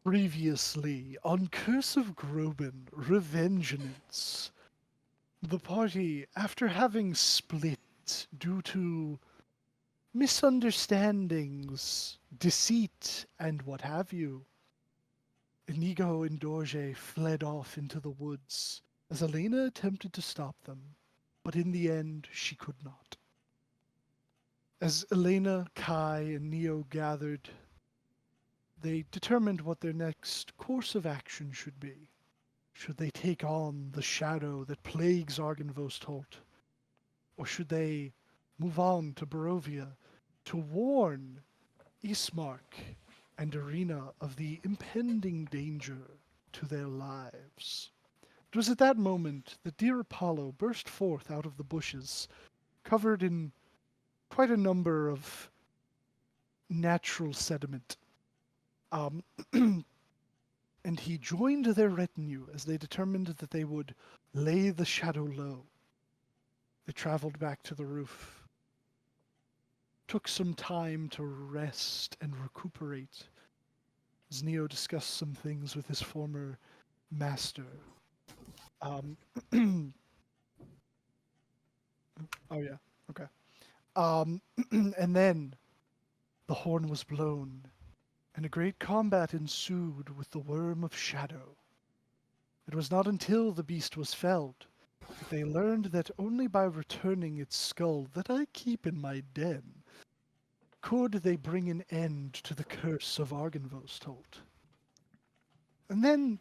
Previously on Curse of Groban, Revengeance, the party, after having split due to misunderstandings, deceit, and what have you, Inigo and Dorje fled off into the woods as Elena attempted to stop them, but in the end she could not. As Elena, Kai, and Neo gathered, they determined what their next course of action should be. Should they take on the shadow that plagues Argynvostholt? Or should they move on to Barovia to warn Ismark and Arena of the impending danger to their lives? It was at that moment that dear Apollo burst forth out of the bushes, covered in quite a number of natural sediment. Um, and he joined their retinue as they determined that they would lay the shadow low. They traveled back to the roof, took some time to rest and recuperate as Neo discussed some things with his former master. Um, oh yeah, okay. And then the horn was blown, and a great combat ensued with the Worm of Shadow. It was not until the beast was felled that they learned that only by returning its skull that I keep in my den could they bring an end to the curse of Argynvostholt. And then,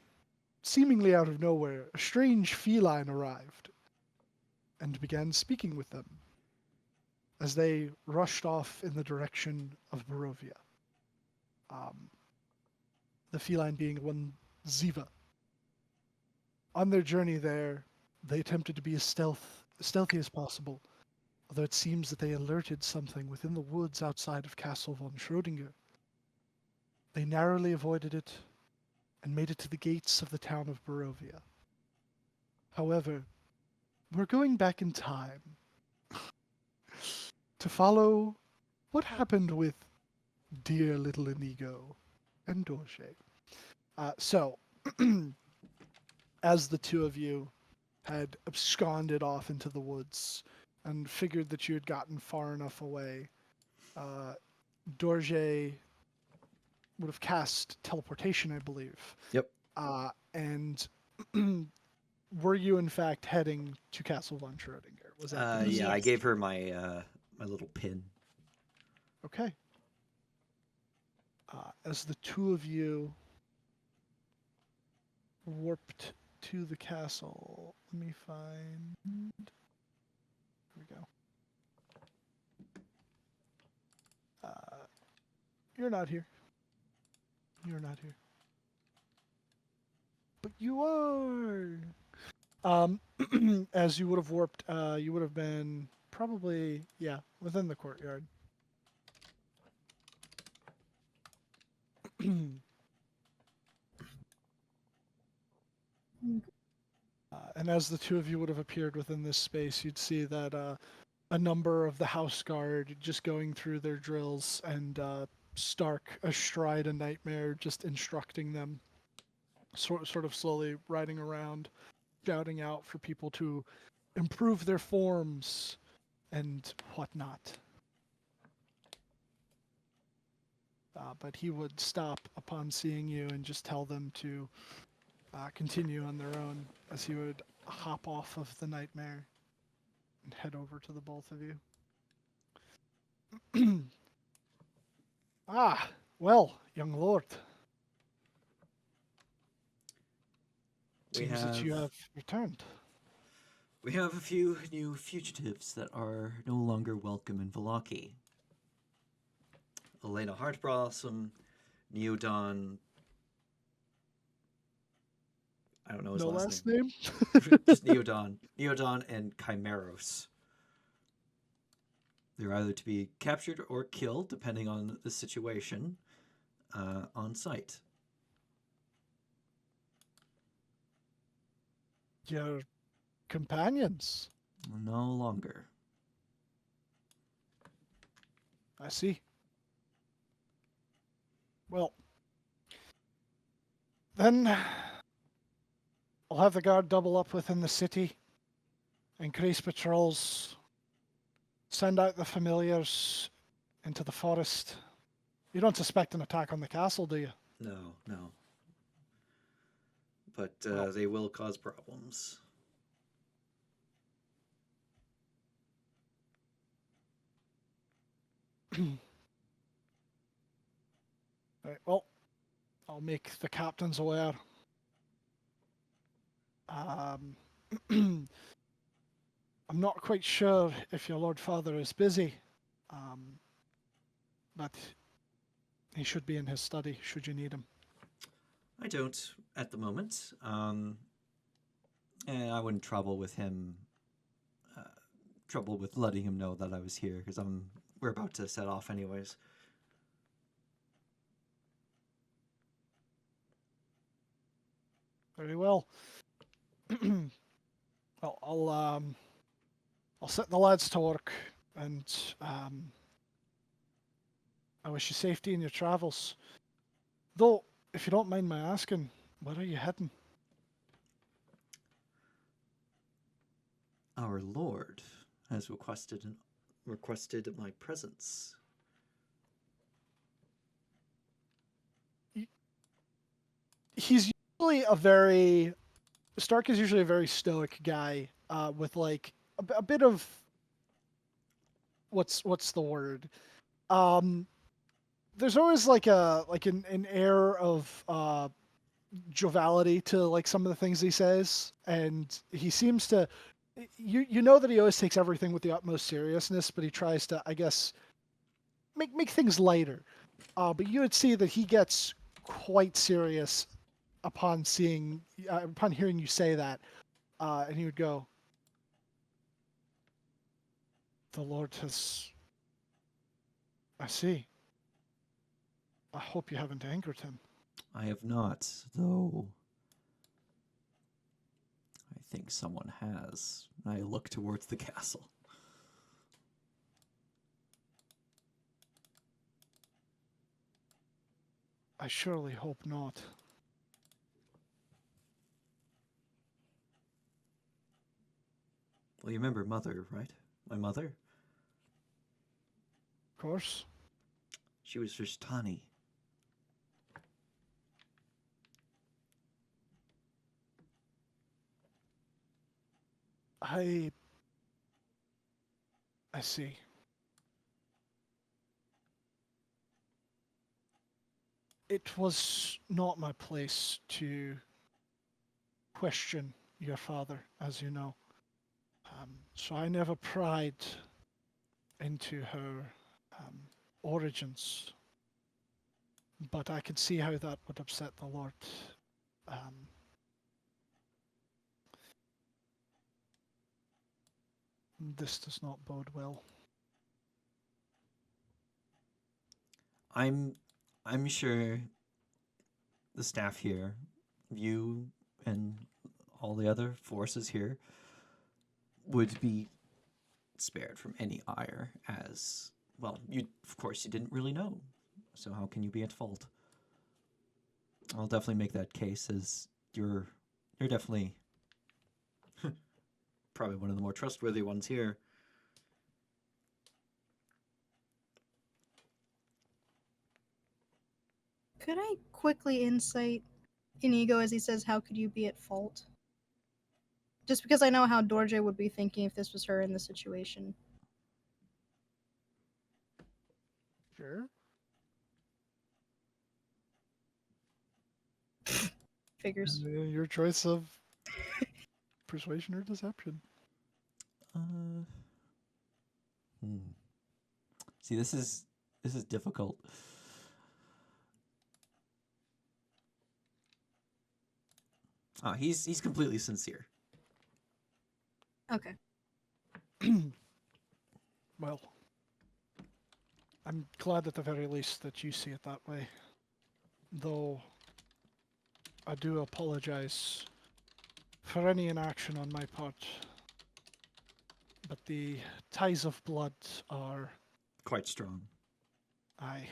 seemingly out of nowhere, a strange feline arrived and began speaking with them as they rushed off in the direction of Barovia. The feline being one Ziva. On their journey there, they attempted to be as stealthy as possible, although it seems that they alerted something within the woods outside of Castle von Schrödinger. They narrowly avoided it and made it to the gates of the town of Barovia. However, we're going back in time to follow what happened with dear little Inigo and Dorje. So, as the two of you had absconded off into the woods and figured that you had gotten far enough away, Dorje would have cast teleportation, I believe. Yep. And were you in fact heading to Castle von Schrödinger? Was that the Yeah, I Yes. gave her my my little pin. Okay. As the two of you warped to the castle, let me find. Here we go. You're not here. You're not here. But you are. As you would have warped, you would have been probably, yeah, within the courtyard. And as the two of you would have appeared within this space, you'd see that a number of the house guard just going through their drills and Stark astride a nightmare just instructing them, sort of slowly riding around, shouting out for people to improve their forms and whatnot. But he would stop upon seeing you and just tell them to continue on their own as he would hop off of the nightmare and head over to the both of you. Ah, well, young lord. Seems that you have returned. We have a few new fugitives that are no longer welcome in Vallaki. Elena Heartblossom, Neodon. I don't know his No last name? Just Neodon. Neodon and Chimeros. They're either to be captured or killed, depending on the situation, on site. Your companions. No longer. I see. Well, Then I'll have the guard double up within the city, increase patrols, send out the familiars into the forest. You don't suspect an attack on the castle, do you? No, no. But Well, they will cause problems. right, well, I'll make the captains aware. I'm not quite sure if your Lord Father is busy, but he should be in his study should you need him. I don't at the moment. And I wouldn't trouble with him. Uh, trouble with letting him know that I was here because we're about to set off anyways. Very well. Well, I'll set the lads to work, and I wish you safety in your travels. Though, if you don't mind my asking, where are you heading? Our Lord has requested my presence. He's usually a very Stark is usually a very stoic guy, with like a bit of what's the word? Um, there's always like an air of joviality to like some of the things he says, and he seems to you know that he always takes everything with the utmost seriousness, but he tries to, I guess, make things lighter. But you would see that he gets quite serious upon hearing you say that, and he would go, "The Lord has. I see. I hope you haven't angered him." I have not, though I think someone has. I look towards the castle. I surely hope not. Well, you remember Mother, right? My mother? Of course. She was Vishtani. I see. It was not my place to question your father, as you know. So I never pried into her origins, but I could see how that would upset the Lord. Um, this does not bode well. I'm sure the staff here, you and all the other forces here, would be spared from any ire as well. You, of course, you didn't really know, so how can you be at fault? I'll definitely make that case as you're definitely probably one of the more trustworthy ones here. Could I quickly insight Inigo as he says, "How could you be at fault?" Just because I know how Dorje would be thinking if this was her in the situation. Sure. Figures. Your choice of persuasion or deception. Uh, hmm. See, this is difficult. He's completely sincere. Okay. Well, I'm glad at the very least that you see it that way. Though I do apologize for any inaction on my part. But the ties of blood are, Quite strong. aye.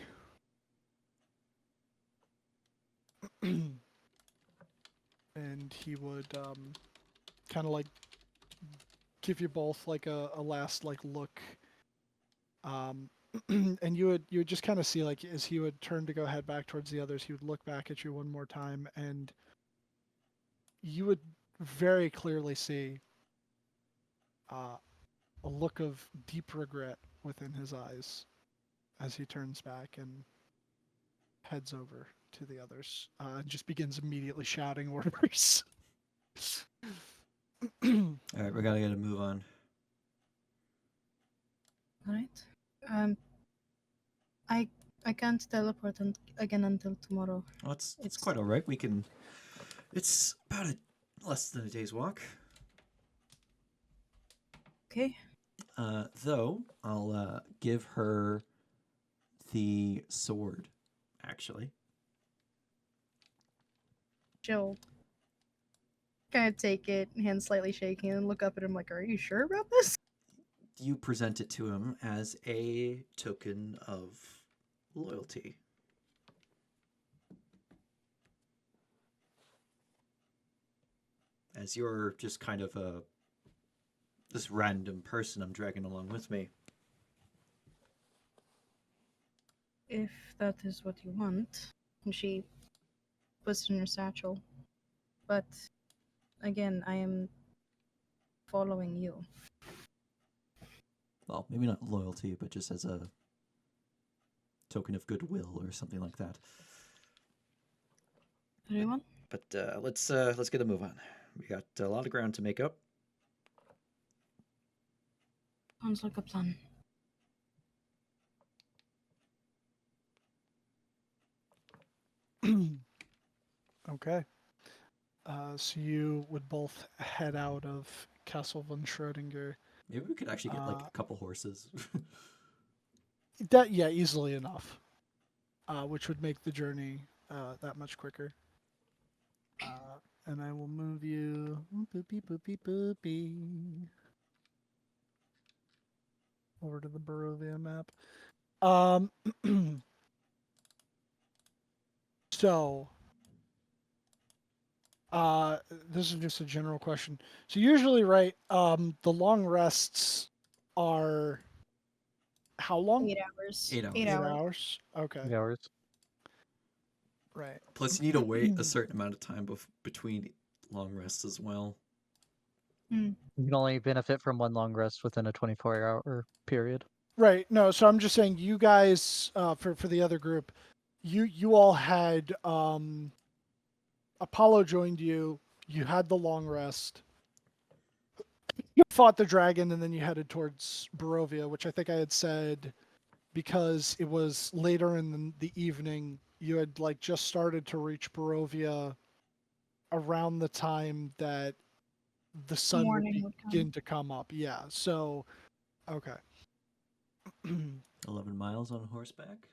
and he would kind of like give you both like a last like look, and you would just kind of see like as he would turn to go head back towards the others, he would look back at you one more time, and you would very clearly see a look of deep regret within his eyes as he turns back and heads over to the others and just begins immediately shouting orders. All right, we gotta get a move on. All right. I can't teleport again until tomorrow. Well, it's It's- quite all right. We can. It's about less than a day's walk. Okay. Though I'll give her the sword. Actually, She'll kind of take it, hand slightly shaking, and look up at him like, "Are you sure about this?" you present it to him as a token of loyalty. As you're just kind of this random person I'm dragging along with me. If that is what you want. And she puts it in her satchel. But again, I am following you. Well, maybe not loyalty, but just as a token of goodwill or something like that. Everyone? But let's get a move on. We got a lot of ground to make up. Sounds like a plan. Okay. So you would both head out of Castle von Schrödinger. Maybe we could actually get like a couple horses. That yeah, easily enough. Which would make the journey that much quicker. And I will move you boopy boopy boopy over to the Barovia map. So this is just a general question. So usually, right, the long rests are how long? 8 hours. 8 hours. 8 8 hours. hours. Okay. Hours. Right. Plus, you need to wait a certain amount of time between long rests as well. You can only benefit from one long rest within a 24-hour period. Right. No, so I'm just saying you guys for the other group, you all had Apollo joined you, you had the long rest. You fought the dragon and then you headed towards Barovia, which I think I had said because it was later in the evening, you had like just started to reach Barovia around the time that the sun would Morning would come. begin to come up. Yeah. So okay. 11 miles on horseback.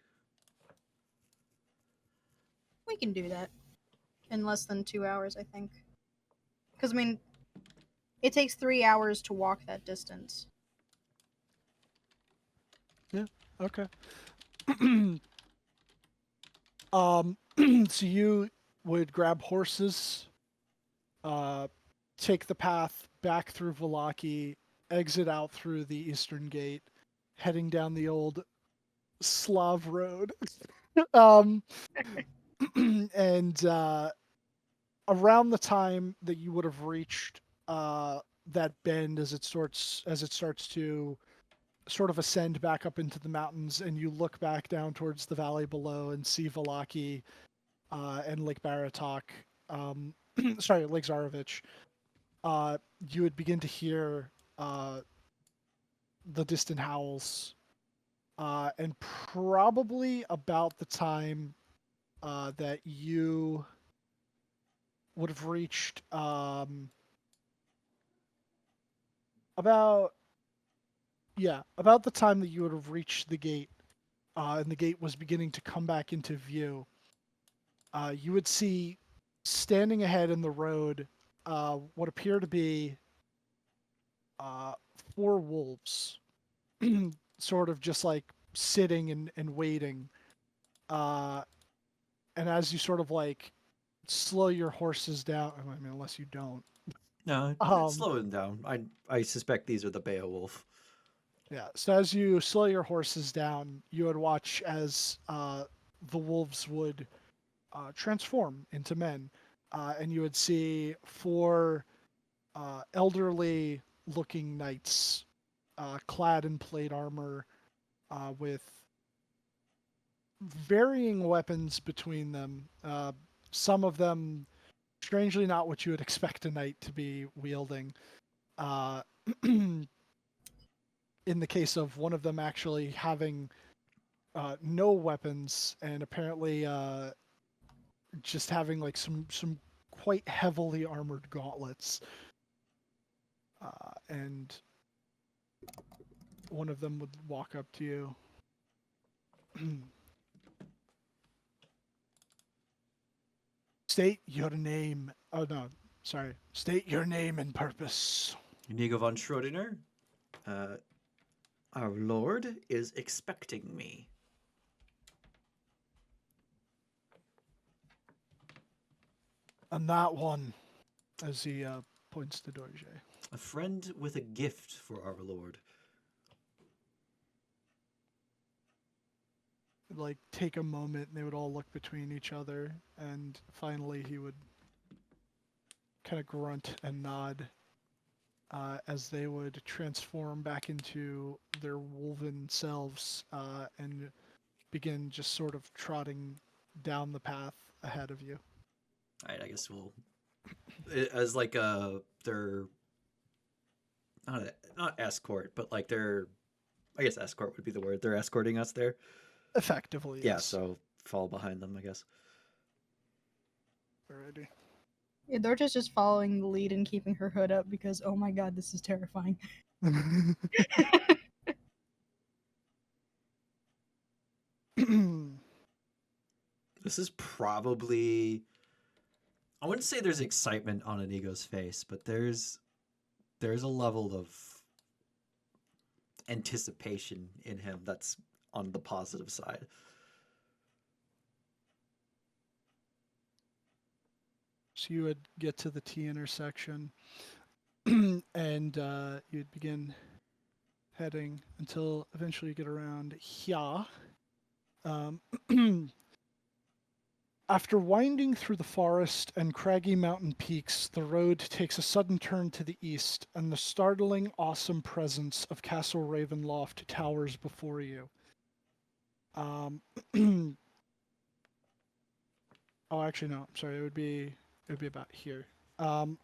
We can do that in less than 2 hours, I think. Because, I mean, it takes 3 hours to walk that distance. Okay. So you would grab horses, take the path back through Valaki, exit out through the eastern gate, heading down the old Slav road. And around the time that you would have reached that bend as it starts to sort of ascend back up into the mountains, and you look back down towards the valley below and see Valaki and Lake Baratok, sorry, Lake Zarovich, you would begin to hear the distant howls, and probably about the time that you would have reached about the time that you would have reached the gate, and the gate was beginning to come back into view, you would see standing ahead in the road what appear to be 4 wolves, sort of just like sitting and waiting. And as you sort of like slow your horses down. I mean, unless you don't. No, Um, slow them down. I suspect these are the Beowulf. yeah. So as you slow your horses down, you would watch as the wolves would transform into men, and you would see four elderly-looking knights, clad in plate armor, with varying weapons between them. Some of them, strangely, not what you would expect a knight to be wielding. Uh, in the case of one of them actually having no weapons and apparently just having like some quite heavily armored gauntlets, and one of them would walk up to you. State your name. Oh no, sorry. State your name and purpose. Inigo von Schrödinger, our lord is expecting me. And that one, as he points to Dorje. A friend with a gift for our lord. Like take a moment, and they would all look between each other, and finally he would kind of grunt and nod as they would transform back into their wolven selves and begin just sort of trotting down the path ahead of you. All right, I guess we'll as like their not escort, but like their I guess escort would be the word. They're escorting us there. Effectively, Yeah, yes. so fall behind them, I guess. Alrighty. Yeah, Dorja's just following the lead and keeping her hood up because, oh my god, this is terrifying. This is probably I wouldn't say there's excitement on Inigo's face, but there's a level of anticipation in him that's on the positive side. So you would get to the T intersection and you'd begin heading until eventually you get around here. Um, After winding through the forest and craggy mountain peaks, the road takes a sudden turn to the east, and the startling, awesome presence of Castle Ravenloft towers before you. Oh, actually, no. I'm sorry. It would be about here. Um,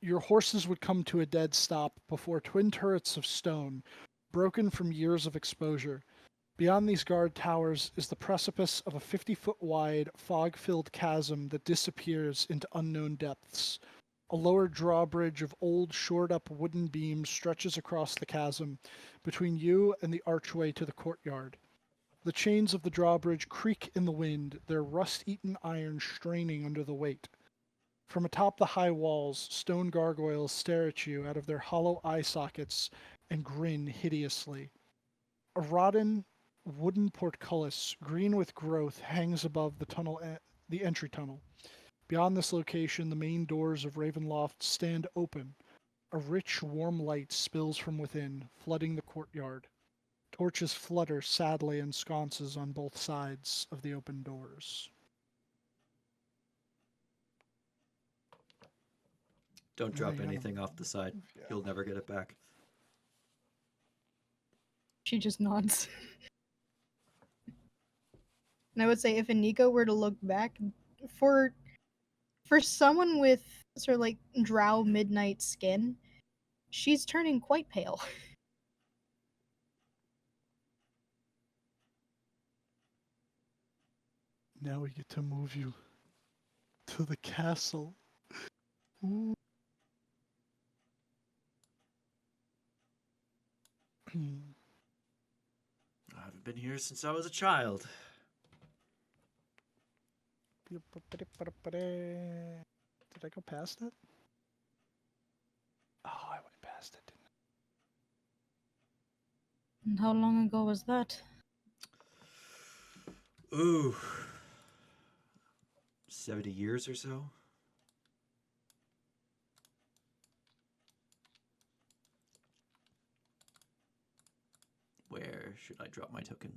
your horses would come to a dead stop before twin turrets of stone, broken from years of exposure. Beyond these guard towers is the precipice of a 50-foot wide, fog-filled chasm that disappears into unknown depths. A lower drawbridge of old, shored-up wooden beams stretches across the chasm between you and the archway to the courtyard. The chains of the drawbridge creak in the wind, their rust-eaten iron straining under the weight. From atop the high walls, stone gargoyles stare at you out of their hollow eye sockets and grin hideously. A rotten wooden portcullis, green with growth, hangs above the entry tunnel. Beyond this location, the main doors of Ravenloft stand open. A rich, warm light spills from within, flooding the courtyard. Torches flutter sadly in sconces on both sides of the open doors. Don't Now drop you gotta anything off the side. move, yeah. You'll never get it back. She just nods. And I would say if Inigo were to look back, for someone with sort of like drow midnight skin, she's turning quite pale. Now we get to move you to the castle. Ooh. I haven't been here since I was a child. Did I go past it? Oh, I went past it, didn't And how long ago was that? Ooh. 70 years or so. Where should I drop my token?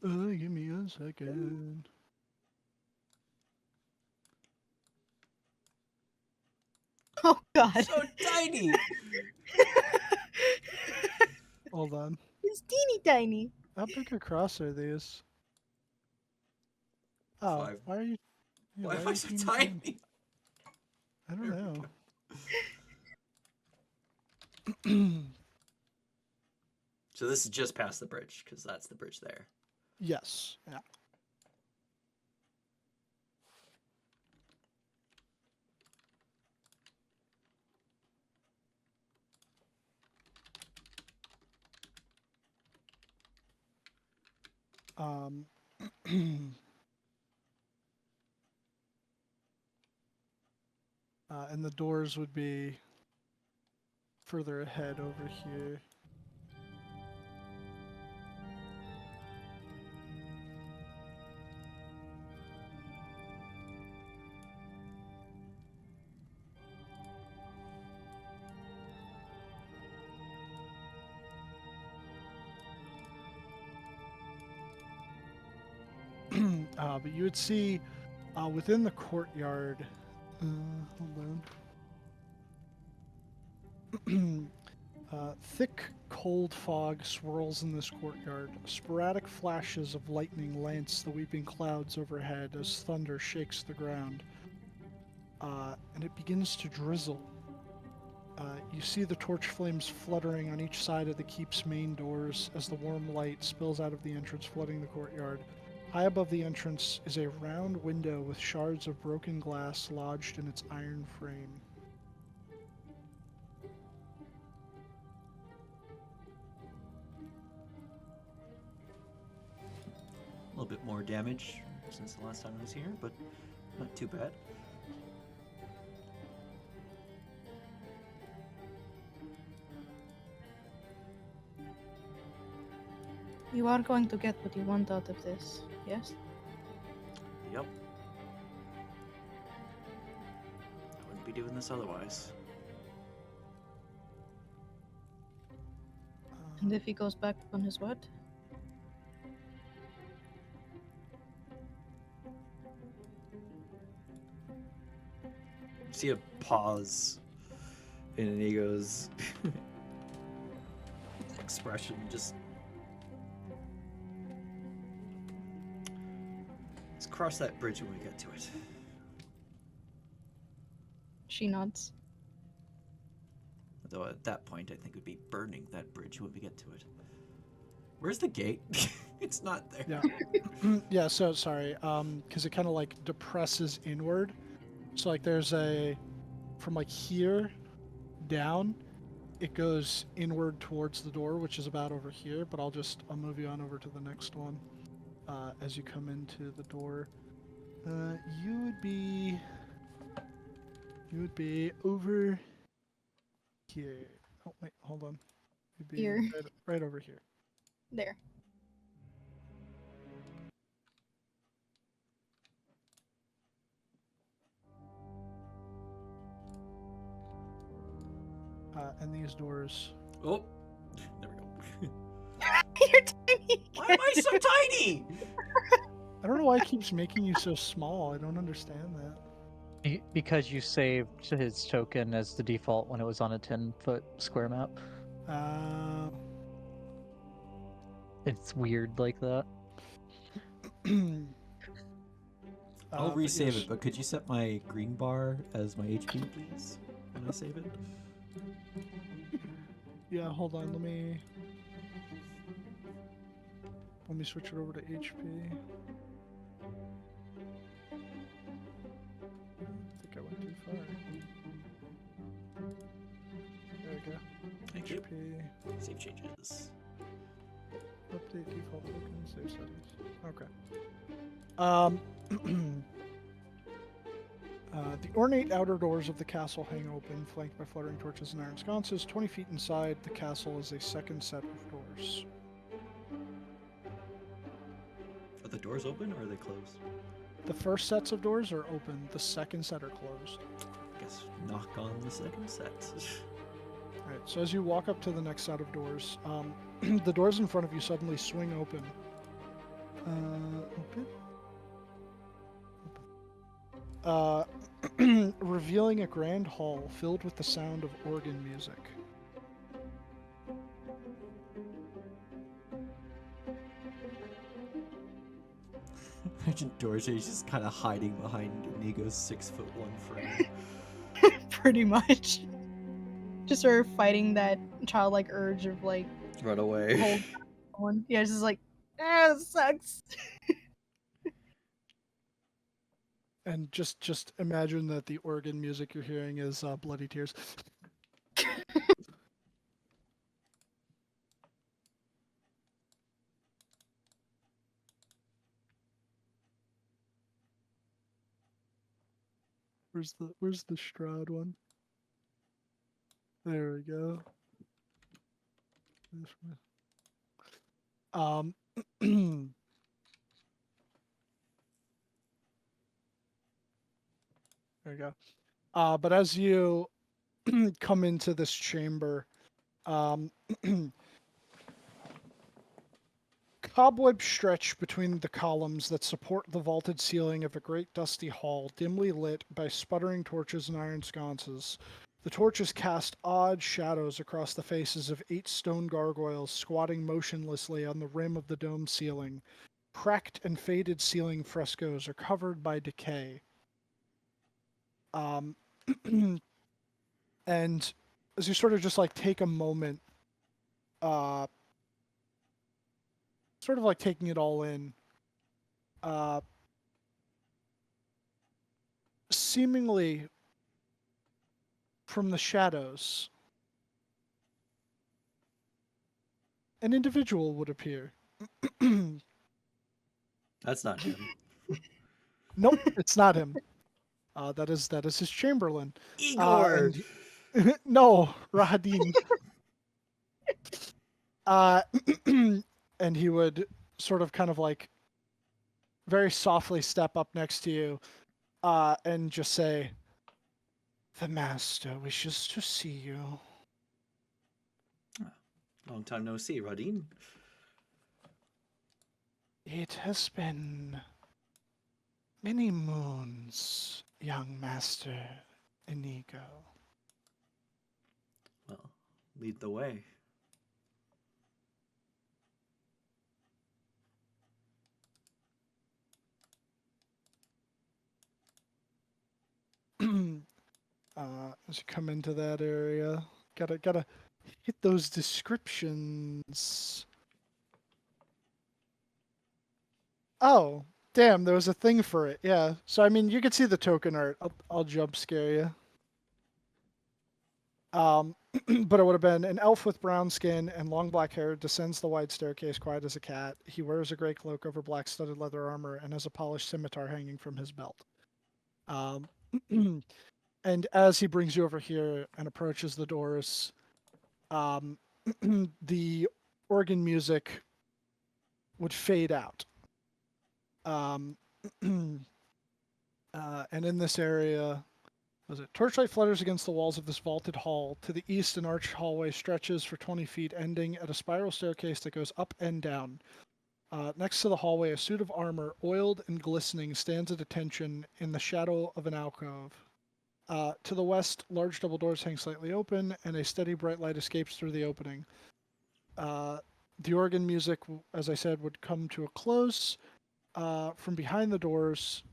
Give me a second. Oh God. So tiny! Hold on. It's teeny tiny. How big across are these? Oh, 5. why are you? Yeah, Why am are I you so teeny tiny? I don't There we know. So this is just past the bridge, because that's the bridge there. Yes. Yeah. Um. And the doors would be further ahead over here. But you would see within the courtyard. Hold on. Thick, cold fog swirls in this courtyard. Sporadic flashes of lightning lance the weeping clouds overhead as thunder shakes the ground. And it begins to drizzle. You see the torch flames fluttering on each side of the keep's main doors as the warm light spills out of the entrance, flooding the courtyard. High above the entrance is a round window with shards of broken glass lodged in its iron frame. A little bit more damage since the last time I was here, but not too bad. You are going to get what you want out of this, yes? Yep. I wouldn't be doing this otherwise. And if he goes back on his word? See a pause in Inigo's expression. Just let's cross that bridge when we get to it. She nods. Though at that point, I think we'd be burning that bridge when we get to it. Where's the gate? It's not there. Yeah. Yeah, so sorry. Because it kind of like depresses inward. So like there's from like here down, it goes inward towards the door, which is about over here, but I'll move you on over to the next one. As you come into the door, you would be over here. Oh wait, hold on. You'd be Here. right over here. There. And these doors. Oh, there we go. You're tiny. Why am I so tiny? I don't know why it keeps making you so small. I don't understand that. Because you saved his token as the default when it was on a 10-foot square map. It's weird like that. I'll But resave yes. it, but could you set my green bar as my HP, please, when I save it? Yeah, hold on. Let me switch it over to HP. I think I went too far. There we go. Thank you. HP. Save changes. Update default token. Save settings. Okay. The ornate outer doors of the castle hang open, flanked by fluttering torches and iron sconces. 20 feet inside the castle is a second set of doors. Are the doors open or are they closed? The first sets of doors are open. The second set are closed. Guess knock on the second set. All right. So as you walk up to the next set of doors, the doors in front of you suddenly swing open. Revealing a grand hall filled with the sound of organ music. Imagine Dorje just kind of hiding behind Inigo's 6'1" frame. Pretty much. Just sort of fighting that childlike urge of like Run away. hold on. Yeah, it's just like, this sucks. And just imagine that the organ music you're hearing is Bloody Tears. Where's the Strahd one? There we go. This one. There we go. But as you come into this chamber, cobwebs stretch between the columns that support the vaulted ceiling of a great dusty hall, dimly lit by sputtering torches and iron sconces. The torches cast odd shadows across the faces of 8 stone gargoyles squatting motionlessly on the rim of the dome ceiling. Cracked and faded ceiling frescoes are covered by decay. And as you sort of just like take a moment, sort of like taking it all in, seemingly from the shadows, an individual would appear. That's not him. Nope, it's not him. That is his Chamberlain. Igor! No, Rahadin. And he would sort of kind of like very softly step up next to you and just say, "The master wishes to see you." Long time no see, Radin. It has been many moons, young master Inigo. Well, lead the way. As you come into that area, gotta hit those descriptions. Oh, damn! There was a thing for it. Yeah. So I mean, you could see the token art. I'll jump scare you. But it would have been an elf with brown skin and long black hair descends the wide staircase quiet as a cat. He wears a gray cloak over black studded leather armor and has a polished scimitar hanging from his belt. And as he brings you over here and approaches the doors, the organ music would fade out. And in this area, torchlight flutters against the walls of this vaulted hall. To the east, an arched hallway stretches for 20 feet, ending at a spiral staircase that goes up and down. Next to the hallway, a suit of armor, oiled and glistening, stands at attention in the shadow of an alcove. To the west, large double doors hang slightly open, and a steady bright light escapes through the opening. The organ music, as I said, would come to a close. From behind the doors,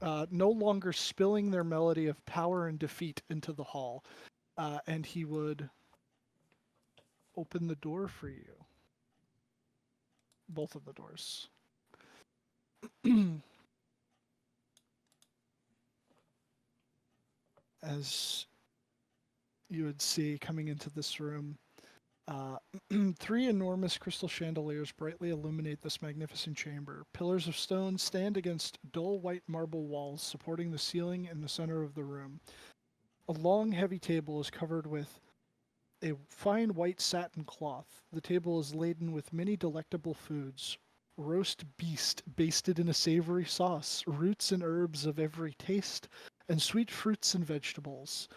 no longer spilling their melody of power and defeat into the hall. And he would open the door for you. Both of the doors. As you would see coming into this room, 3 enormous crystal chandeliers brightly illuminate this magnificent chamber. Pillars of stone stand against dull white marble walls, supporting the ceiling in the center of the room. A long, heavy table is covered with a fine white satin cloth. The table is laden with many delectable foods. roast beast basted in a savory sauce, roots and herbs of every taste, and sweet fruits and vegetables.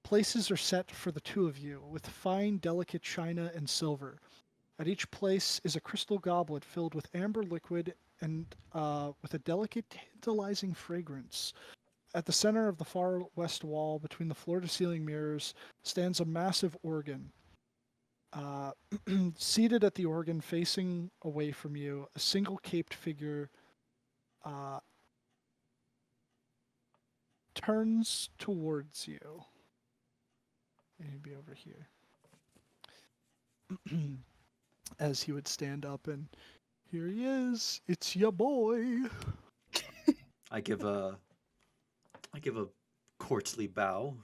Places are set for the two of you, with fine, delicate china and silver. At each place is a crystal goblet filled with amber liquid and with a delicate, tantalizing fragrance. At the center of the far west wall, between the floor-to-ceiling mirrors, stands a massive organ. Uh, Seated at the organ, facing away from you, a single caped figure uh, turns towards you. Maybe over here. As he would stand up, and here he is. It's your boy. I give a courtly bow.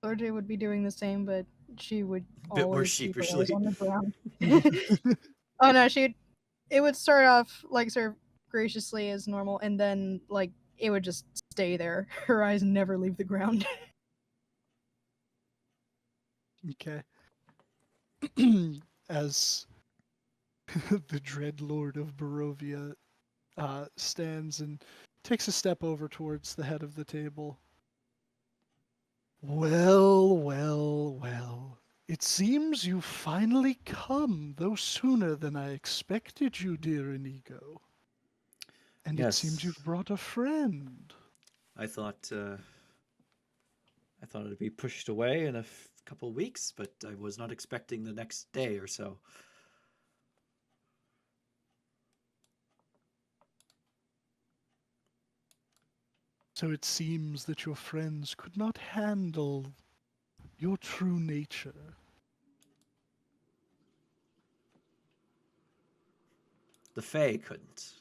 Dorje would be doing the same, but she would Bit more always keep her eyes sheepishly. on the ground. Oh no, it would start off like sort of graciously as normal, and then like it would just stay there. Her eyes never leave the ground. Okay. As the dread lord of Barovia stands and takes a step over towards the head of the table. Well, well, well. It seems you've finally come, though sooner than I expected you, dear Inigo. And it seems Yes. you've brought a friend. I thought it'd be pushed away in a couple weeks, but I was not expecting the next day or so. So it seems that your friends could not handle your true nature. The Fae couldn't.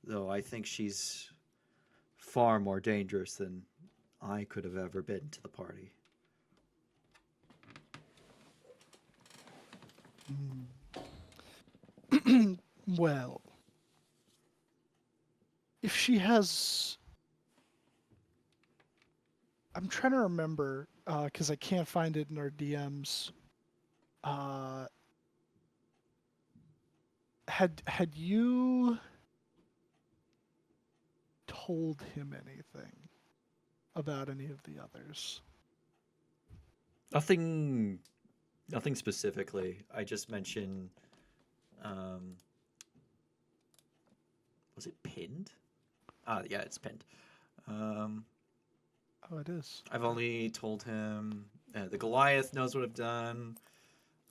Though I think she's far more dangerous than I could have ever been to the party. Well, if she has... I'm trying to remember, because I can't find it in our DMs. Had you told him anything about any of the others? Nothing specifically. I just mentioned, was it pinned? Yeah, it's pinned. Oh, it is. I've only told him the Goliath knows what I've done.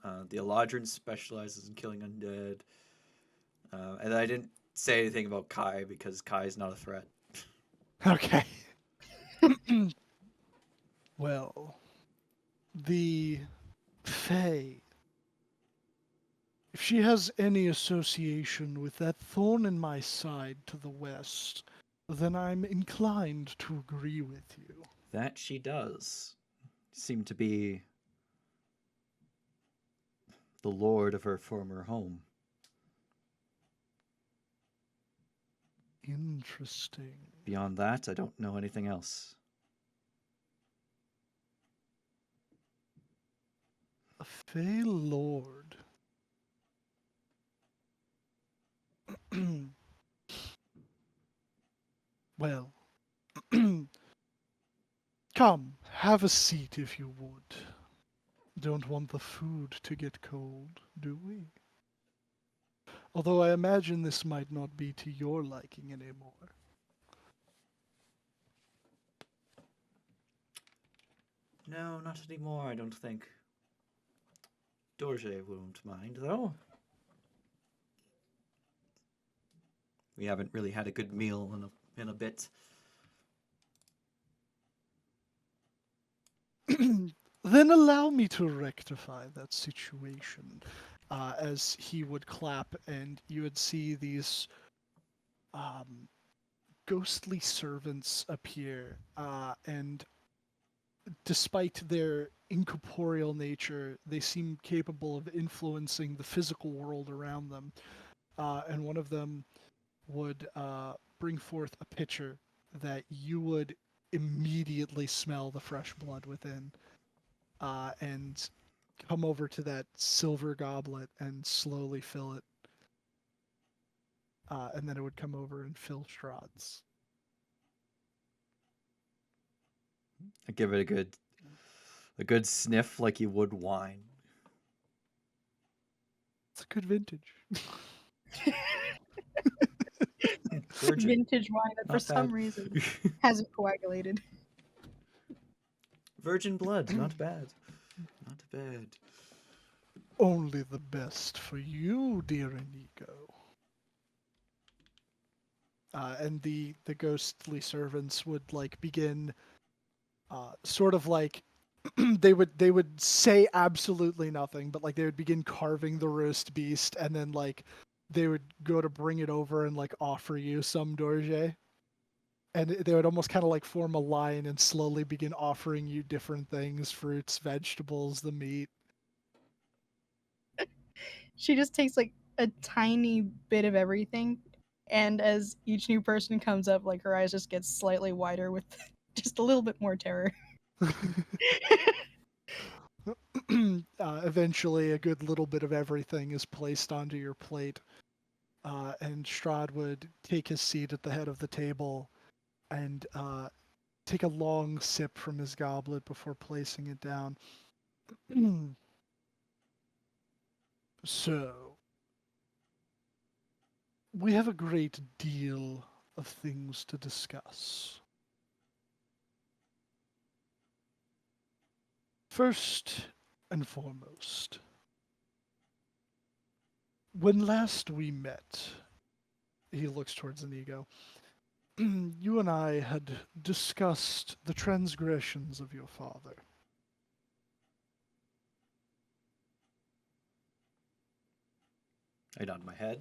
The Eladrin specializes in killing undead. And I didn't say anything about Kai because Kai is not a threat. Okay. Well, the Fae. If she has any association with that thorn in my side to the west, then I'm inclined to agree with you. That she does. Seem to be the lord of her former home. Interesting. Beyond that, I don't know anything else. A Fey Lord. Well, come, have a seat if you would. Don't want the food to get cold, do we? Although I imagine this might not be to your liking anymore. No, not anymore, I don't think. Dorje won't mind, though. We haven't really had a good meal in a bit. Then allow me to rectify that situation. As he would clap, and you would see these ghostly servants appear, and despite their incorporeal nature, they seem capable of influencing the physical world around them. And one of them would bring forth a pitcher that you would immediately smell the fresh blood within, and come over to that silver goblet and slowly fill it. And then it would come over and fill Strahd's. I give it a good sniff like you would wine. It's a good vintage. Virgin. Vintage wine that for Not some bad. reason hasn't coagulated. Virgin blood, not bad. Not bad. Only the best for you, dear Inigo. And the ghostly servants would like begin, sort of like they would say absolutely nothing, but like they would begin carving the roast beast, and then like they would go to bring it over and like offer you some Dorje. And they would almost kind of like form a line and slowly begin offering you different things, fruits, vegetables, the meat. She just takes like a tiny bit of everything, and as each new person comes up, like her eyes just get slightly wider with just a little bit more terror. Eventually, a good little bit of everything is placed onto your plate, and Strahd would take his seat at the head of the table and take a long sip from his goblet before placing it down. So, we have a great deal of things to discuss. First and foremost, when last we met, he looks towards Inigo, you and I had discussed the transgressions of your father. I nod my head,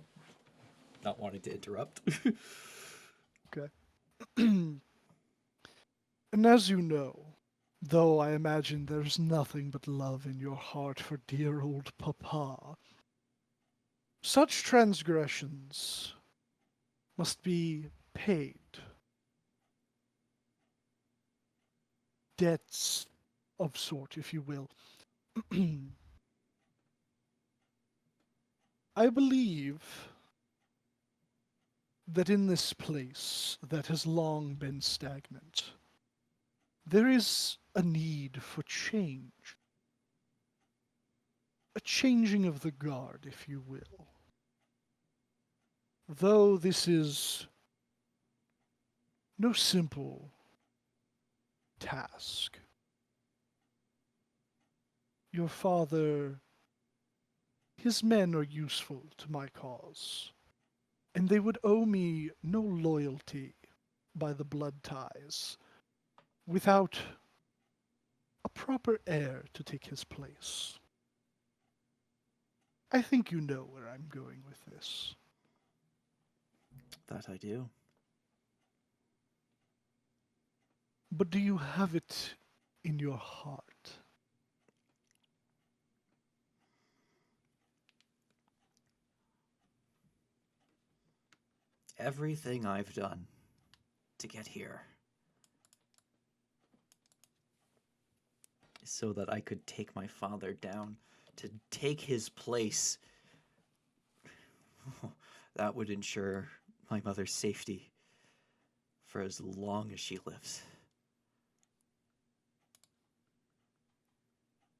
not wanting to interrupt. Okay. And as you know, though I imagine there's nothing but love in your heart for dear old Papa, such transgressions must be paid. Debts of sort, if you will. I believe that in this place that has long been stagnant, there is a need for change. A changing of the guard, if you will. Though this is no simple task. Your father, his men are useful to my cause, and they would owe me no loyalty by the blood ties without a proper heir to take his place. I think you know where I'm going with this. That I do. But do you have it in your heart? Everything I've done to get here is so that I could take my father down, to take his place. That would ensure my mother's safety for as long as she lives.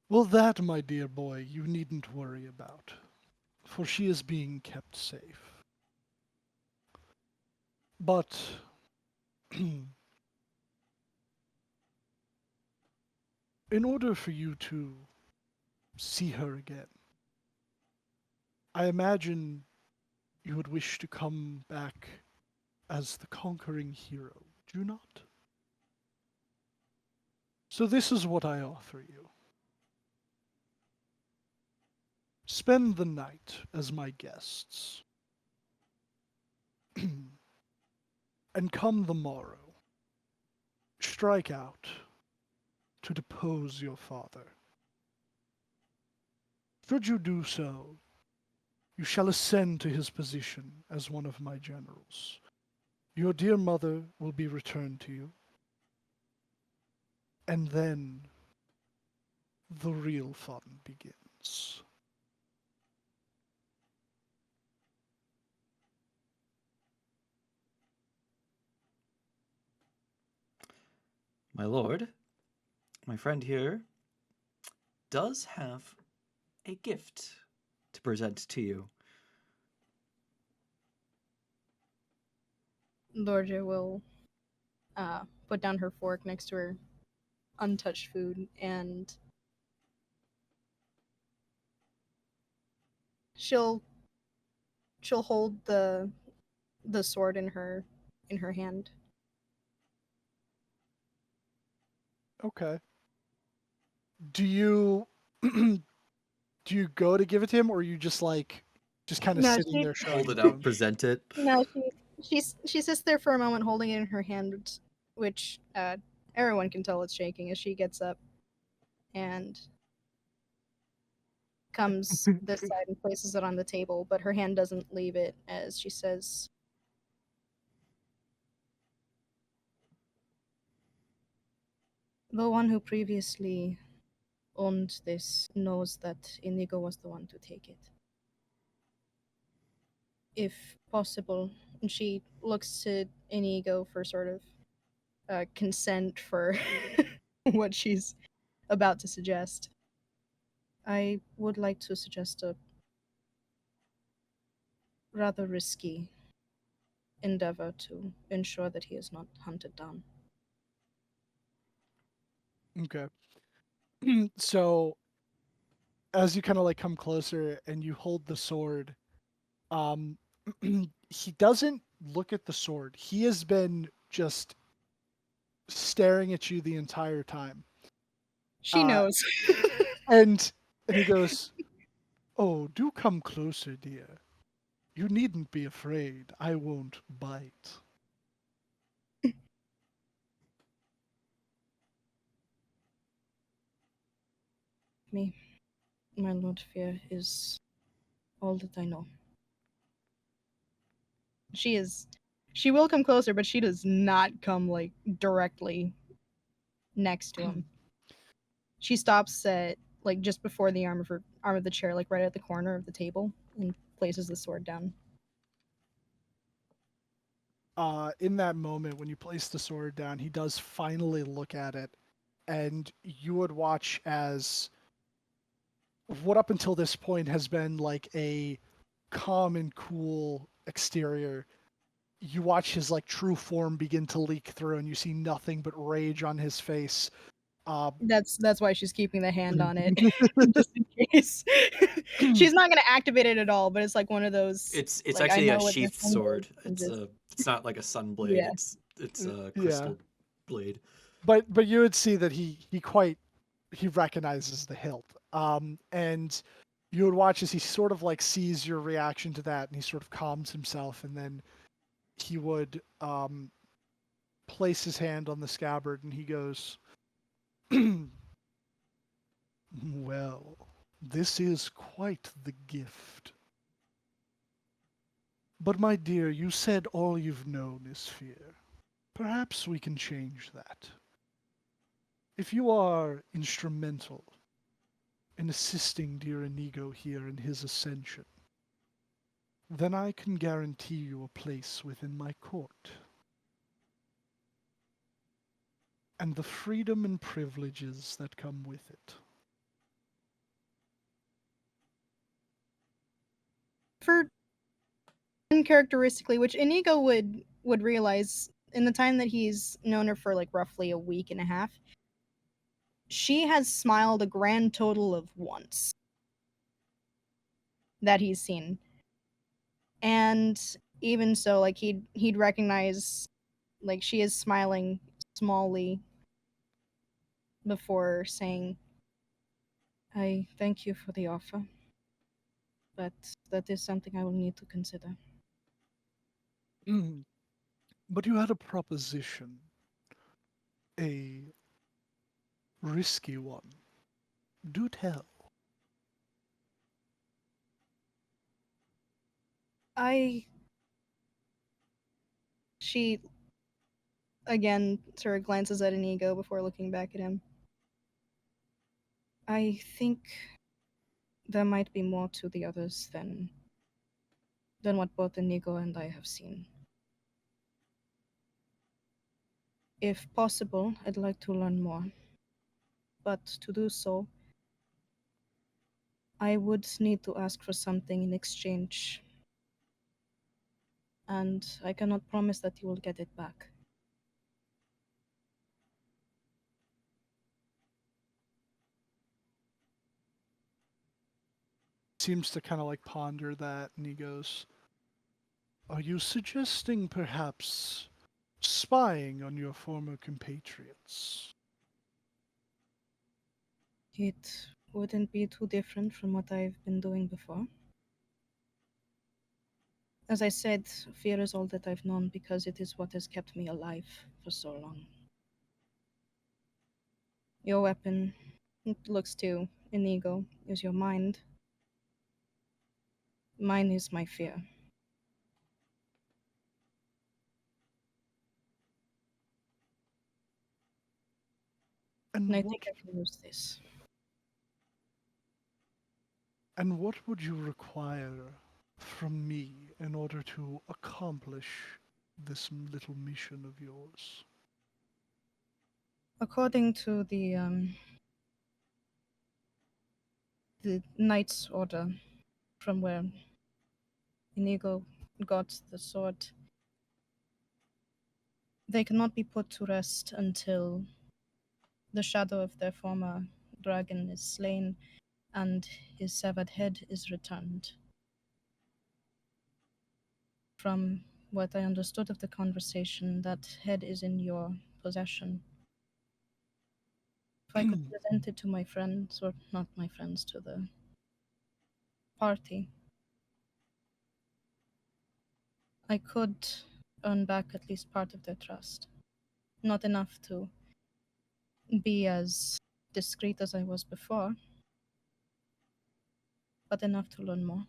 Well, that, my dear boy, you needn't worry about, for she is being kept safe. But in order for you to see her again, I imagine you would wish to come back as the conquering hero, do you not? So this is what I offer you. Spend the night as my guests. And come the morrow, strike out to depose your father. Should you do so, you shall ascend to his position as one of my generals. Your dear mother will be returned to you. And then the real fun begins. My lord, my friend here does have a gift to present to you. Dorje will put down her fork next to her untouched food, and she'll hold the sword in her hand. Okay. Do you do you go to give it to him, or are you just like just kind of No, sitting she there showing Hold it it to up, him? present it. no she sits there for a moment holding it in her hand, which everyone can tell it's shaking as she gets up and comes this side and places it on the table, but her hand doesn't leave it as she says, "The one who previously owned this knows that Inigo was the one to take it. If possible," and she looks to Inigo for sort of consent for what she's about to suggest. "I would like to suggest a rather risky endeavor to ensure that he is not hunted down." Okay. So as you kind of like come closer and you hold the sword, um, he doesn't look at the sword. He has been just staring at you the entire time. She knows. And he goes, "Oh, do come closer, dear. You needn't be afraid. I won't bite." Me, my lord, fear is all that I know. She will come closer, but she does not come like directly next to him. She stops at like just before the arm of the chair, like right at the corner of the table, and places the sword down. In that moment, when you place the sword down, he does finally look at it, and you would watch as what up until this point has been like a calm and cool exterior. You watch his like true form begin to leak through, and you see nothing but rage on his face. Uh, That's why she's keeping the hand on it, just in case. She's not gonna activate it at all, but it's like one of those. It's Like, I actually a know what this sheathed one sword. is, and just It's not like a sun blade. yeah. It's a yeah, crystal blade. but you would see that he recognizes the hilt. And you would watch as he sort of like sees your reaction to that, and he sort of calms himself, and then he would place his hand on the scabbard, and he goes, "Well, this is quite the gift. But my dear, you said all you've known is fear. Perhaps we can change that. If you are instrumental in assisting dear Inigo here in his ascension, then I can guarantee you a place within my court. And the freedom and privileges that come with it." For uncharacteristically, which Inigo would realize in the time that he's known her for like roughly a week and a half, she has smiled a grand total of once that he's seen. And even so, like he'd recognize like she is smiling smallly before saying, "I thank you for the offer, but that is something I will need to consider." But you had a proposition, a risky one. Do tell. She again sort of glances at Inigo before looking back at him. I think there might be more to the others than what both Inigo and I have seen. If possible, I'd like to learn more. But to do so, I would need to ask for something in exchange. And I cannot promise that you will get it back. Seems to kind of like ponder that, and he goes, "Are you suggesting perhaps spying on your former compatriots?" It wouldn't be too different from what I've been doing before. As I said, fear is all that I've known because it is what has kept me alive for so long. Your weapon, it looks to Inigo, is your mind. Mine is my fear. And I think I can use this. And what would you require from me in order to accomplish this little mission of yours? According to the knight's order from where Inigo got the sword, they cannot be put to rest until the shadow of their former dragon is slain and his severed head is returned. From what I understood of the conversation, that head is in your possession. If I could present it to my friends, or not my friends, to the party, I could earn back at least part of their trust. Not enough to be as discreet as I was before, but enough to learn more.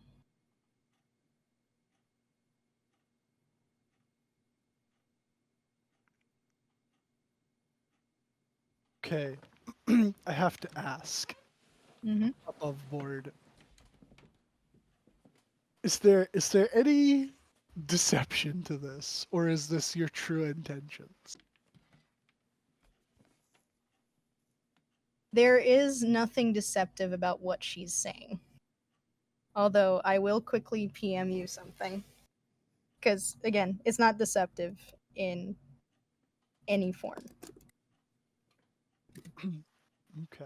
Okay, I have to ask Mm-hmm. above board. Is there any deception to this, or is this your true intentions? There is nothing deceptive about what she's saying. Although I will quickly PM you something. Because, again, it's not deceptive in any form. Okay.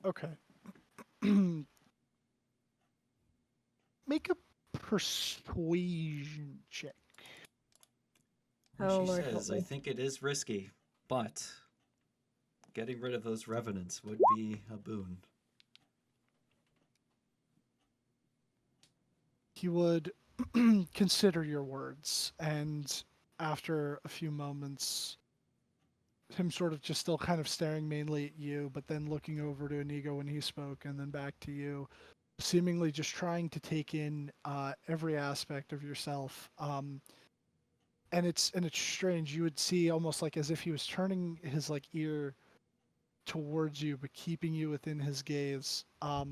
Okay. Make a persuasion check. Well, Oh, she Lord, help says, I me. think it is risky, but getting rid of those revenants would be a boon. He would consider your words, and after a few moments, him sort of just still kind of staring mainly at you, but then looking over to Inigo when he spoke, and then back to you, seemingly just trying to take in every aspect of yourself. And it's strange. You would see almost like as if he was turning his like ear towards you, but keeping you within his gaze. I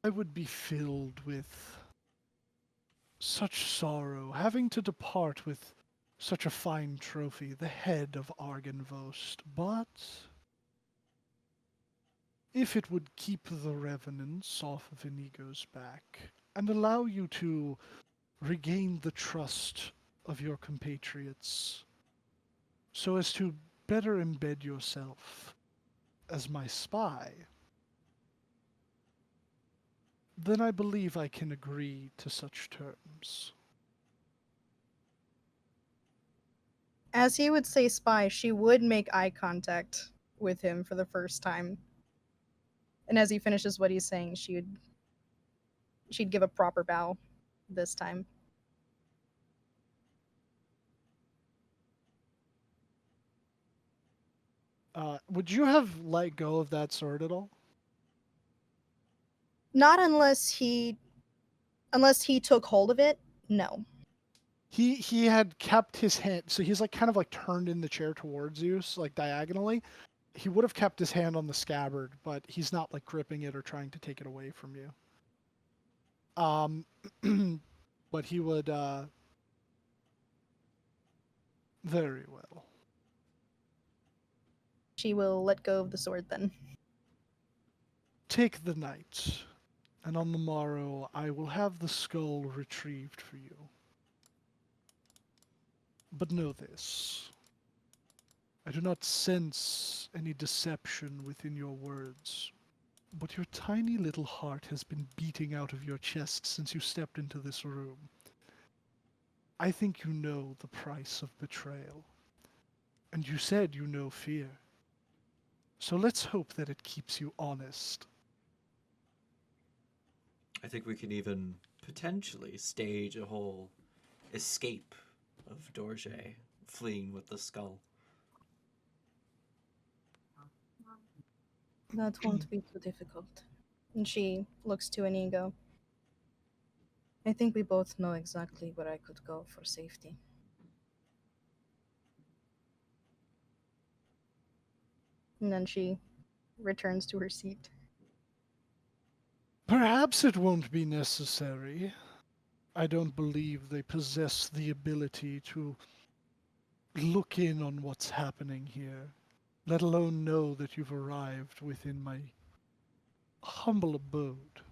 would be filled with such sorrow, having to depart with such a fine trophy, the head of Argynvost, but if it would keep the revenants off of Inigo's back and allow you to regain the trust of your compatriots so as to better embed yourself as my spy, then I believe I can agree to such terms. As he would say spy, she would make eye contact with him for the first time. And as he finishes what he's saying, she'd give a proper bow this time. Would you have let go of that sword at all? Not unless he took hold of it. No. He had kept his hand, so he's like kind of like turned in the chair towards you, so like diagonally. He would have kept his hand on the scabbard, but he's not like gripping it or trying to take it away from you. But he would very well. She will let go of the sword then. Take the night, and on the morrow I will have the skull retrieved for you. But know this. I do not sense any deception within your words, but your tiny little heart has been beating out of your chest since you stepped into this room. I think you know the price of betrayal, and you said you know fear. So let's hope that it keeps you honest. I think we can even potentially stage a whole escape of Dorje fleeing with the skull. That won't be too difficult. And she looks to Inigo. I think we both know exactly where I could go for safety. And then she returns to her seat. Perhaps it won't be necessary. I don't believe they possess the ability to look in on what's happening here, let alone know that you've arrived within my humble abode.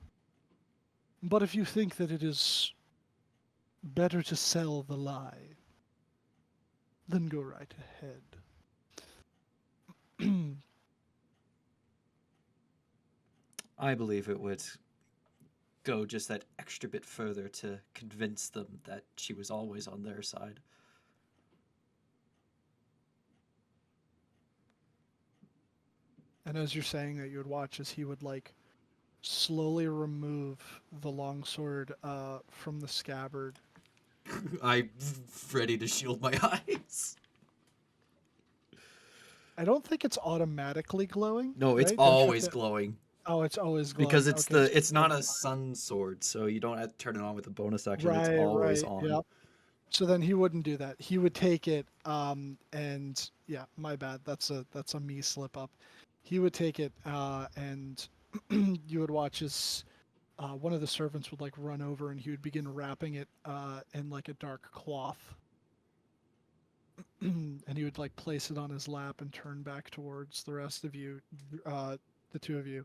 But if you think that it is better to sell the lie, then go right ahead. I believe it would go just that extra bit further to convince them that she was always on their side. And as you're saying that, you would watch as he would like slowly remove the longsword from the scabbard. I'm ready to shield my eyes. I don't think it's automatically glowing. No, it's right? Don't you have always to- glowing. Oh, it's always glowing. Because it's Okay, it's not a sun sword, so you don't have to turn it on with a bonus action. It's right, always right. on. Yep. So then he wouldn't do that. He would take it, and yeah, my bad. That's a me slip up. He would take it, and you would watch as one of the servants would like run over, and he would begin wrapping it in like a dark cloth, and he would like place it on his lap and turn back towards the rest of you, the two of you.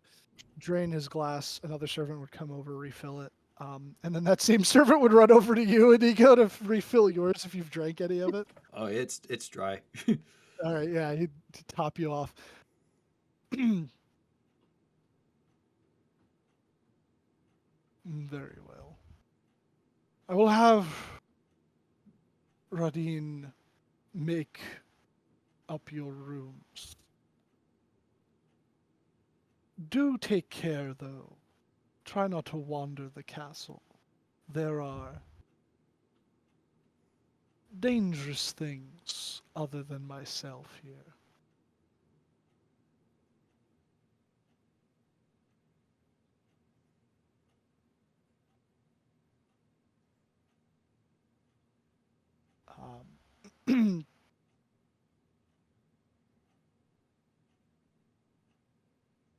Drain his glass. Another servant would come over, refill it. And then that same servant would run over to you and he go to refill yours if you've drank any of it. Oh, it's dry. All right, yeah, he'd top you off. Very well. I will have Radin make up your rooms. Do take care, though. Try not to wander the castle. There are dangerous things other than myself here.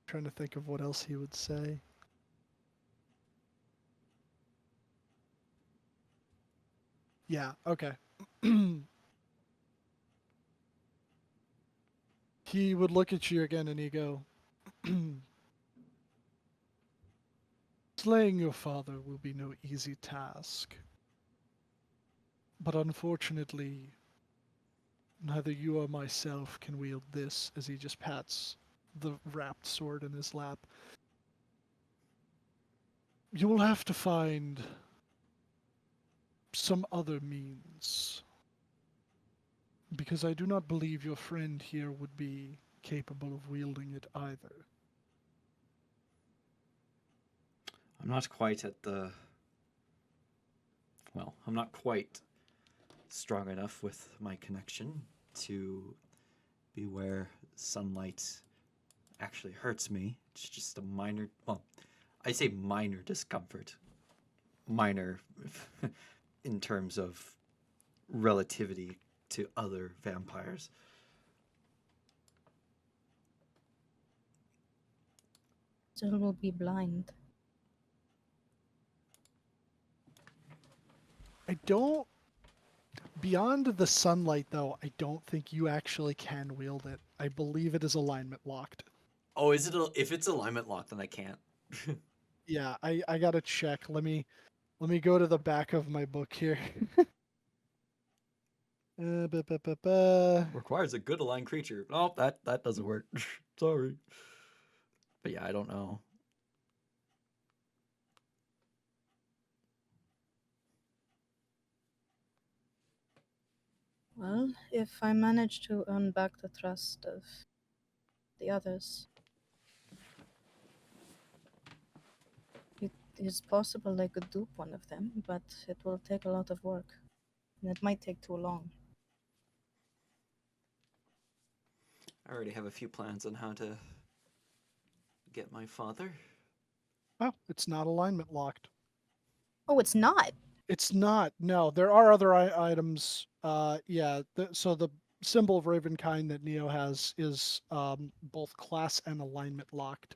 Trying to think of what else he would say. Yeah, okay. He would look at you again and he go, slaying your father will be no easy task. But unfortunately, neither you or myself can wield this, as he just pats the wrapped sword in his lap. You will have to find some other means. because I do not believe your friend here would be capable of wielding it either. I'm not quite at the. Well, I'm not quite strong enough with my connection to be where sunlight actually hurts me. It's just a minor. Well, I say minor discomfort. Minor in terms of relativity to other vampires. Still will be blind. I don't. Beyond the sunlight, though, I don't think you actually can wield it. I believe it is alignment locked. Oh, is it? If it's alignment locked, then I can't. Yeah, I gotta check. Let me go to the back of my book here. Ba, ba, ba, ba. Requires a good aligned creature. Oh, that doesn't work. Sorry. But yeah, I don't know. Well, if I manage to earn back the trust of the others, it is possible I could dupe one of them, but it will take a lot of work. And it might take too long. I already have a few plans on how to get my father. Oh, it's not alignment locked. Oh, it's not! It's not. No, there are other items. Yeah. So the symbol of Ravenkind that Neo has is both class and alignment locked.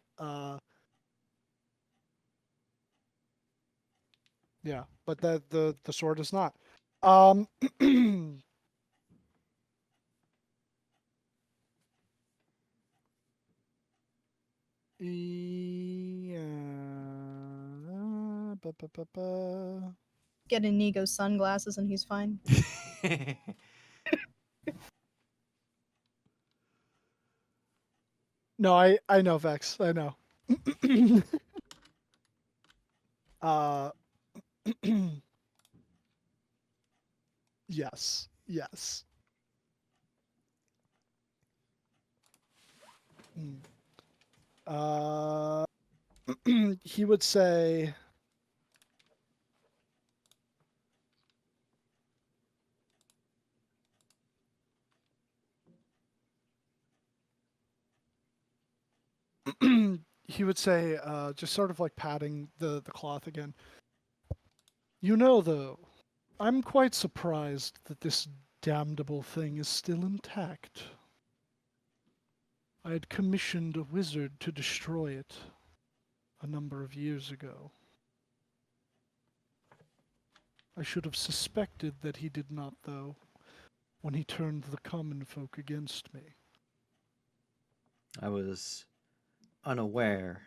Yeah, but the sword is not. Um, yeah. Ba, ba, ba, ba. Get Inigo sunglasses and he's fine. No, I know Vex. I know. uh, yes, yes. Mm. Uh, he would say, he would say, just sort of like patting the cloth again. You know, though, I'm quite surprised that this damnable thing is still intact. I had commissioned a wizard to destroy it a number of years ago. I should have suspected that he did not, though, when he turned the common folk against me. I was unaware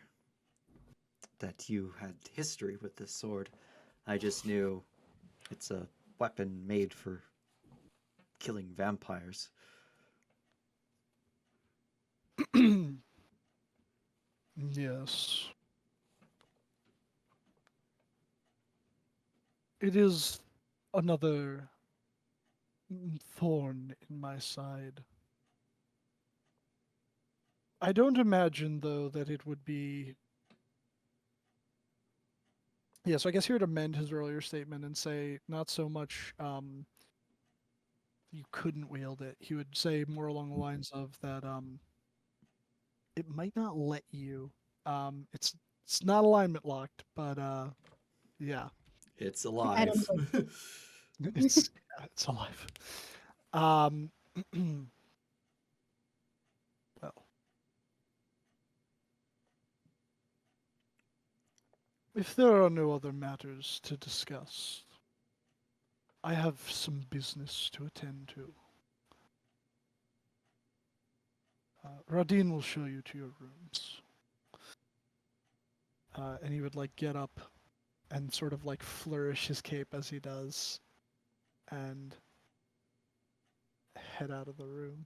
that you had history with this sword. I just knew it's a weapon made for killing vampires. Yes. It is another thorn in my side. I don't imagine, though, that it would be. Yeah, so I guess he would amend his earlier statement and say not so much you couldn't wield it. He would say more along the lines of that it might not let you. It's not alignment locked, but yeah, It's I don't alive. know. it's alive. Um, well, if there are no other matters to discuss, I have some business to attend to. Radin will show you to your rooms. And he would like get up and sort of like flourish his cape as he does and head out of the room.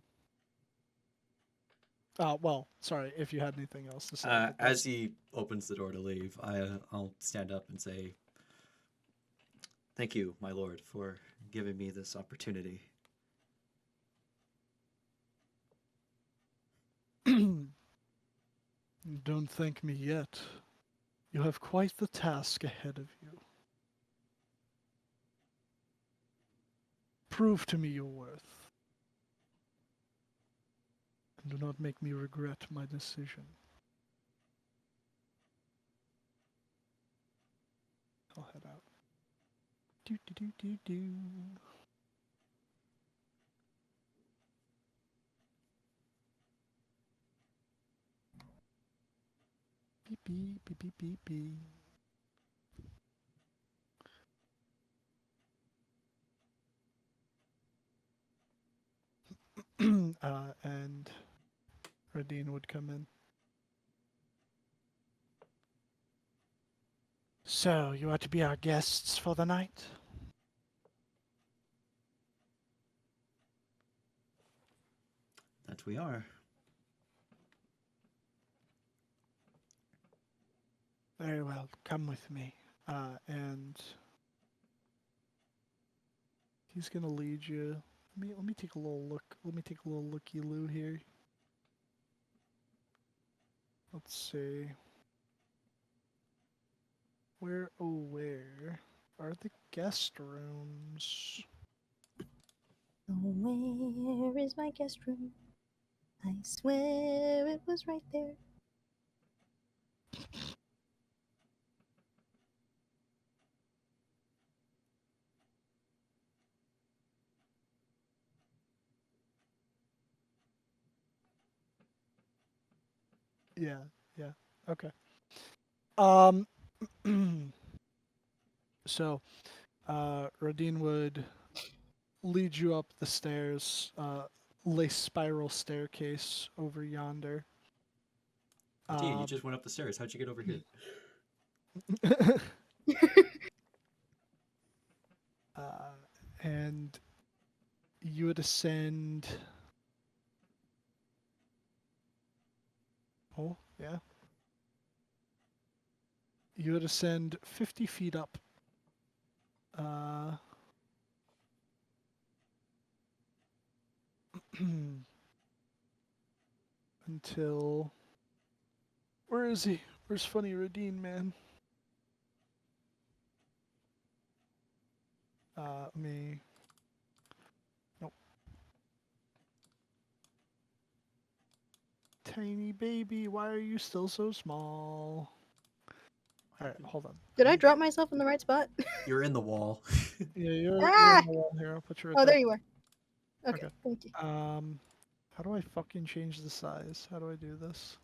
Well, sorry if you had anything else to say. But As he opens the door to leave, I'll stand up and say, "Thank you, my lord, for giving me this opportunity." Don't thank me yet. You have quite the task ahead of you. Prove to me your worth, and do not make me regret my decision. I'll head out. Do do do do do. Beep beep beep beep beep beep. And Radine would come in. So, you are to be our guests for the night? That we are. Very well, come with me. And he's gonna lead you. Let me take a little look. Let me take a little looky-loo here. Let's see. Where are the guest rooms? Where is my guest room? I swear it was right there. Yeah, yeah. Okay. Um so Radine would lead you up the stairs, lay spiral staircase over yonder. Gee, you just went up the stairs. How'd you get over here? And you would ascend. Oh, yeah. You would ascend 50 feet up. Until. Where is he? Where's Funny Radine, man? Me. Nope. Tiny baby, why are you still so small? Alright, hold on. Did I drop myself in the right spot? You're in the wall. Yeah, you're Ah! in the wall here. I'll put you right Oh, there. there you are. Okay, Okay. thank you. How do I fucking change the size? How do I do this?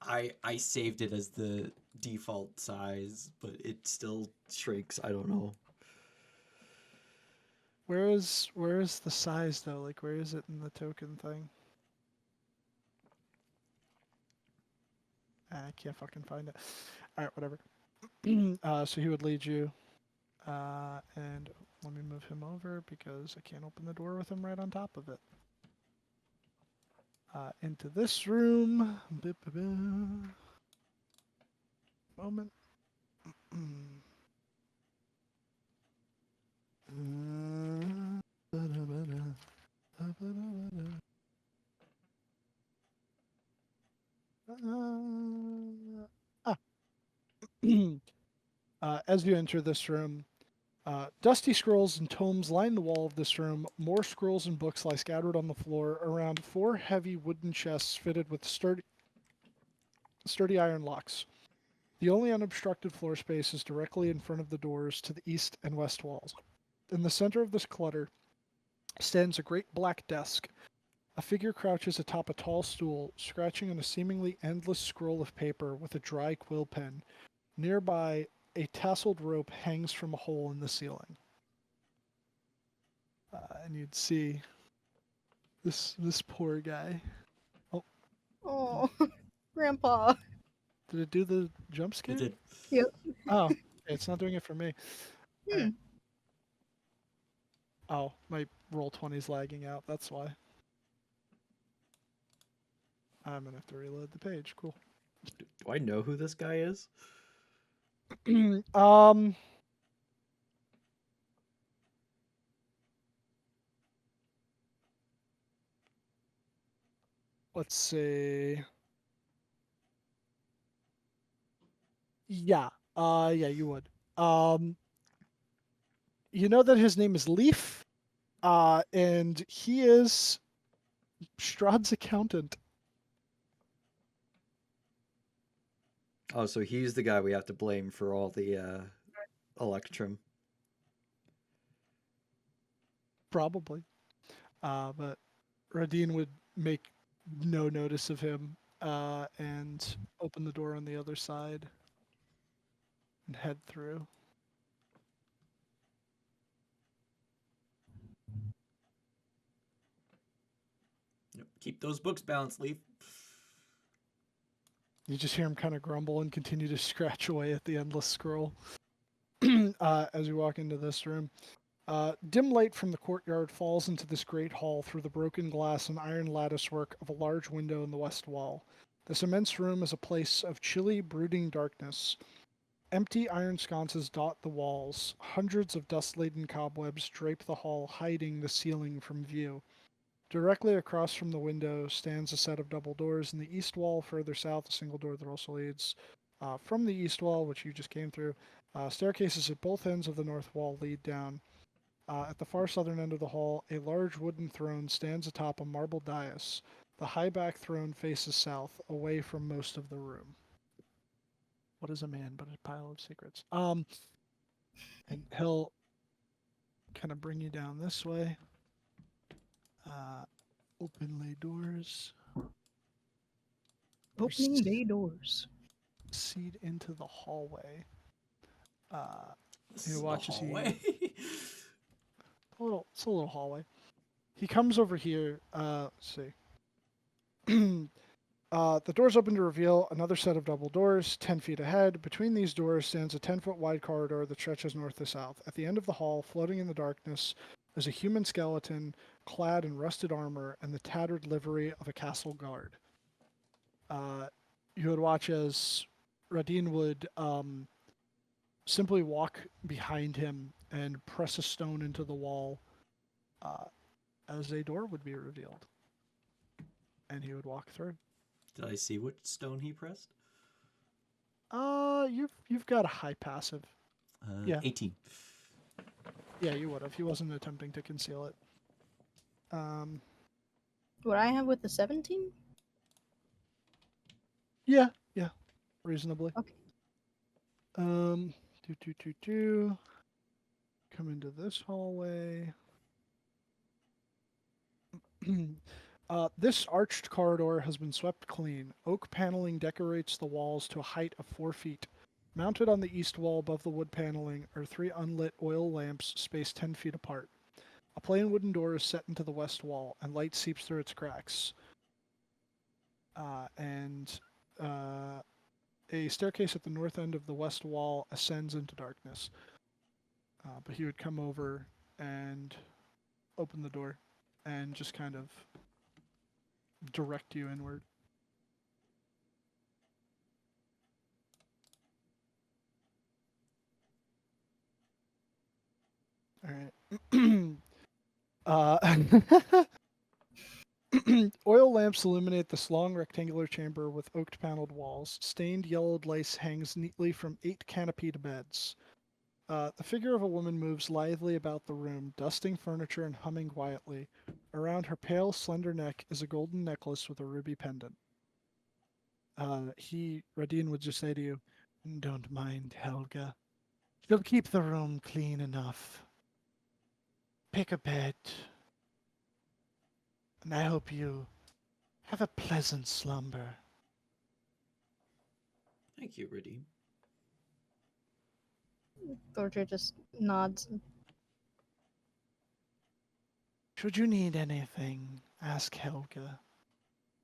I saved it as the default size, but it still shrinks. I don't know. Where is the size though? Like where is it in the token thing? I can't fucking find it. Alright, whatever. So he would lead you. And let me move him over because I can't open the door with him right on top of it. Into this room. Moment. Ah. As you enter this room, dusty scrolls and tomes line the wall of this room. More scrolls and books lie scattered on the floor around 4 heavy wooden chests fitted with sturdy iron locks. The only unobstructed floor space is directly in front of the doors to the east and west walls. In the center of this clutter stands a great black desk. A figure crouches atop a tall stool, scratching on a seemingly endless scroll of paper with a dry quill pen. Nearby, a tasseled rope hangs from a hole in the ceiling. And you'd see this poor guy. Oh, Grandpa. Did it do the jump scare? It did. Yep. Oh, okay, it's not doing it for me. Hmm. Alright. Oh, my Roll20's lagging out. That's why. I'm gonna have to reload the page. Cool. Do I know who this guy is? Let's see. Yeah. Yeah, you would. You know that his name is Leaf, and he is Strahd's accountant. Oh, so he's the guy we have to blame for all the electrum. Probably. But Radine would make no notice of him, and open the door on the other side and head through. Yep. Keep those books balanced, Leaf. You just hear him kind of grumble and continue to scratch away at the endless scroll as you walk into this room. Dim light from the courtyard falls into this great hall through the broken glass and iron latticework of a large window in the west wall. This immense room is a place of chilly, brooding darkness. Empty iron sconces dot the walls. Hundreds of dust-laden cobwebs drape the hall, hiding the ceiling from view. Directly across from the window stands a set of double doors in the east wall. Further south, a single door that also leads from the east wall, which you just came through. Staircases at both ends of the north wall lead down. At the far southern end of the hall, a large wooden throne stands atop a marble dais. The high back throne faces south, away from most of the room. What is a man but a pile of secrets? And he'll kind of bring you down this way. Open lay doors. Opening day doors. Proceed into the hallway. This You is the watch as he hallway. it's a little hallway. He comes over here. Let's see. The doors open to reveal another set of double doors, 10 feet ahead. Between these doors stands a 10-foot wide corridor that stretches north to south. At the end of the hall, floating in the darkness, is a human skeleton clad in rusted armor and the tattered livery of a castle guard. You would watch as Radine would simply walk behind him and press a stone into the wall as a door would be revealed. And he would walk through. Did I see which stone he pressed? You've got a high passive. Yeah. 18. Yeah, you would have. He wasn't attempting to conceal it. What I have with the 17? Yeah, reasonably. Okay. Come into this hallway. This arched corridor has been swept clean. Oak paneling decorates the walls to a height of 4 feet. Mounted on the east wall above the wood paneling are 3 unlit oil lamps spaced 10 feet apart. A plain wooden door is set into the west wall, and light seeps through its cracks. A staircase at the north end of the west wall ascends into darkness. But he would come over and open the door and just kind of direct you inward. All right. Oil lamps illuminate this long rectangular chamber with oak paneled walls. Stained yellowed lace hangs neatly from 8 canopied beds. The figure of a woman moves lithely about the room, dusting furniture and humming quietly. Around her pale, slender neck is a golden necklace with a ruby pendant. Radine would just say to you, "Don't mind Helga. She'll keep the room clean enough. Pick a bed, and I hope you have a pleasant slumber." Thank you, Redeem. Dorje just nods. Should you need anything, ask Helga.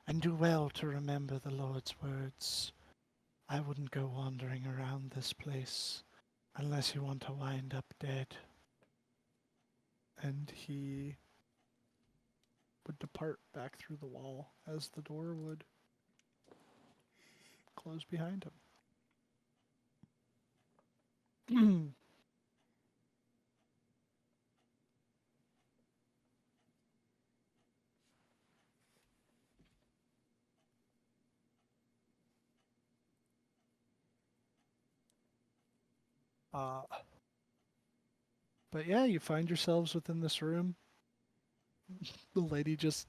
And do well to remember the Lord's words. I wouldn't go wandering around this place unless you want to wind up dead. And he would depart back through the wall as the door would close behind him. Uh, but yeah, you find yourselves within this room. The lady just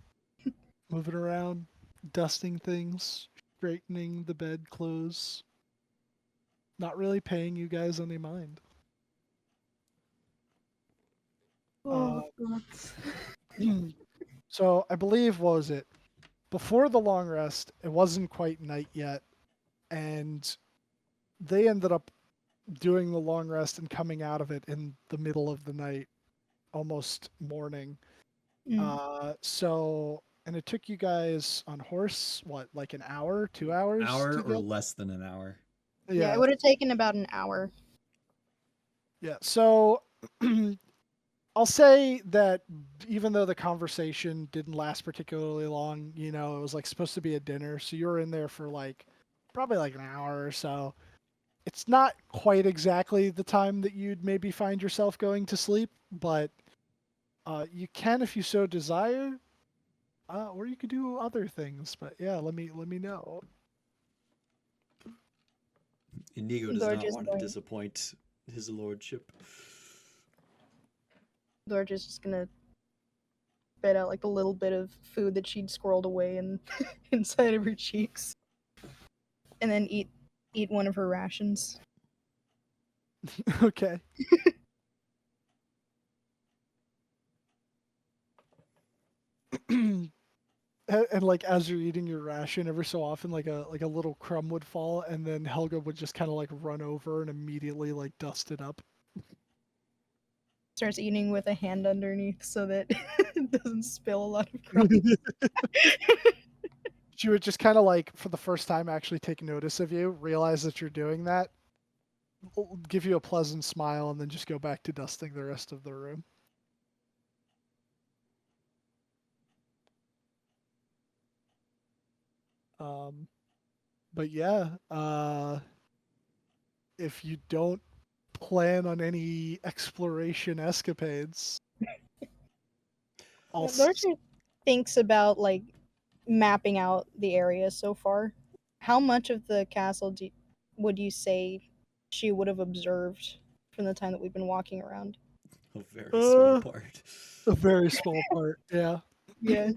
moving around, dusting things, straightening the bed clothes, not really paying you guys any mind. Uh, so I believe, what was it? Before the long rest, it wasn't quite night yet, and they ended up doing the long rest and coming out of it in the middle of the night, almost morning. Mm. And it took you guys on horse, what, like an hour, 2 hours Hour to or get? less than an hour. Yeah, it would have taken about an hour. Yeah. So I'll say that even though the conversation didn't last particularly long, it was like supposed to be a dinner, so you were in there for like probably like an hour or so. It's not quite exactly the time that you'd maybe find yourself going to sleep, but you can if you so desire, or you could do other things. But yeah, let me know. Inigo does not Dorje's want to going. disappoint his lordship. Dorje's just gonna spit out like a little bit of food that she'd squirreled away in inside of her cheeks, and then eat one of her rations. Okay. And like as you're eating your ration, every so often like a little crumb would fall, and then Helga would just kind of like run over and immediately like dust it up. Starts eating with a hand underneath so that it doesn't spill a lot of crumbs. She would just kind of like for the first time actually take notice of you, realize that you're doing that, give you a pleasant smile, and then just go back to dusting the rest of the room. Um, but yeah, if you don't plan on any exploration escapades, I'll Dorje thinks about like mapping out the area so far. How much of the castle would you say she would have observed from the time that we've been walking around? A very small part. a very small part. Yeah. Yeah.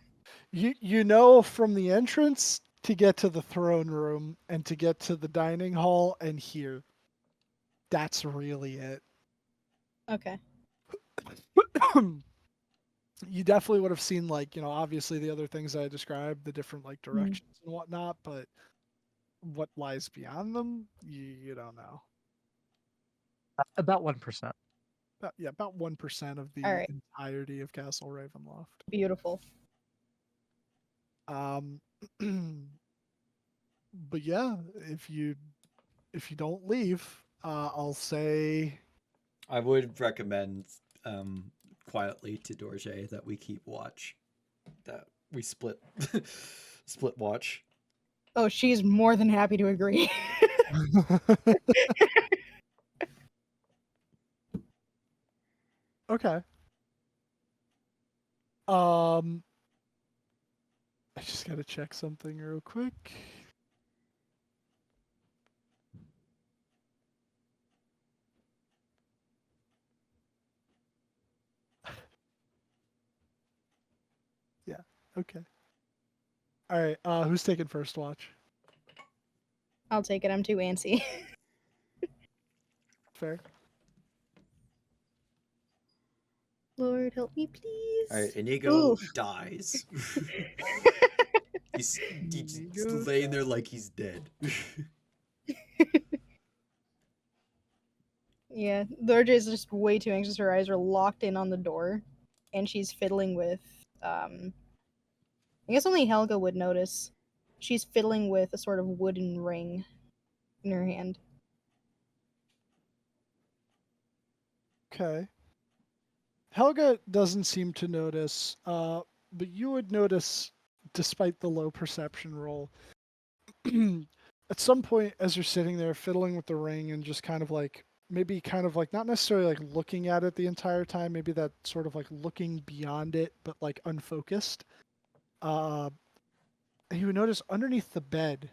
You know from the entrance to get to the throne room and to get to the dining hall and here. That's really it. Okay. You definitely would have seen like, obviously the other things I described, the different like Mm. directions and whatnot, but what lies beyond them, you don't know. About 1%. About 1% of All the right. entirety of Castle Ravenloft. Beautiful. Um, but yeah, if you don't leave, I'll say I would recommend quietly to Dorje that we keep watch. That we split split watch. Oh, she's more than happy to agree. Okay. I just gotta check something real quick. Yeah. Okay. All right. Who's taking first watch? I'll take it. I'm too antsy. Fair. Lord, help me, please. All right, Inigo Oof. dies. he's Inigo laying there like he's dead. Yeah, Dorje is just way too anxious. Her eyes are locked in on the door, and she's fiddling with. I guess only Helga would notice. She's fiddling with a sort of wooden ring in her hand. Okay. Helga doesn't seem to notice, but you would notice, despite the low perception roll, at some point as you're sitting there fiddling with the ring and just maybe kind of like not necessarily like looking at it the entire time, maybe that sort of like looking beyond it, but like unfocused. Uh, you would notice underneath the bed,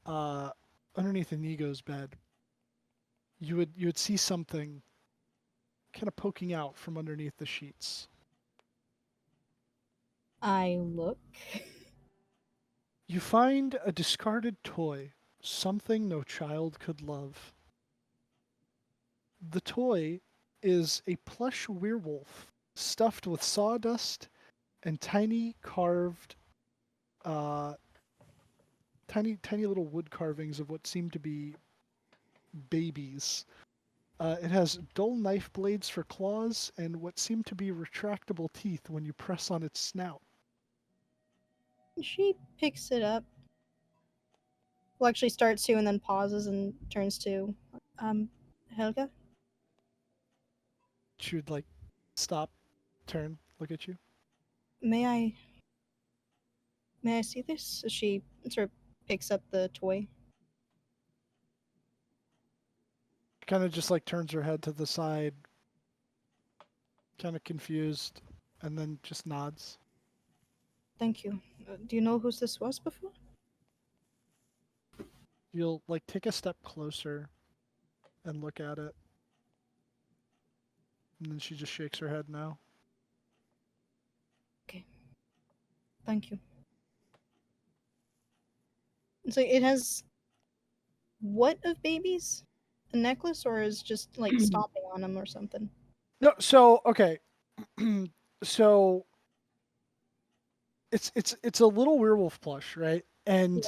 underneath Inigo's bed, you would see something kind of poking out from underneath the sheets. I look. You find a discarded toy, something no child could love. The toy is a plush werewolf stuffed with sawdust and tiny carved, uh, tiny little wood carvings of what seem to be babies. It has dull knife blades for claws and what seem to be retractable teeth when you press on its snout. She picks it up. Well, actually starts to and then pauses and turns to, Helga? She would like stop, turn, look at you. May I May I see this? She sort of picks up the toy. Kind of just like turns her head to the side, kind of confused, and then just nods. Thank you. Do you know whose this was before? You'll like take a step closer and look at it. And then she just shakes her head now. Thank you. So it has what of babies? A necklace, or is just like stomping on them or something? No, so okay. So it's a little werewolf plush, right? And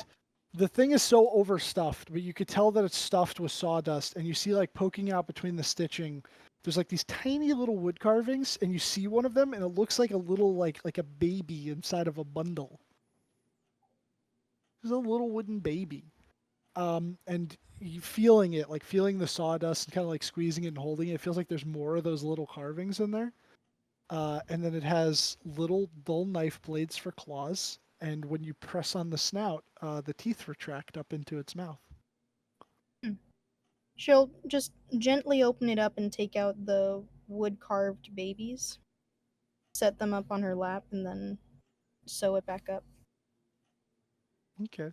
the thing is so overstuffed, but you could tell that it's stuffed with sawdust, and you see like poking out between the stitching. There's like these tiny little wood carvings, and you see one of them, and it looks like a little like a baby inside of a bundle. There's a little wooden baby. And you feeling it, like feeling the sawdust and kind of like squeezing it and holding it. It feels like there's more of those little carvings in there. And then it has little dull knife blades for claws. And when you press on the snout, the teeth retract up into its mouth. She'll just gently open it up and take out the wood carved babies, set them up on her lap, and then sew it back up. Okay.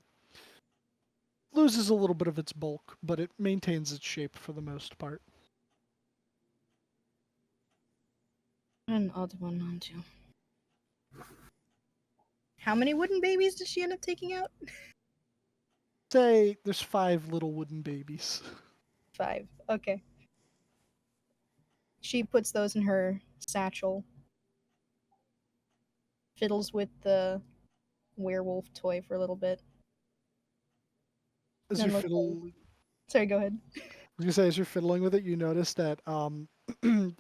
Loses a little bit of its bulk, but it maintains its shape for the most part. An odd one, aren't you? How many wooden babies does she end up taking out? Say there's 5 little wooden babies. 5. Okay. She puts those in her satchel, fiddles with the werewolf toy for a little bit. As Then you're looks like... fiddling, Sorry, go ahead. I was gonna say, as you're fiddling with it, you notice that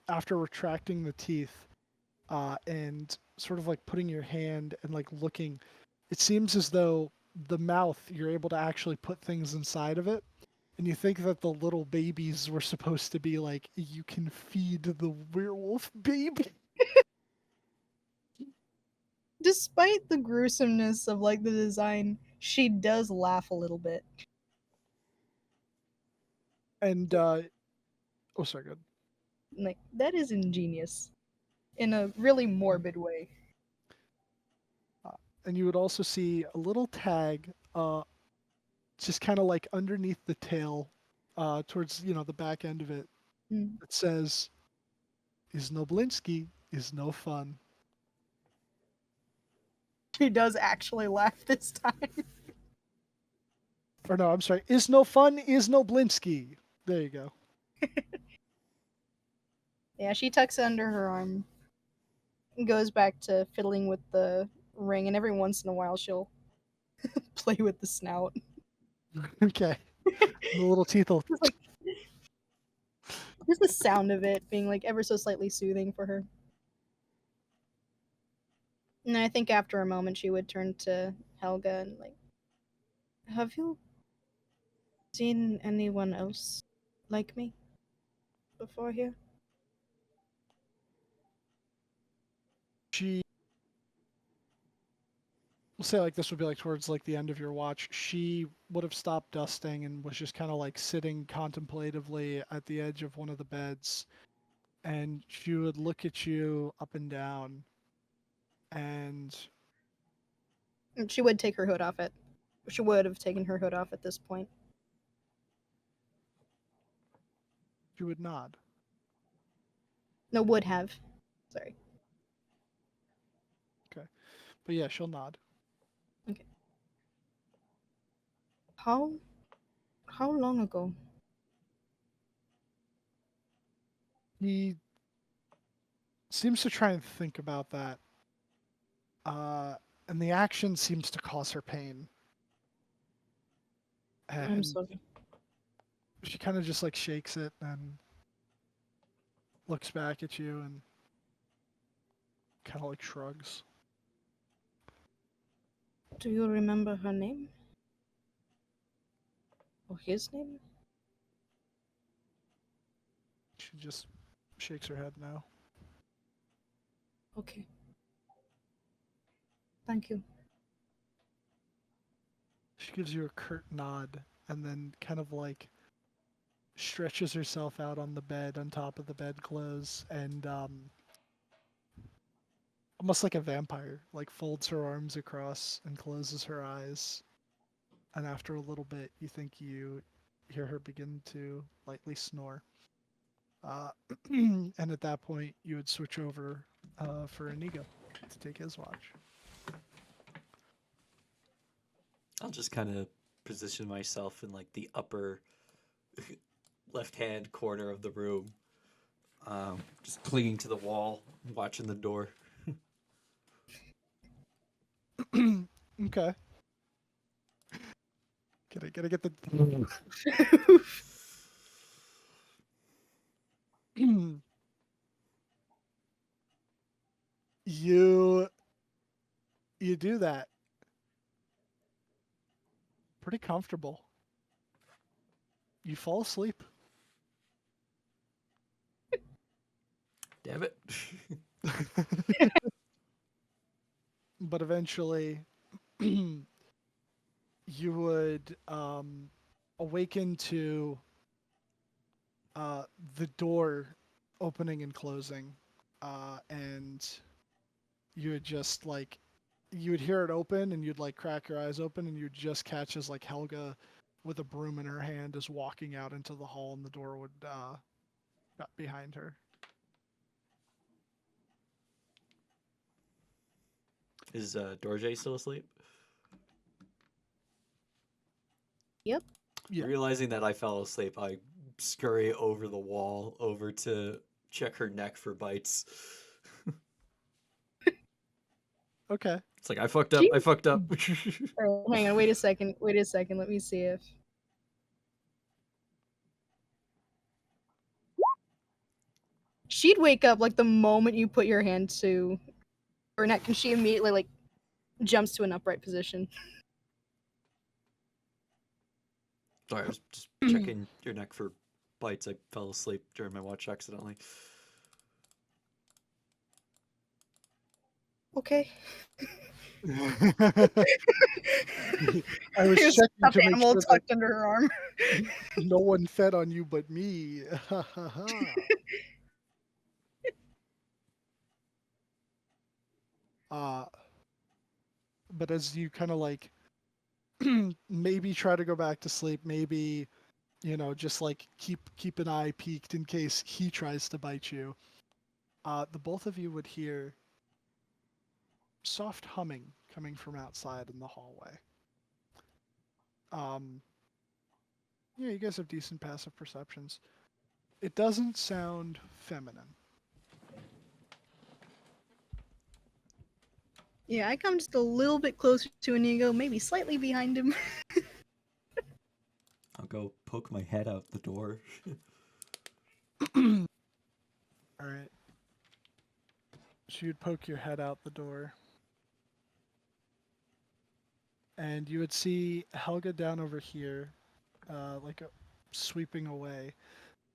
after retracting the teeth, and sort of like putting your hand and like looking, it seems as though the mouth, you're able to actually put things inside of it. And you think that the little babies were supposed to be like, you can feed the werewolf baby. Despite the gruesomeness of like the design, she does laugh a little bit. And, oh, sorry, good. Like, that is ingenious. In a really morbid way. And you would also see a little tag, just kind of like underneath the tail, towards, the back end of it. Mm. It says, is Noblinski is no fun. She does actually laugh this time. Or no, I'm sorry. Is no fun is Noblinski. There you go. Yeah, she tucks it under her arm and goes back to fiddling with the ring, and every once in a while she'll play with the snout. Okay. The little teeth will. Just like just the sound of it being like ever so slightly soothing for her. And I think after a moment she would turn to Helga and like, have you seen anyone else like me before here? She. We'll say like this would be like towards like the end of your watch. She would have stopped dusting and was just kind of like sitting contemplatively at the edge of one of the beds, and she would look at you up and down, and And she would take her hood off it. She would have taken her hood off at this point. She would nod. No, would have. Sorry. But yeah, she'll nod. How long ago? He seems to try and think about that. And the action seems to cause her pain. I'm And sorry. she kind of just like shakes it and looks back at you and kind of like shrugs. Do you remember her name? Or his name? She just shakes her head no. Okay. Thank you. She gives you a curt nod and then kind of like stretches herself out on the bed, on top of the bedclothes, and almost like a vampire, like folds her arms across and closes her eyes. And after a little bit, you think you hear her begin to lightly snore. And at that point, you would switch over for Inigo to take his watch. I'll just kind of position myself in like the upper left-hand corner of the room, just clinging to the wall, watching the door. Okay. Gotta get the. you do that. Pretty comfortable. You fall asleep. Damn it! But eventually, you would awaken to the door opening and closing, and you would just like you would hear it open, and you'd like crack your eyes open, and you'd just catch as like Helga, with a broom in her hand, is walking out into the hall, and the door would shut behind her. Is Dorje still asleep? Yep. Yeah. Realizing that I fell asleep, I scurry over the wall over to check her neck for bites. Okay. It's like I fucked up. I fucked up. Oh, hang on, wait a second. Let me see if. She'd wake up like the moment you put your hand to her neck, and she immediately like jumps to an upright position. Sorry, I was just checking your neck for bites. I fell asleep during my watch accidentally. Okay. I was Here's checking a to make animal sure that tucked under her arm. no one fed on you but me. uh, but as you kind of like maybe try to go back to sleep, maybe just like keep an eye peeked in case he tries to bite you. The both of you would hear soft humming coming from outside in the hallway. Yeah, you guys have decent passive perceptions. It doesn't sound feminine. Yeah, I come just a little bit closer to Inigo, maybe slightly behind him. I'll go poke my head out the door. All right. So you'd poke your head out the door. And you would see Helga down over here, sweeping away.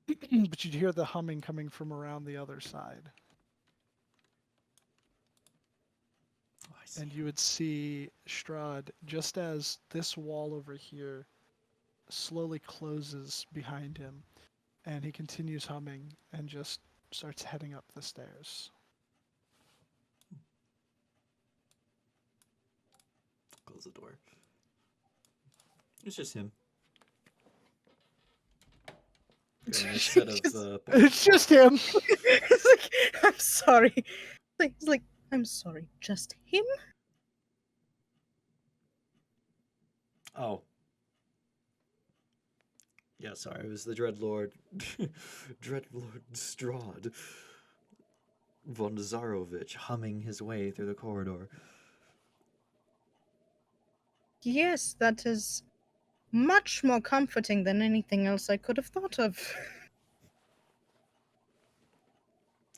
But you'd hear the humming coming from around the other side. Oh, I see. And you would see Strahd, just as this wall over here slowly closes behind him, and he continues humming and just starts heading up the stairs. Close the door. It's just him. a set of Just- It's just him. it's like, I'm sorry. It's like, I'm sorry, just him? Oh. Yeah, sorry, it was the Dreadlord. Dreadlord Strahd. Von Zarovich humming his way through the corridor. Yes, that is much more comforting than anything else I could have thought of.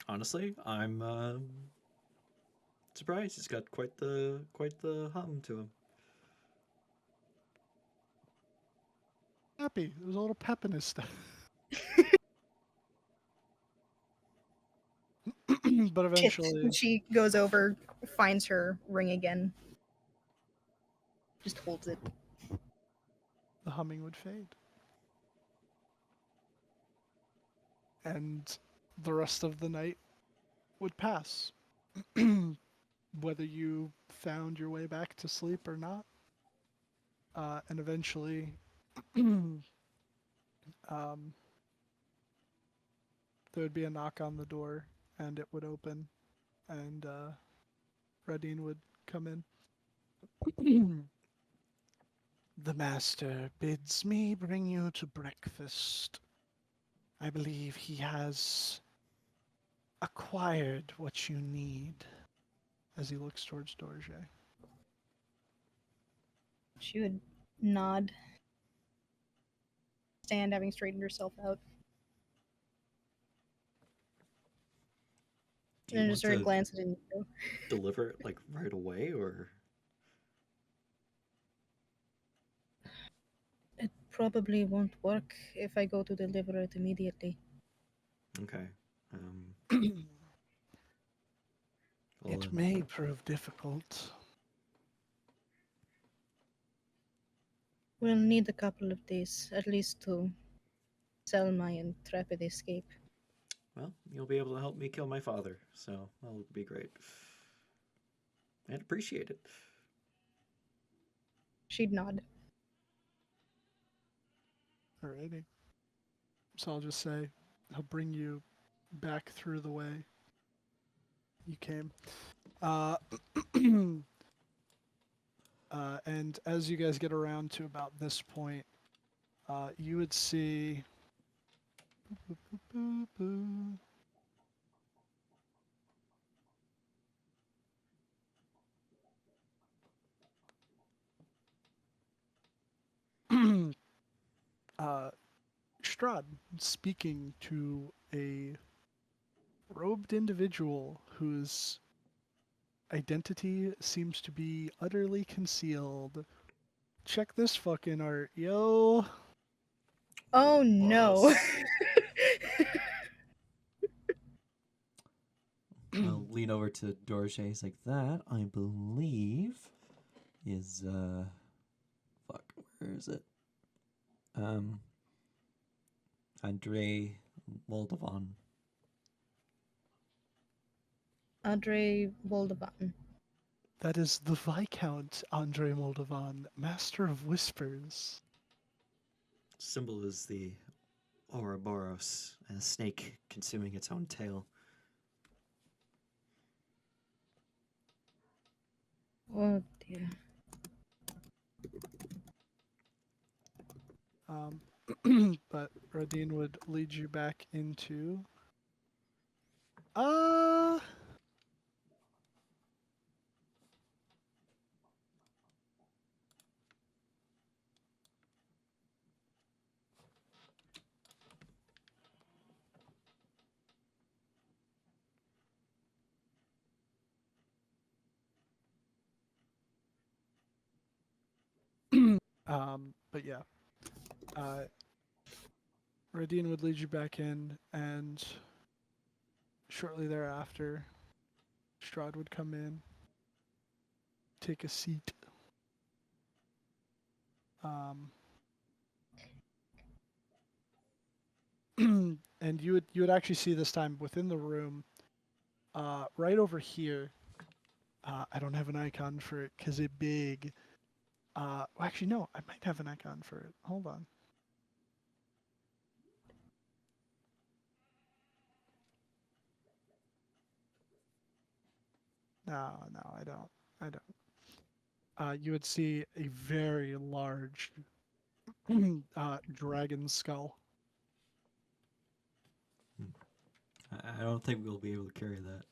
Honestly, I'm surprised. He's got quite the hum to him. Happy. There's a little pep in his stuff. But eventually, She goes over, finds her ring again. Just holds it. the humming would fade. And the rest of the night would pass. Whether you found your way back to sleep or not. And eventually, um, there would be a knock on the door, and it would open, and Radine would come in. The master bids me bring you to breakfast. I believe he has acquired what you need, as he looks towards Dorje. She would nod, stand having straightened herself out, Do and you then want just sort of to glance at Inigo. deliver it like right away, or It probably won't work if I go to deliver it immediately. okay? Well, It may prove difficult. We'll need a couple of days, at least, to sell my intrepid escape. well, you'll be able to help me kill my father, so that'll be great. I'd appreciate it. She'd nod. Alrighty. So I'll just say, he'll bring you back through the way you came. And as you guys get around to about this point, you would see. Strahd speaking to a robed individual whose identity seems to be utterly concealed. Check this fucking art, yo. Oh no! Boss. I'll lean over to Dorje. He's like, that, I believe, is, fuck, where is it? Andre Moldovan. Andre Voldovan. That is the Viscount Andre Moldovan, Master of Whispers. Symbol is the Ouroboros, and a snake consuming its own tail. Oh dear. But Radine would lead you back into. But yeah. Radine would lead you back in, and shortly thereafter, Strahd would come in, take a seat. And you would actually see this time within the room, right over here. I don't have an icon for it because it's big. Well, actually, no, I might have an icon for it. Hold on. No, no, I don't. I don't. You would see a very large dragon skull. I don't think we'll be able to carry that.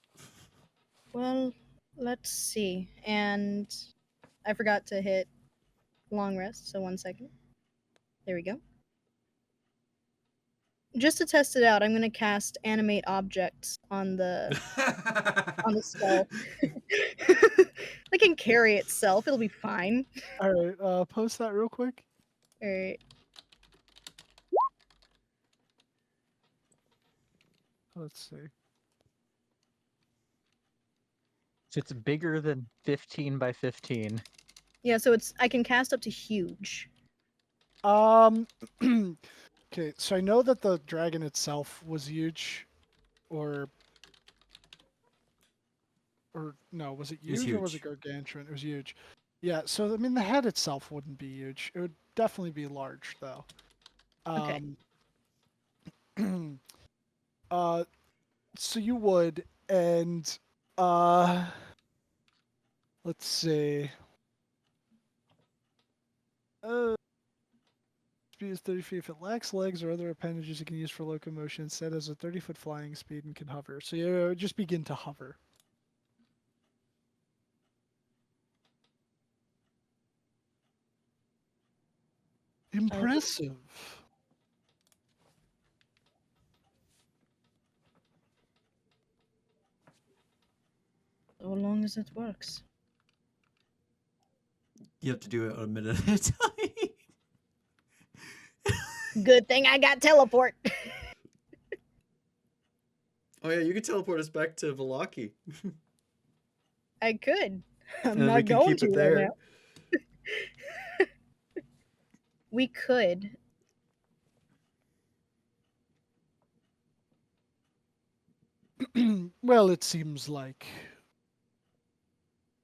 Well, let's see. And I forgot to hit long rest, so 1 second. There we go. Just to test it out, I'm gonna cast animate objects on the skull. It can carry itself. It'll be fine. All right, post that real quick. All right. Let's see. So it's bigger than 15 by 15. Yeah, so I can cast up to huge. Okay, so I know that the dragon itself was huge, or no, was it It was huge or was it huge. gargantuan? It was huge. Yeah, so I mean the head itself wouldn't be huge. It would definitely be large though. Okay. Uh, so you would, and uh, let's see. Speed is 30 feet. If it lacks legs or other appendages it can use for locomotion, instead has a 30-foot flying speed and can hover. So you would just begin to hover. Impressive. So long as it works. You have to do it a minute at a time. Good thing I got teleport. Oh yeah, you can teleport us back to Velaki. I could. I'm And we not can going keep to it right there. now. We could. Well, it seems like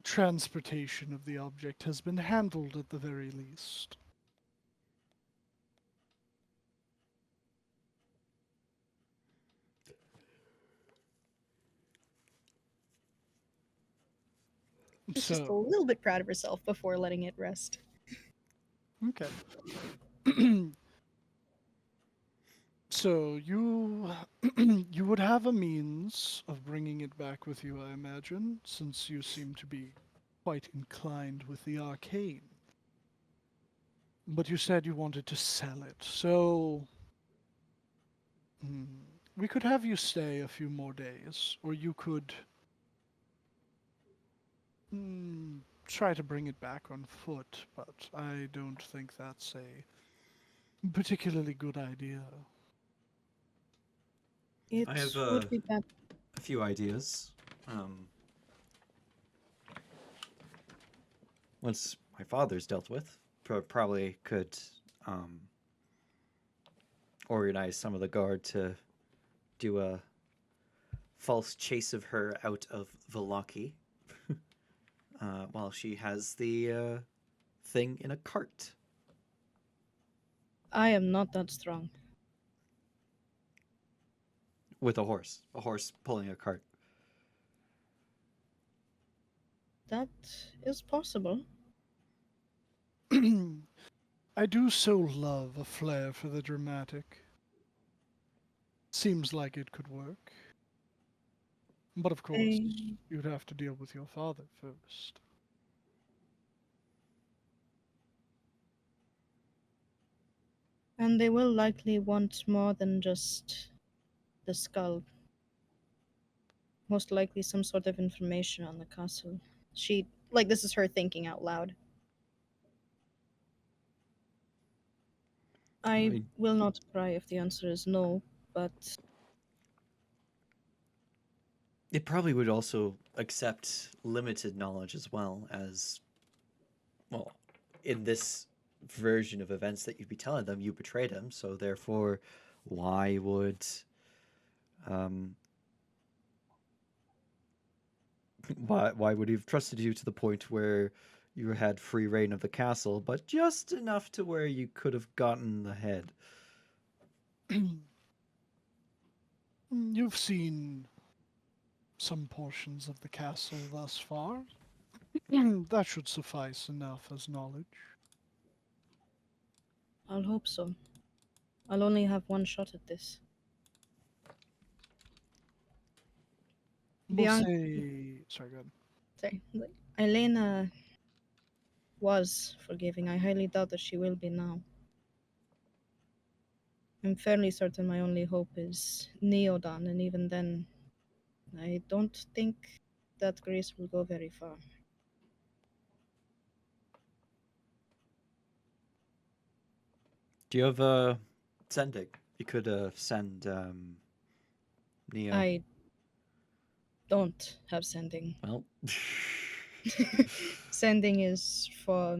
transportation of the object has been handled at the very least. She's just a So, little bit proud of herself before letting it rest. okay. So you you would have a means of bringing it back with you, I imagine, since you seem to be quite inclined with the arcane. But you said you wanted to sell it, so hmm, we could have you stay a few more days, or you could try to bring it back on foot, but I don't think that's a particularly good idea. It I have would be bad. a few ideas. Once my father's dealt with, probably could organize some of the guard to do a false chase of her out of Velaki while she has the thing in a cart. I am not that strong. With a horse pulling a cart. That is possible. I do so love a flair for the dramatic. Seems like it could work. But of course, I- you'd have to deal with your father first. And they will likely want more than just the skull. Most likely some sort of information on the castle. This is her thinking out loud. I I will not cry if the answer is no, but It probably would also accept limited knowledge as well as, well, in this version of events that you'd be telling them, you betrayed him. So therefore, why would, um, why would he have trusted you to the point where you had free reign of the castle, but just enough to where you could have gotten the head? You've seen some portions of the castle thus far. That should suffice enough as knowledge. I'll hope so. I'll only have one shot at this. We'll Bianca, say... Sorry, go ahead. sorry, like, Elena was forgiving. I highly doubt that she will be now. I'm fairly certain my only hope is Neodan, and even then, I don't think that grace will go very far. Do you have a sending? You could send Neo. I don't have sending. Well, Sending is for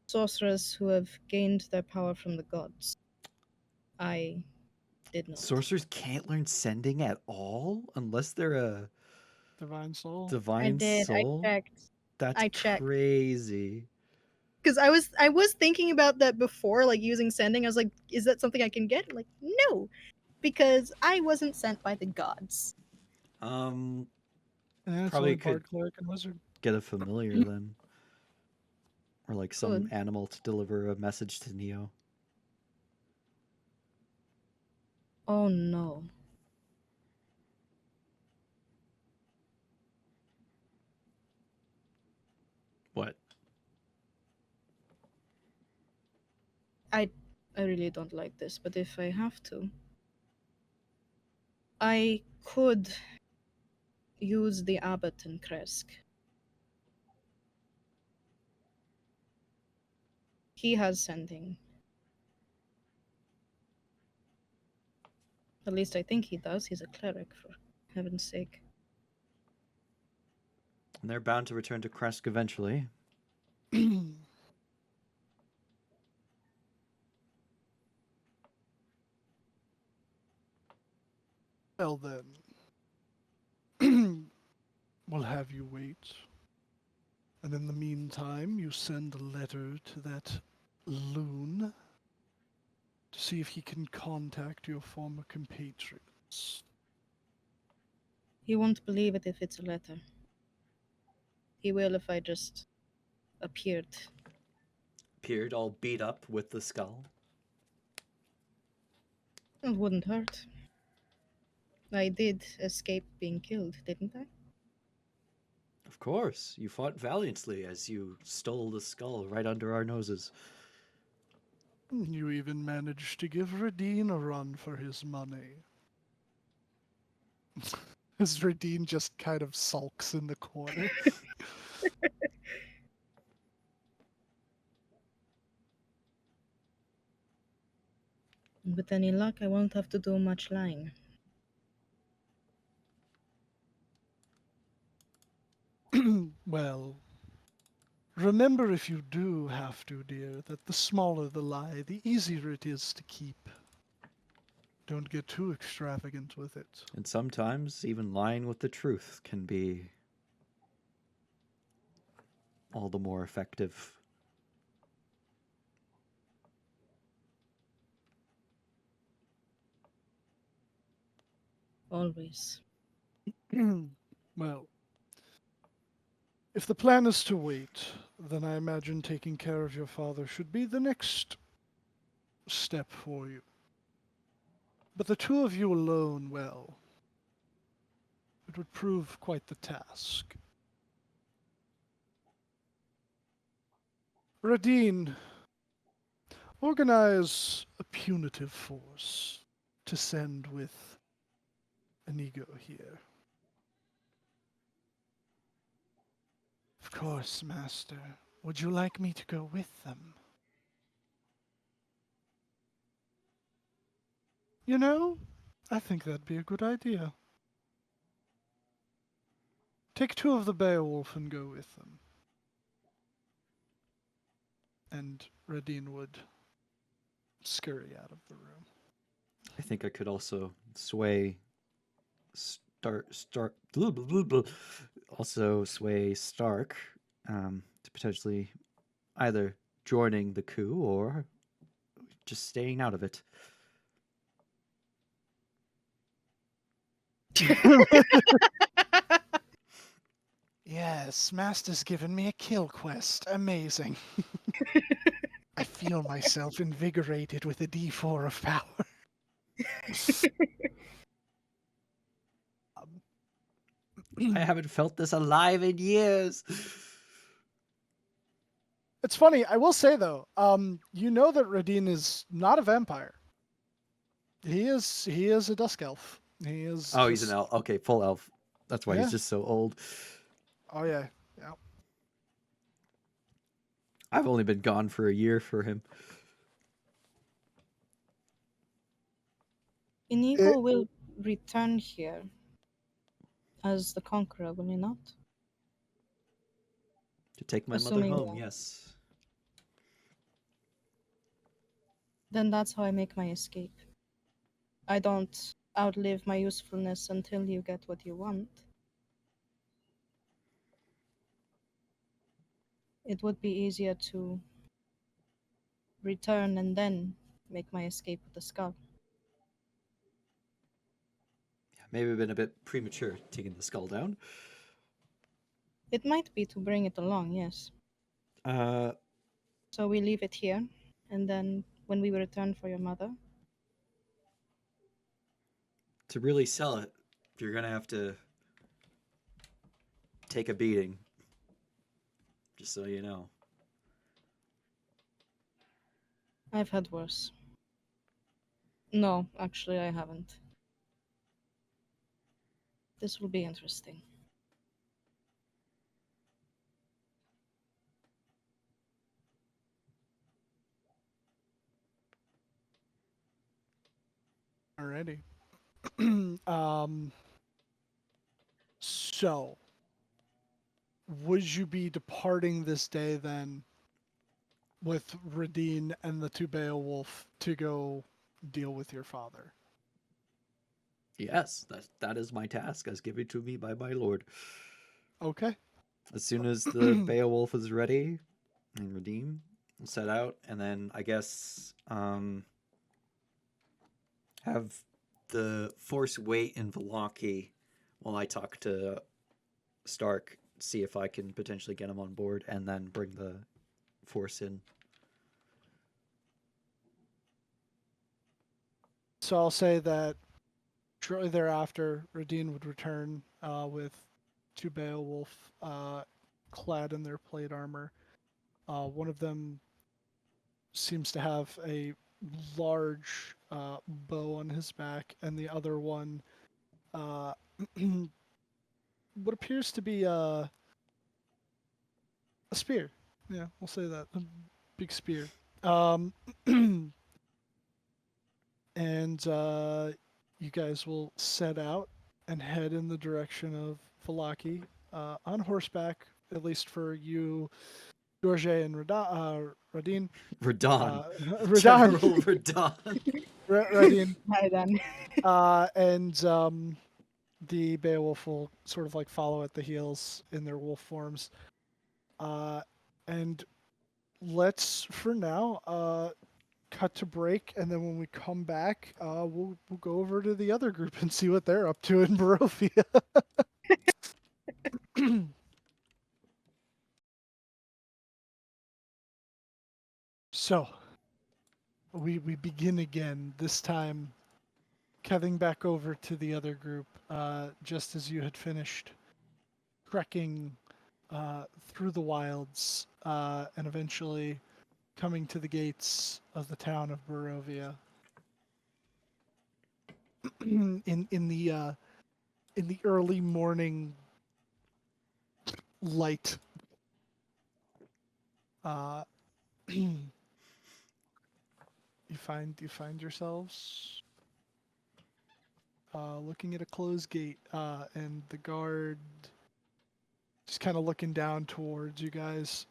sorcerers who have gained their power from the gods. I did not. sorcerers can't learn sending at all unless they're a Divine Soul. I divine did. soul. I checked. That's I checked. crazy. Because I was thinking about that before, like using sending. I was like, is that something I can get? Like, no, because I wasn't sent by the gods. Um, Yeah, it's Probably only could- Bard, Cleric, and Wizard. get a familiar then, or like some Could. animal to deliver a message to Neo. Oh no. What? I really don't like this, but if I have to, I could use the abbot in Kresk. He has sending. At least I think he does. He's a cleric, for heaven's sake. And they're bound to return to Kresk eventually. Well then, we'll have you wait. And in the meantime, you send a letter to that loon to see if he can contact your former compatriots. He won't believe it if it's a letter. He will if I just appeared. Appeared all beat up with the skull. It wouldn't hurt. I did escape being killed, didn't I? Of course, you fought valiantly as you stole the skull right under our noses. You even managed to give Radine a run for his money. As Radine just kind of sulks in the corner. With any luck, I won't have to do much lying. Well, remember if you do have to, dear, that the smaller the lie, the easier it is to keep. Don't get too extravagant with it. And sometimes even lying with the truth can be all the more effective. Always. Well, if the plan is to wait, then I imagine taking care of your father should be the next step for you. But the two of you alone, well, it would prove quite the task. Radine, organize a punitive force to send with Inigo here. Of course, Master. Would you like me to go with them? You know, I think that'd be a good idea. Take two of the Beowulf and go with them. And Radine would scurry out of the room. I think I could also sway also sway Stark to potentially either joining the coup or just staying out of it. Yes, Master's given me a kill quest. Amazing. I feel myself invigorated with a D4 of power. I haven't felt this alive in years. It's funny, I will say though, you know that Radin is not a vampire. He is a dusk elf. He is Oh, he's just, an elf. Okay, full elf. That's why Yeah. he's just so old. Oh yeah. Yeah. I've only been gone for a year for him. Inigo will return here as the conqueror, will he not? To take my mother Assuming home, that. yes. Then that's how I make my escape. I don't outlive my usefulness until you get what you want. It would be easier to return and then make my escape with the skull. Yeah, maybe I've been a bit premature taking the skull down. It might be to bring it along, yes. Uh, So we leave it here, and then when we return for your mother, to really sell it, you're gonna have to take a beating. Just so you know. I've had worse. No, actually, I haven't. This will be interesting. Alrighty. So, would you be departing this day then with Radine and the two Beowulf to go deal with your father? Yes, that is my task as given to me by my lord. Okay. As soon as the Beowulf is ready and redeemed, we'll set out, and then I guess have the force wait in Velaki while I talk to Stark, see if I can potentially get him on board, and then bring the force in. So I'll say that shortly thereafter, Radine would return with two Beowulf clad in their plate armor. One of them seems to have a large bow on his back, and the other one what appears to be a spear. Yeah, we'll say that. A big spear. And you guys will set out and head in the direction of Valaki on horseback, at least for you, Dorje and Radin. Radon. Radin. General Radon. Radin. Hi then. And the Beowulf will sort of like follow at the heels in their wolf forms. And let's, for now, cut to break, and then when we come back, we'll go over to the other group and see what they're up to in Barovia. So, we begin again. This time, cutting back over to the other group, just as you had finished trekking through the wilds, and eventually coming to the gates of the town of Barovia. in the early morning light, you find yourselves looking at a closed gate, and the guard just kind of looking down towards you guys.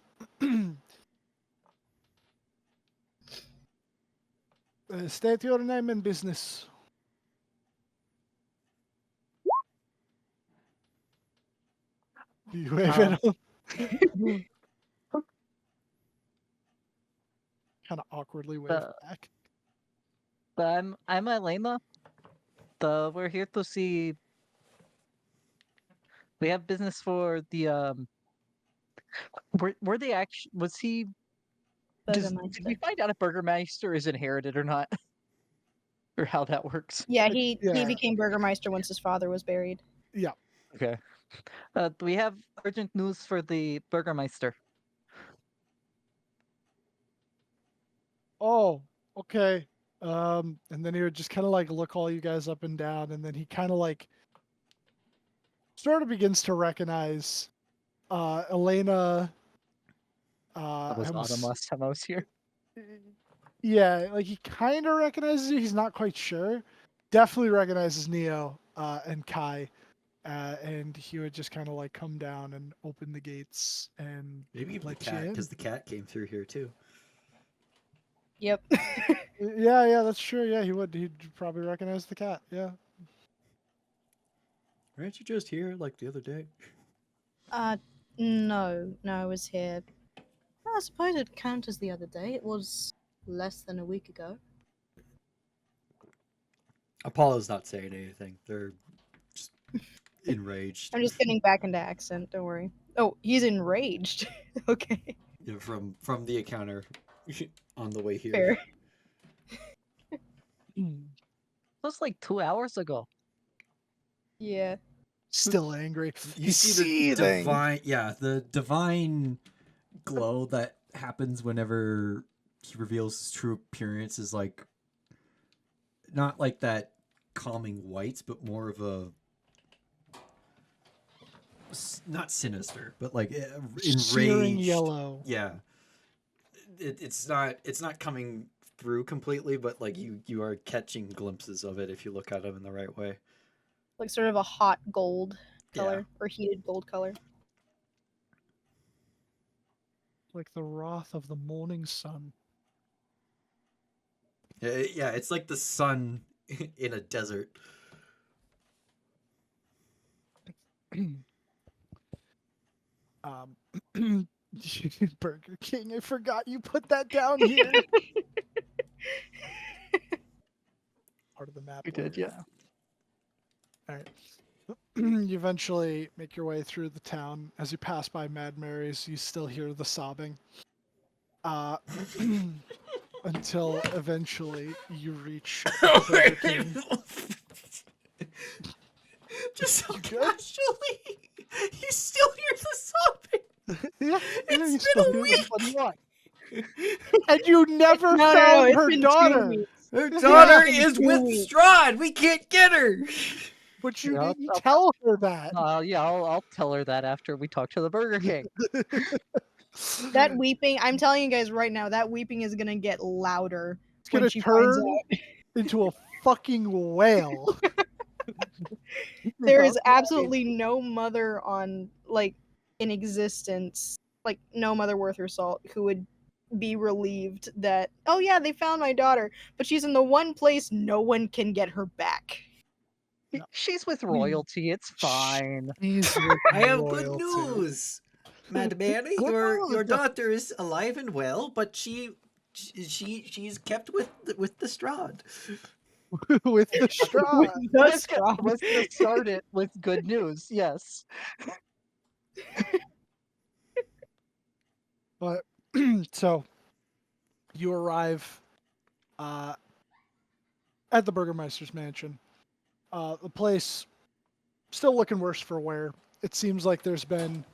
State your name and business. You wave at him. Kind of awkwardly wave back. I'm Elena. We're here to see We have business for the. Were they actually? Was he? Did we Burgermeister. find out if Burgermeister is inherited or not, or how that works? Yeah, he Yeah. became Burgermeister once his father was buried. Yeah. Okay. We have urgent news for the Burgermeister. Oh, okay. And then he would just kind of like look all you guys up and down, and then he kind of like sort of begins to recognize Elena. That was I Autumn almost, last time I was here. yeah, like he kind of recognizes you. He's not quite sure. Definitely recognizes Neo and Kai, and he would just kind of like come down and open the gates and Maybe even the let you cat, in. because the cat came through here too. Yep. Yeah, that's true. Yeah, he would. He'd probably recognize the cat. Yeah. Weren't you just here like the other day? No, I was here. Well, I suppose it count as the other day. It was less than a week ago. Apollo's not saying anything. They're just enraged. I'm just getting back into accent. Don't worry. Oh, he's enraged. Okay, You know, from the encounter on the way here. fair. That was like 2 hours ago. Yeah. Still angry. You He's see the seething. the divine glow that happens whenever he reveals his true appearance is like not like that calming white, but more of a not sinister, but like Searing enraged yellow. Yeah, it's not coming through completely, but like you are catching glimpses of it if you look at him in the right way. Like sort of a hot gold color Yeah. or heated gold color. Like the wrath of the morning sun. Yeah, it's like the sun in a desert. Burger King, I forgot you put that down here. Part of the map. We did, layer. yeah. All right. You eventually make your way through the town. As you pass by Mad Mary's, you still hear the sobbing. Until eventually you reach Burger King. Just so You good? casually, you still hear the sobbing. Yeah, It's you been still a hear week. the funny line. And you never No, found it's her been 2 daughter. weeks. Her Yeah, daughter it's is been 2 with weeks. Strahd. We can't get her. But you Yeah, didn't tell her that. Yeah, I'll tell her that after we talk to the Burger King. That weeping, I'm telling you guys right now, that weeping is gonna get louder It's when gonna she finds turn out. into a fucking whale. There is absolutely no mother on like in existence, like no mother worth her salt who would be relieved that, oh yeah, they found my daughter, but she's in the one place no one can get her back. No. She's with royalty. It's fine. He's with I have good royalty. news, Mad Manny. Good Your news. daughter is alive and well, but she's kept with the Strahd. With the straw. Let's just start it with good news. Yes. But so you arrive at the Burgermeister's mansion. The place still looking worse for wear. It seems like there's been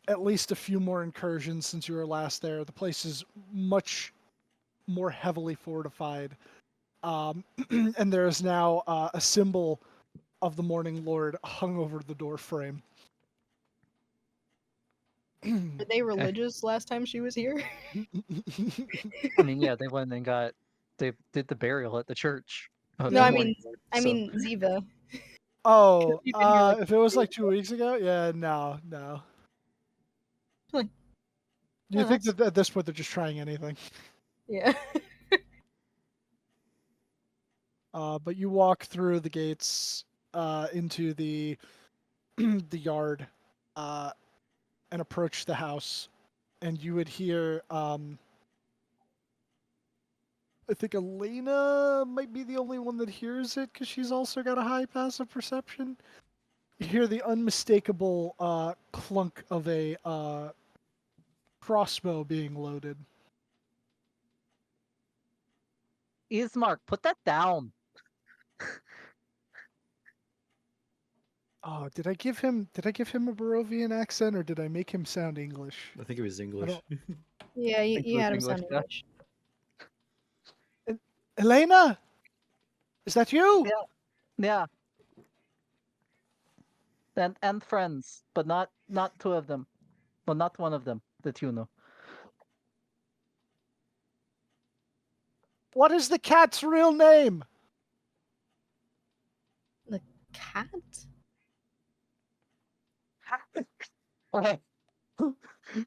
at least a few more incursions since you were last there. The place is much more heavily fortified. And there is now a symbol of the Morning Lord hung over the door frame. Were they religious last time she was here? I mean, yeah, they went and they did the burial at the church. of No, the I Morning mean- Lord, I so- mean Ziva. Oh, You've been here, like, if it was like 2 weeks ago, yeah, no. Like, Do you oh, think that's- that at this point they're just trying anything? Yeah. But you walk through the gates into the the yard and approach the house, and you would hear. I think Elena might be the only one that hears it because she's also got a high passive perception. You hear the unmistakable clunk of a crossbow being loaded. Ismark, put that down. Oh, did I give him a Barovian accent, or did I make him sound English? I think it was English. don't- Yeah, think it you was had him English, sound yeah. English. Elena, is that you? Yeah. And friends, but not two of them. Well, not one of them that you know. What is the cat's real name? The cat? Okay.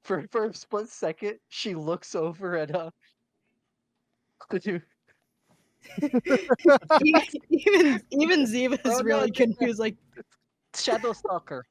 For a split second, she looks over at the two. Even Ziva is Oh, no, really it's- confused. Like, Shadow Stalker.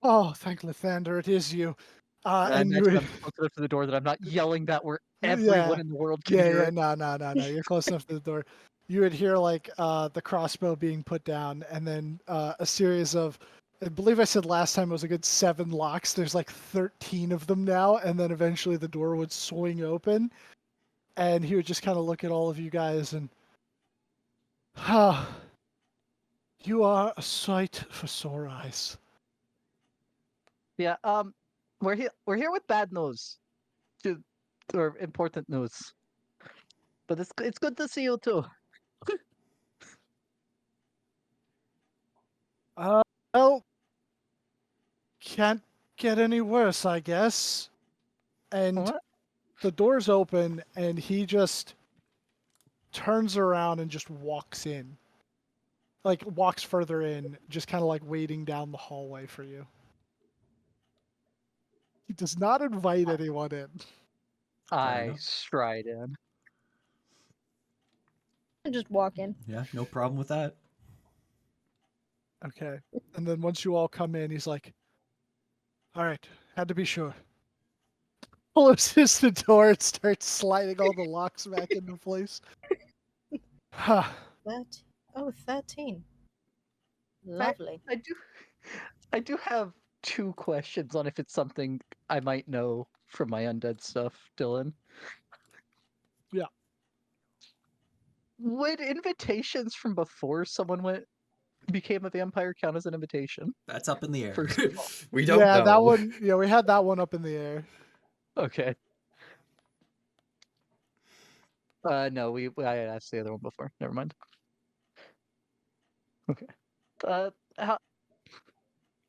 Oh, thank Lathander, it is you. I And you imagine would, I'm close enough to the door that I'm not yelling that where everyone yeah, in the world can hear yeah, it. no, you're close enough to the door. You would hear like the crossbow being put down, and then a series of, I believe I said last time it was a good 7 locks. There's like 13 of them now, and then eventually the door would swing open, and he would just kind of look at all of you guys and, you are a sight for sore eyes. Yeah, we're here with bad news, to or important news. But it's good to see you too. Well, can't get any worse, I guess. And What? the doors open, and he just turns around and just walks in. Like, walks further in, just kind of like waiting down the hallway for you. He does not invite anyone in. I enough. stride in. just walk in. Yeah, no problem with that. Okay. And then once you all come in, he's like, all right, had to be sure. Closes the door and starts sliding all the locks back into place. Ha. That 13. Lovely. I do have 2 questions on if it's something I might know from my undead stuff, Dylan. Yeah. Would invitations from before someone became a vampire count as an invitation? That's up in the air. First of all. We don't Yeah, know. that one. Yeah, we had that one up in the air. Okay. No, I asked the other one before. Never mind. Okay. How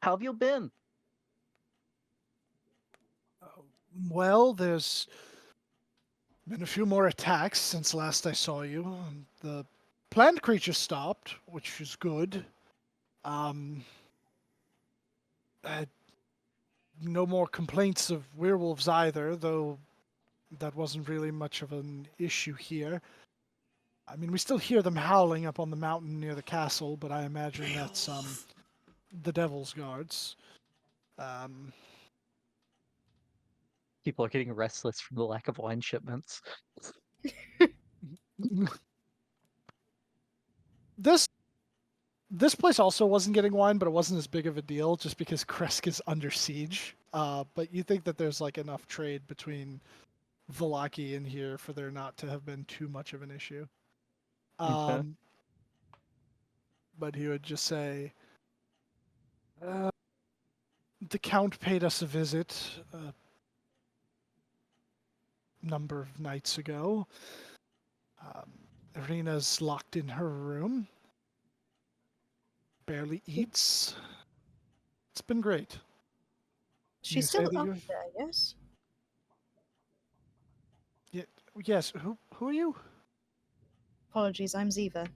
have you been? Well, there's been a few more attacks since last I saw you. The plant creature stopped, which is good. No more complaints of werewolves either, though that wasn't really much of an issue here. I mean, we still hear them howling up on the mountain near the castle, but I imagine that's the Devil's Guards. People are getting restless from the lack of wine shipments. This place also wasn't getting wine, but it wasn't as big of a deal just because Kresk is under siege. But you think that there's like enough trade between Velaki and here for there not to have been too much of an issue. Okay. But he would just say, the Count paid us a visit a number of nights ago. Irina's locked in her room. Barely eats. It's been great. You She's say still that up you've- there, yes? Yes, who are you? Apologies, I'm Ziva. Kind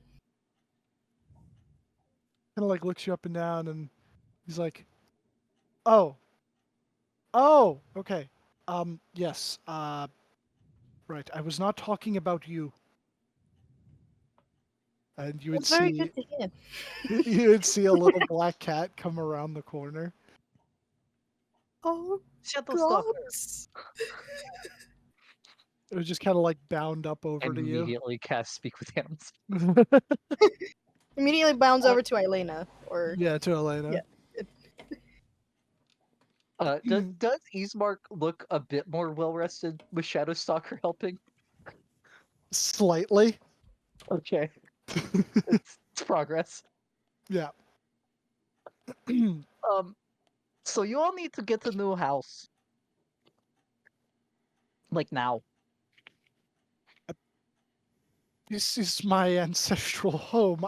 of like looks you up and down, and he's like, oh, okay. Yes, right. I was not talking about you. And you would It's very see, good to hear. you would see a little black cat come around the corner. Oh, Shadow Stalker. gods! It was just kind of like bound up over to you. Immediately cast Speak with Hands. Immediately bounds over to Elena. Or Yeah, to Elena. Yeah. Does Ismark look a bit more well rested with Shadowstalker helping? Slightly. Okay, it's progress. Yeah. So you all need to get a new house, like now. This is my ancestral home.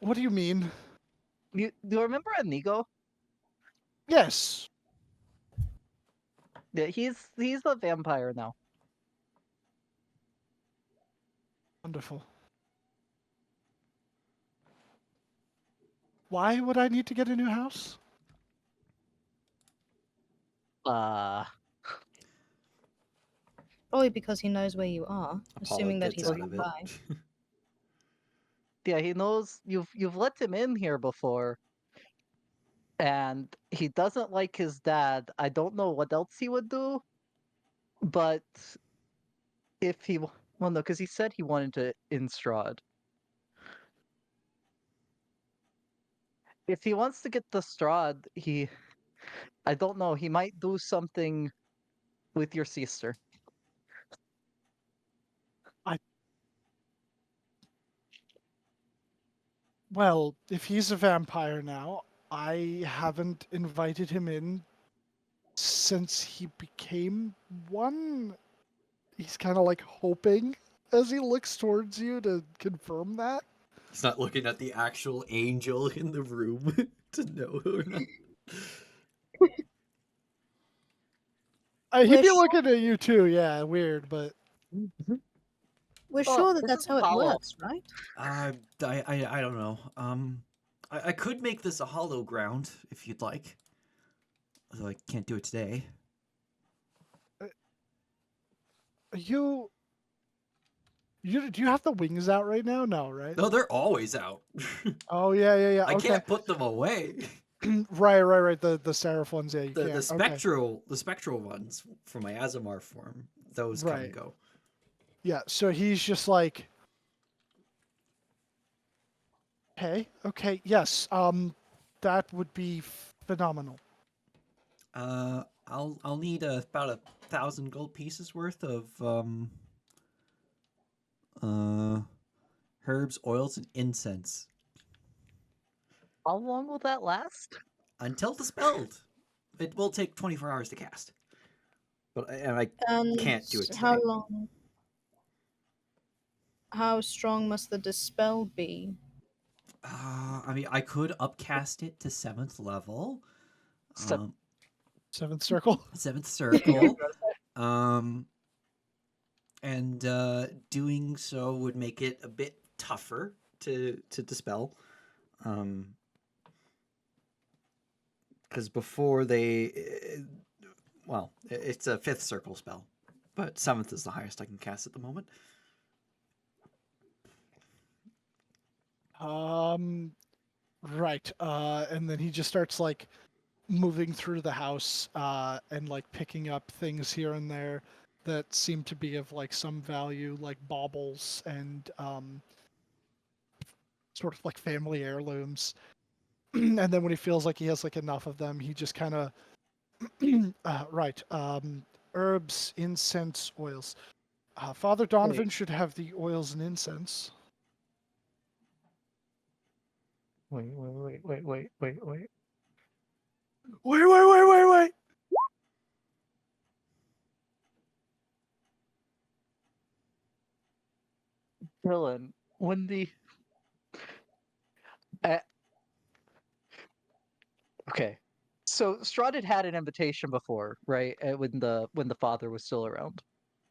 What do you mean? Do you remember Inigo? Yes. Yeah, he's a vampire now. Wonderful. Why would I need to get a new house? Probably because he knows where you are, Apollo assuming that gets he's out of it. nearby. Yeah, he knows you've let him in here before, and he doesn't like his dad. I don't know what else he would do, but if he well, no, because he said he wanted to Instrad. If he wants to get the Strahd, I don't know, he might do something with your sister. Well, if he's a vampire now, I haven't invited him in since he became one. He's kind of like hoping as he looks towards you to confirm that. He's not looking at the actual angel in the room to know or not. He'd We're be sure, looking at you too, yeah, weird, but we're Oh, sure that this that's is how it hollow. works, right? I don't know. I could make this a hollow ground if you'd like. Although I can't do it today. you do you have the wings out right now? No, right? No, they're always out. Oh yeah. I Okay. can't put them away. right. The seraph ones, yeah, you The can't. Okay. spectral ones for my Azamar form, those come and Right. go. Yeah, so he's just like, okay, yes, that would be phenomenal. I'll need about 1,000 gold pieces worth of uh herbs, oils, and incense How long will that last? until dispelled. It will take 24 hours to cast, but I And can't do it how today. long? How strong must the dispel be? I mean, I could upcast it to 7th level. Se- Um, Seventh circle. 7th circle. Um, and doing so would make it a bit tougher to dispel. Because before it's a 5th circle spell, but 7th is the highest I can cast at the moment. Right. And then he just starts like moving through the house, and like picking up things here and there that seem to be of like some value, like baubles and sort of like family heirlooms. And then when he feels like he has like enough of them, he just kind of right. Herbs, incense, oils. Father Donovan Wait, should have the oils and incense. wait. Wait. Dylan, when uh, okay. So Strahd had an invitation before, right? When the father was still around.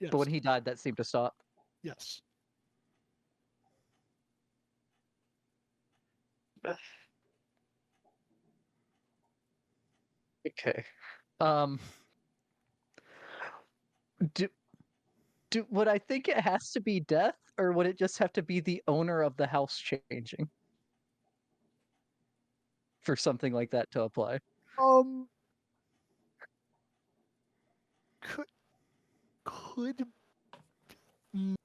But Yes. when he died, that seemed to stop. Yes. Okay. Um, do, would I think it has to be death, or would it just have to be the owner of the house changing for something like that to apply? Um. Could. Mm,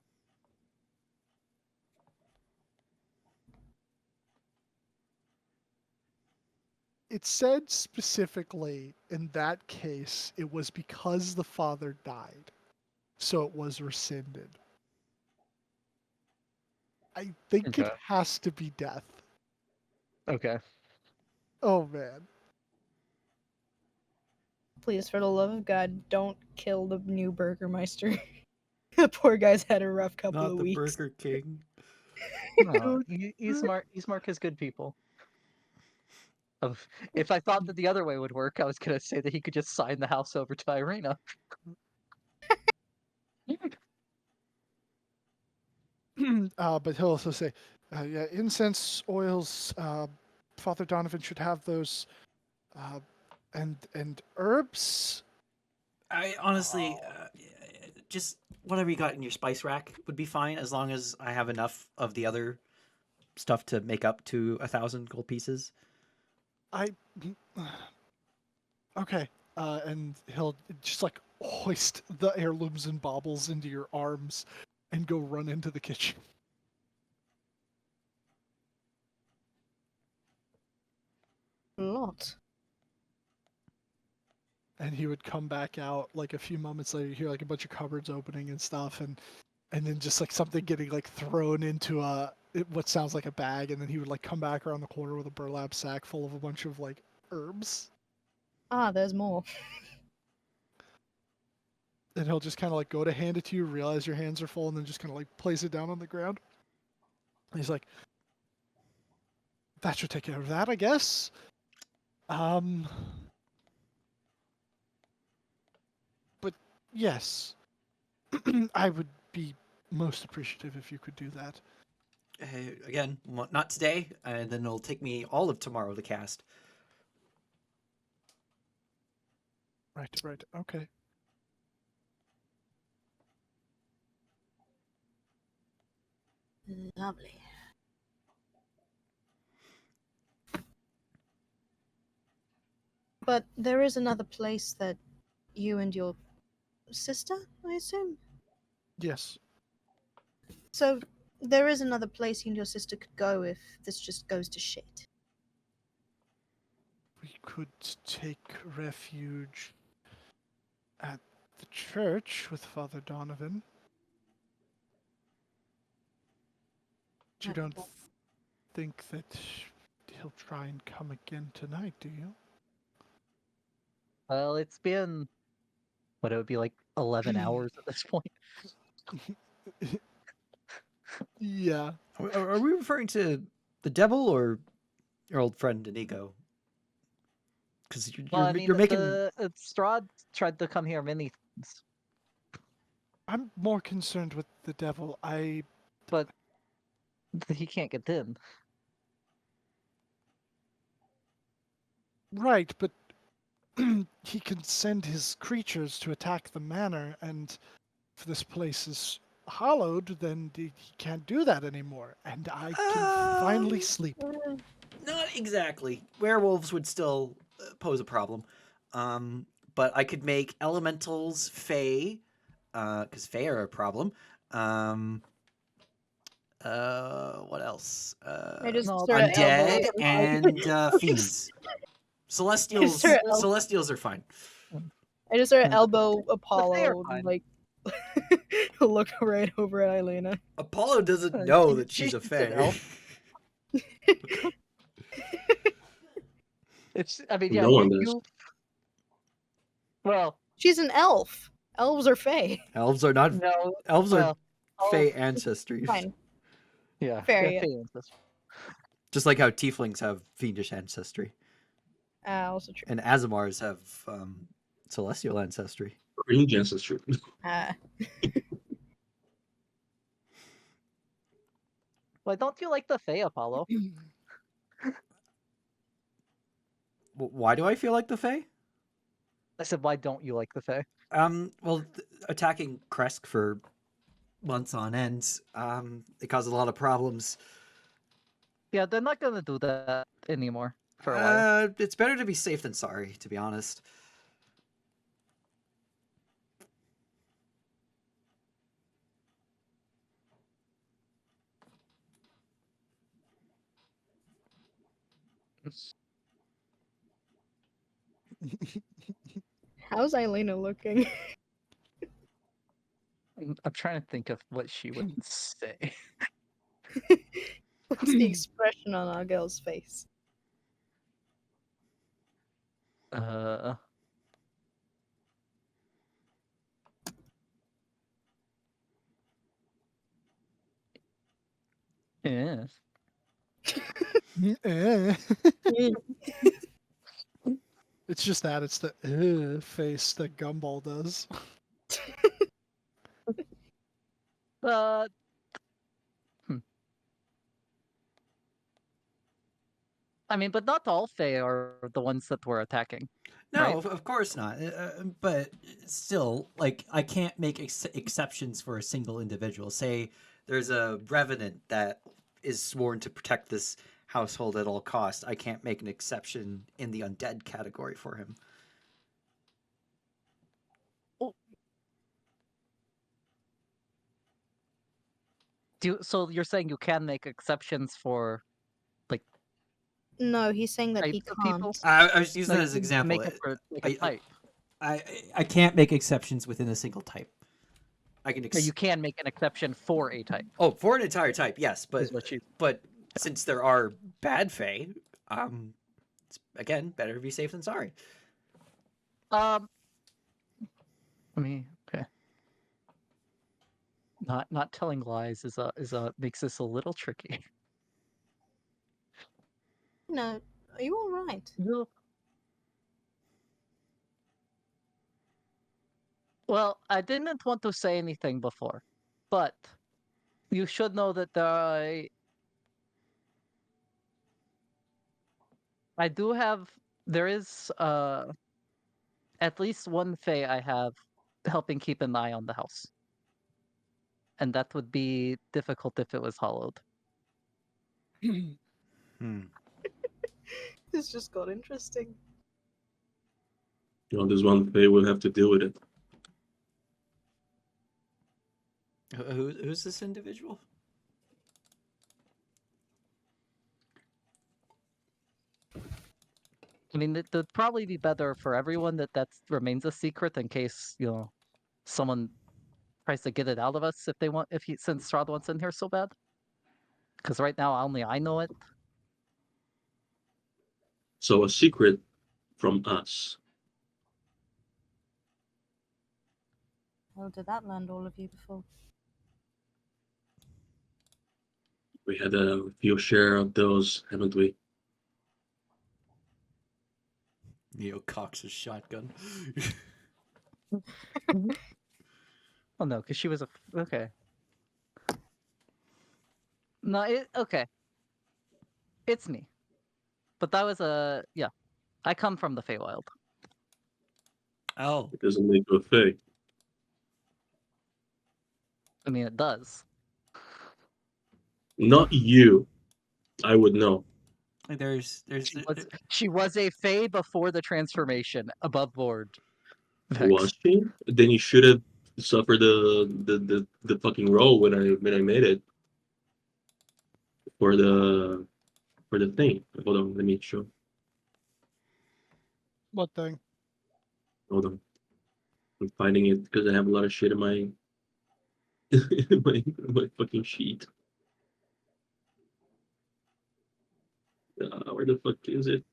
it said specifically in that case it was because the father died, so it was rescinded. I think it Okay. has to be death. Okay. Oh man. Please, for the love of God, don't kill the new Burgermeister. The poor guy's had a rough couple Not of the weeks. Burger King. No, Ismark is good people. If I thought that the other way would work, I was gonna say that he could just sign the house over to Irina. But he'll also say, yeah, incense oils. Father Donovan should have those, and herbs. I honestly, just whatever you got in your spice rack would be fine, as long as I have enough of the other stuff to make up to 1,000 gold pieces. I okay. And he'll just like hoist the heirlooms and baubles into your arms, and go run into the kitchen. A lot. And he would come back out like a few moments later. You hear like a bunch of cupboards opening and stuff, and then just like something getting like thrown into what sounds like a bag, and then he would like come back around the corner with a burlap sack full of a bunch of like herbs, Ah, there's more. and he'll just kind of like go to hand it to you, realize your hands are full, and then just kind of like place it down on the ground. And he's like, "That should take care of that, I guess." But yes, I would be most appreciative if you could do that. Again, not today, and then it'll take me all of tomorrow to cast. Right, okay. Lovely. But there is another place that you and your sister, I assume? Yes. So there is another place you and your sister could go if this just goes to shit. We could take refuge at the church with Father Donovan. But you don't think that he'll try and come again tonight, do you? Well, it's been what it would be like 11 hours at this point. Yeah. Are we referring to the devil or your old friend Inigo? Because Well, I mean, you're making. the Strahd tried to come here many times, I'm more concerned with the devil. but he can't get in. Right, but he can send his creatures to attack the manor, and if this place is hallowed, then he can't do that anymore, and I can finally sleep. Not exactly. Werewolves would still pose a problem. But I could make elementals Fey, because Fey are a problem. What else? I just No, sort of Undead elbow. and fiends. Celestials. Sort of Celestials are fine. I just sort of The elbow Fae are Apollo, fine. like look right over at Elena. Apollo doesn't know She- that she's a she's Fey. an elf. It's. I mean, yeah, No one does. you. Well, She's an elf. Elves are fae. Elves are not. no. Elves are Well, Fey elf- ancestries. Fine. Yeah. Fair, yeah, yeah. Fae ancestors. Just like how Tieflings have fiendish ancestry, Also true. and Azamars have celestial ancestry. Revengeance is true. Why don't you like the Fae, Apollo? Why do I feel like the Fae? I said, why don't you like the Fae? Well, attacking Kresk for months on end, it caused a lot of problems. Yeah, they're not gonna do that anymore for a while. It's better to be safe than sorry, to be honest. How's Elena looking? I'm trying to think of what she would say. What's the expression on Argel's face? Uh, yes. Eh. It's just that. It's the face that Gumball does. But I mean, but not all Fae are the ones that were attacking. No, Right? of course not. But still, like, I can't make exceptions for a single individual. Say there's a revenant that is sworn to protect this household at all costs. I can't make an exception in the undead category for him. So you're saying you can make exceptions for No, he's saying that he types of people? can't. I was using that as an You can example. make it for like a type. I can't make exceptions within a single type. I can. You can make an exception for a type. Oh, for an entire type, yes, Is what you. but since there are bad Fae, it's, again, better to be safe than sorry. I mean, okay. Not telling lies is a makes this a little tricky. No, are you all right? No. Well, I didn't want to say anything before, but you should know that I do have. There is at least one Fae I have helping keep an eye on the house, and that would be difficult if it was hollowed. This just got interesting. There's one Fae will have to deal with it. Who's this individual? I mean, it would probably be better for everyone that remains a secret in case someone tries to get it out of us if they want. Since Strahd wants in here so bad, because right now only I know it. So a secret from us. Well, did that land all of you before? We had a few share of those, haven't we? Neo cocks his shotgun. Oh no, because she was okay. No, okay. It's me, but that was yeah. I come from the Feywild. Oh, It doesn't make you a Fae. I mean, it does. Not you. I would know. there's She was a Fae before the transformation, above board. Vex. Was she? Then you should have suffered the fucking roll when I made it. For the thing. Hold on, let me show. What thing? Hold on. I'm finding it because I have a lot of shit in my my fucking sheet. Where the fuck is it?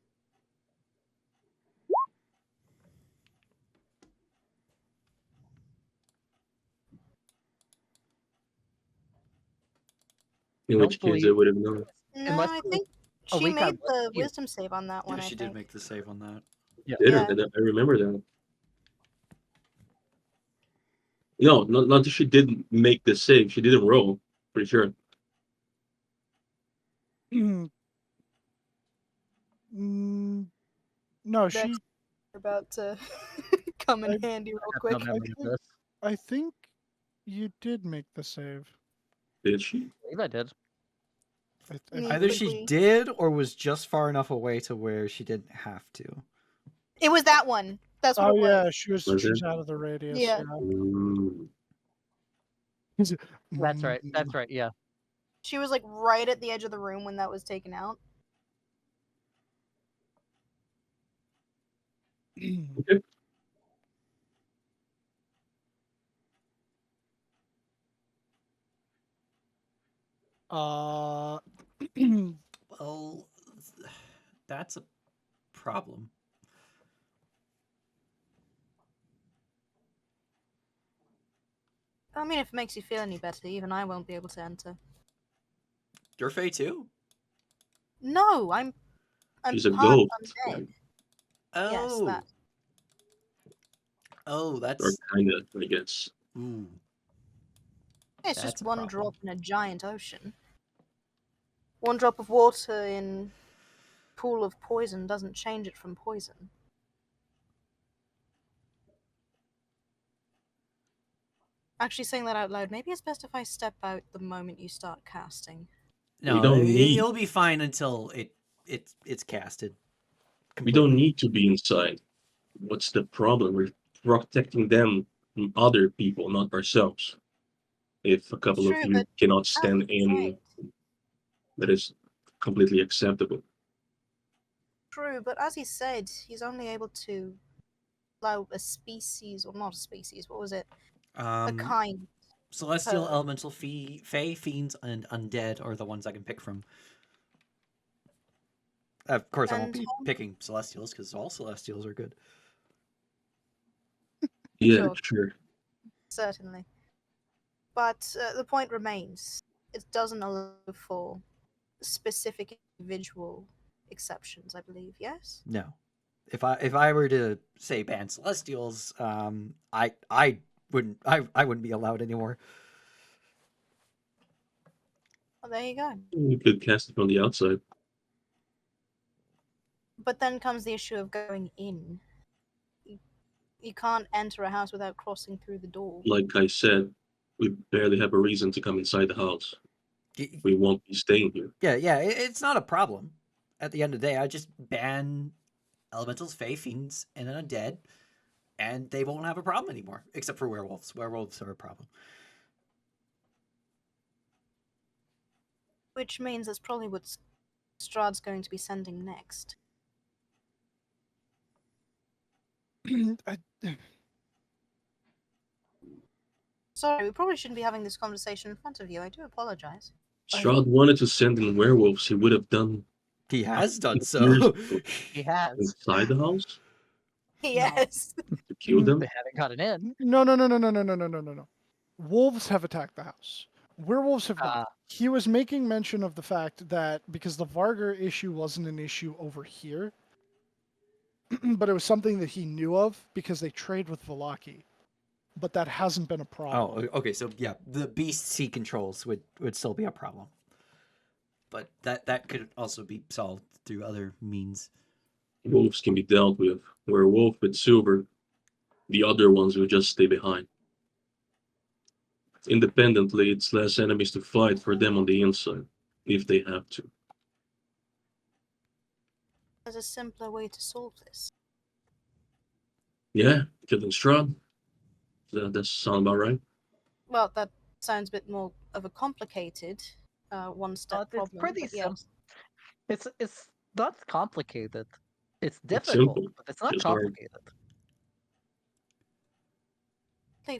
In which case I would have known. No, Unless I you- think Oh, she we made can't the let you. wisdom save on that one. yeah, I she think. did make the save on that. Yeah. Did Yeah. I remember that. No, not that she didn't make the save. She didn't roll. Pretty sure. No, That's she. about to come in I- handy real I have quick. no memory of this. I think you did make the save. Did she? I believe I did. I Yeah. Either think- she quickly. did or was just far enough away to where she didn't have to. It was that one. That's what Oh it was. yeah, she was. Was She's it? out of the radius. Yeah. Mm. That's right. That's right. Yeah. She was like right at the edge of the room when that was taken out. Okay. uh, Well, that's a problem. I mean, if it makes you feel any better, even I won't be able to enter. You're Fae too? No, I'm She's a part ghost. undead. Oh. Yes, that. Oh, Or that's. kind of, I guess. Ooh. It's That's just a one problem. drop in a giant ocean. One drop of water in pool of poison doesn't change it from poison. Actually, saying that out loud, maybe it's best if I step out the moment you start casting. No, don't need- it'll be fine until it's casted. We don't completely. need to be inside. What's the problem? We're protecting them from other people, not ourselves. If a couple of True, you but cannot stand in, that is completely acceptable. True, but as he said, he's only able to allow a species, or not a species, what was it? A kind. Celestial, per- elemental, fae, fiends, and undead are the ones I can pick from. Of course, I won't And be picking celestials because all celestials are good. Yeah, Sure. sure. certainly. But the point remains, it doesn't allow for specific individual exceptions, I believe, yes? No, if I were to say ban celestials, I wouldn't be allowed anymore. Well, there you go. We could cast it from the outside. But then comes the issue of going in. You can't enter a house without crossing through the door. Like I said, we barely have a reason to come inside the house. Y- We won't be staying here. Yeah, it's not a problem. At the end of the day, I just ban elementals, fae, fiends, and undead, and they won't have a problem anymore, except for werewolves. Werewolves are a problem. Which means that's probably what Strahd's going to be sending next. I, Sorry, we probably shouldn't be having this conversation in front of you. I do apologize. Strahd wanted to send in werewolves. He would have done He has done years so. ago. He has. Inside the house Yes. to kill them. They haven't gotten in. no. Wolves have attacked the house. Werewolves have not. Ah. He was making mention of the fact that because the Vargar issue wasn't an issue over here, but it was something that he knew of because they trade with Velaki. But that hasn't been a problem. Oh, okay. So yeah, the beasts he controls would still be a problem, but that could also be solved through other means. Wolves can be dealt with. Werewolf with silver. The other ones will just stay behind. Independently, it's less enemies to fight for them on the inside, if they have to. There's a simpler way to solve this. Yeah, killing Strahd. That sound about right. Well, that sounds a bit more of a complicated one-step It's problem. pretty but simple. yes. It's not complicated. It's It's difficult, simple. but it's not Just hard. complicated.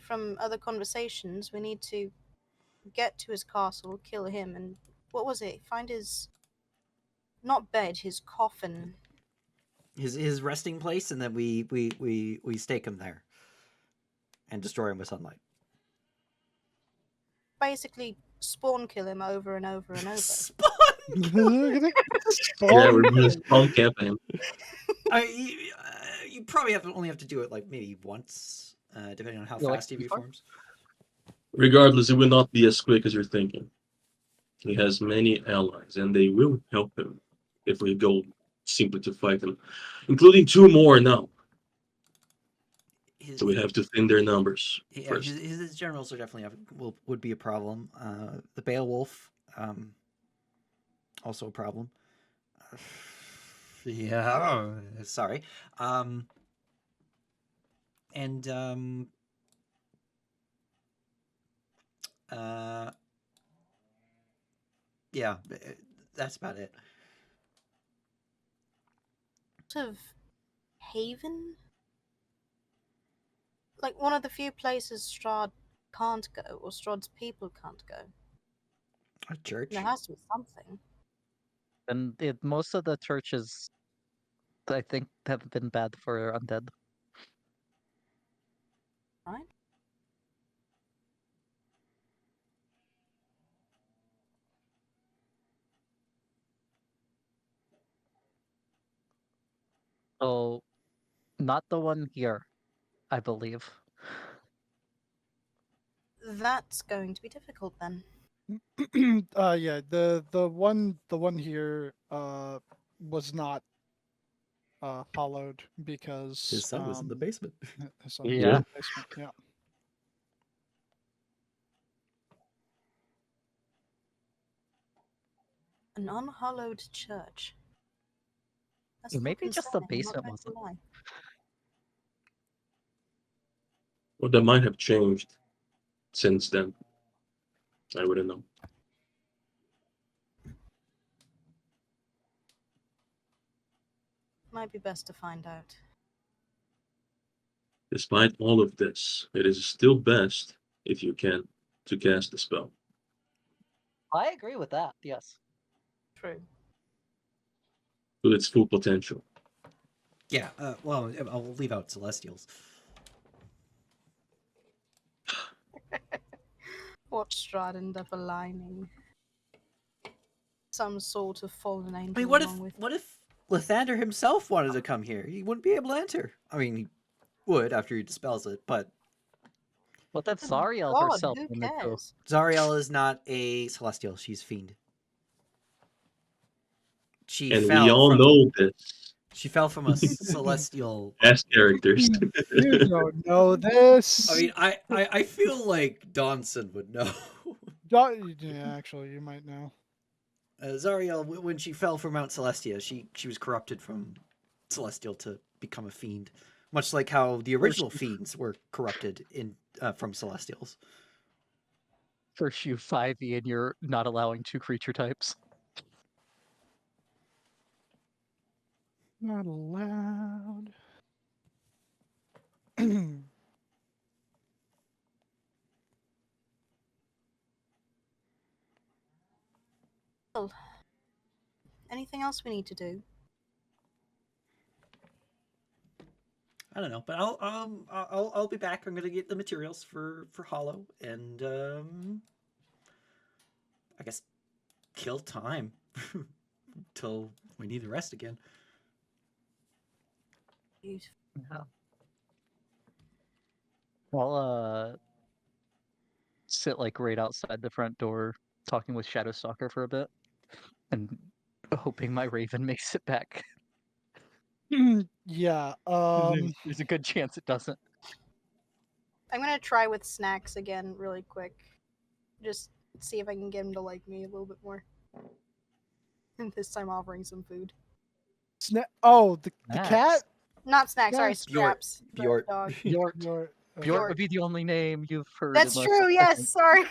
From other conversations, we need to get to his castle, kill him, and what was it? Find his not bed, his coffin. His resting place, and then we stake him there, and destroy him with sunlight. Basically, spawn kill him over and over and over. Spawn. Yeah, we're gonna spawn camp him. You probably only have to do it like maybe once, depending on how You like fast he before? reforms. Regardless, it will not be as quick as you're thinking. He has many allies, and they will help him if we go simply to fight him, including 2 more now. So we have to thin their numbers first. His generals are definitely would be a problem. The Beowulf, also a problem. Yeah, sorry. And yeah, that's about it. Sort of haven like one of the few places Strahd can't go, or Strahd's people can't go. A church. There has to be something. And most of the churches, I think, have been bad for undead. Right? So, not the one here, I believe. That's going to be difficult then. Yeah, the one here was not hollowed because His son was in the basement. his son was in Yeah. the basement. Yeah. An unhallowed church. That's Or still maybe just the concerning, I'm not basement going to wasn't. lie. Well, that might have changed since then. I wouldn't know. Might be best to find out. Despite all of this, it is still best, if you can, to cast the spell. I agree with that, yes. True. To its full potential. Yeah. Well, I'll leave out Celestials. What Strahd end up aligning? Some sort of fallen angel I mean, what along with. if Lathander himself wanted to come here? He wouldn't be able to enter. I mean, he would after he dispels it, but But that's Oh, Zariel God, herself who in the too. cares? Zariel is not a Celestial. She's Fiend. She And fell we all from know this she fell from a Celestial. as characters. You don't know this. I mean, I feel like Donson would know. Yeah, actually, you might know. Zariel, when she fell from Mount Celestia, she was corrupted from Celestial to become a fiend, much like how the original fiends were corrupted in from Celestials. First you 5e and you're not allowing 2 creature types. Not allowed. Well, anything else we need to do? I don't know, but I'll be back. I'm gonna get the materials for Hollow, and I guess kill time till we need the rest again. Beautiful. Yeah. I'll sit like right outside the front door talking with Shadowstalker for a bit and hoping my raven makes it back. Yeah. There's a good chance it doesn't. I'm gonna try with snacks again really quick. Just see if I can get him to like me a little bit more. And this time offering some food. Oh, the Snacks. cat. Not snacks, sorry, Yes. scraps. the Bjort. dog. Bjort. Your, Bjort would be the only name you've heard. That's unless true, something- yes, sorry.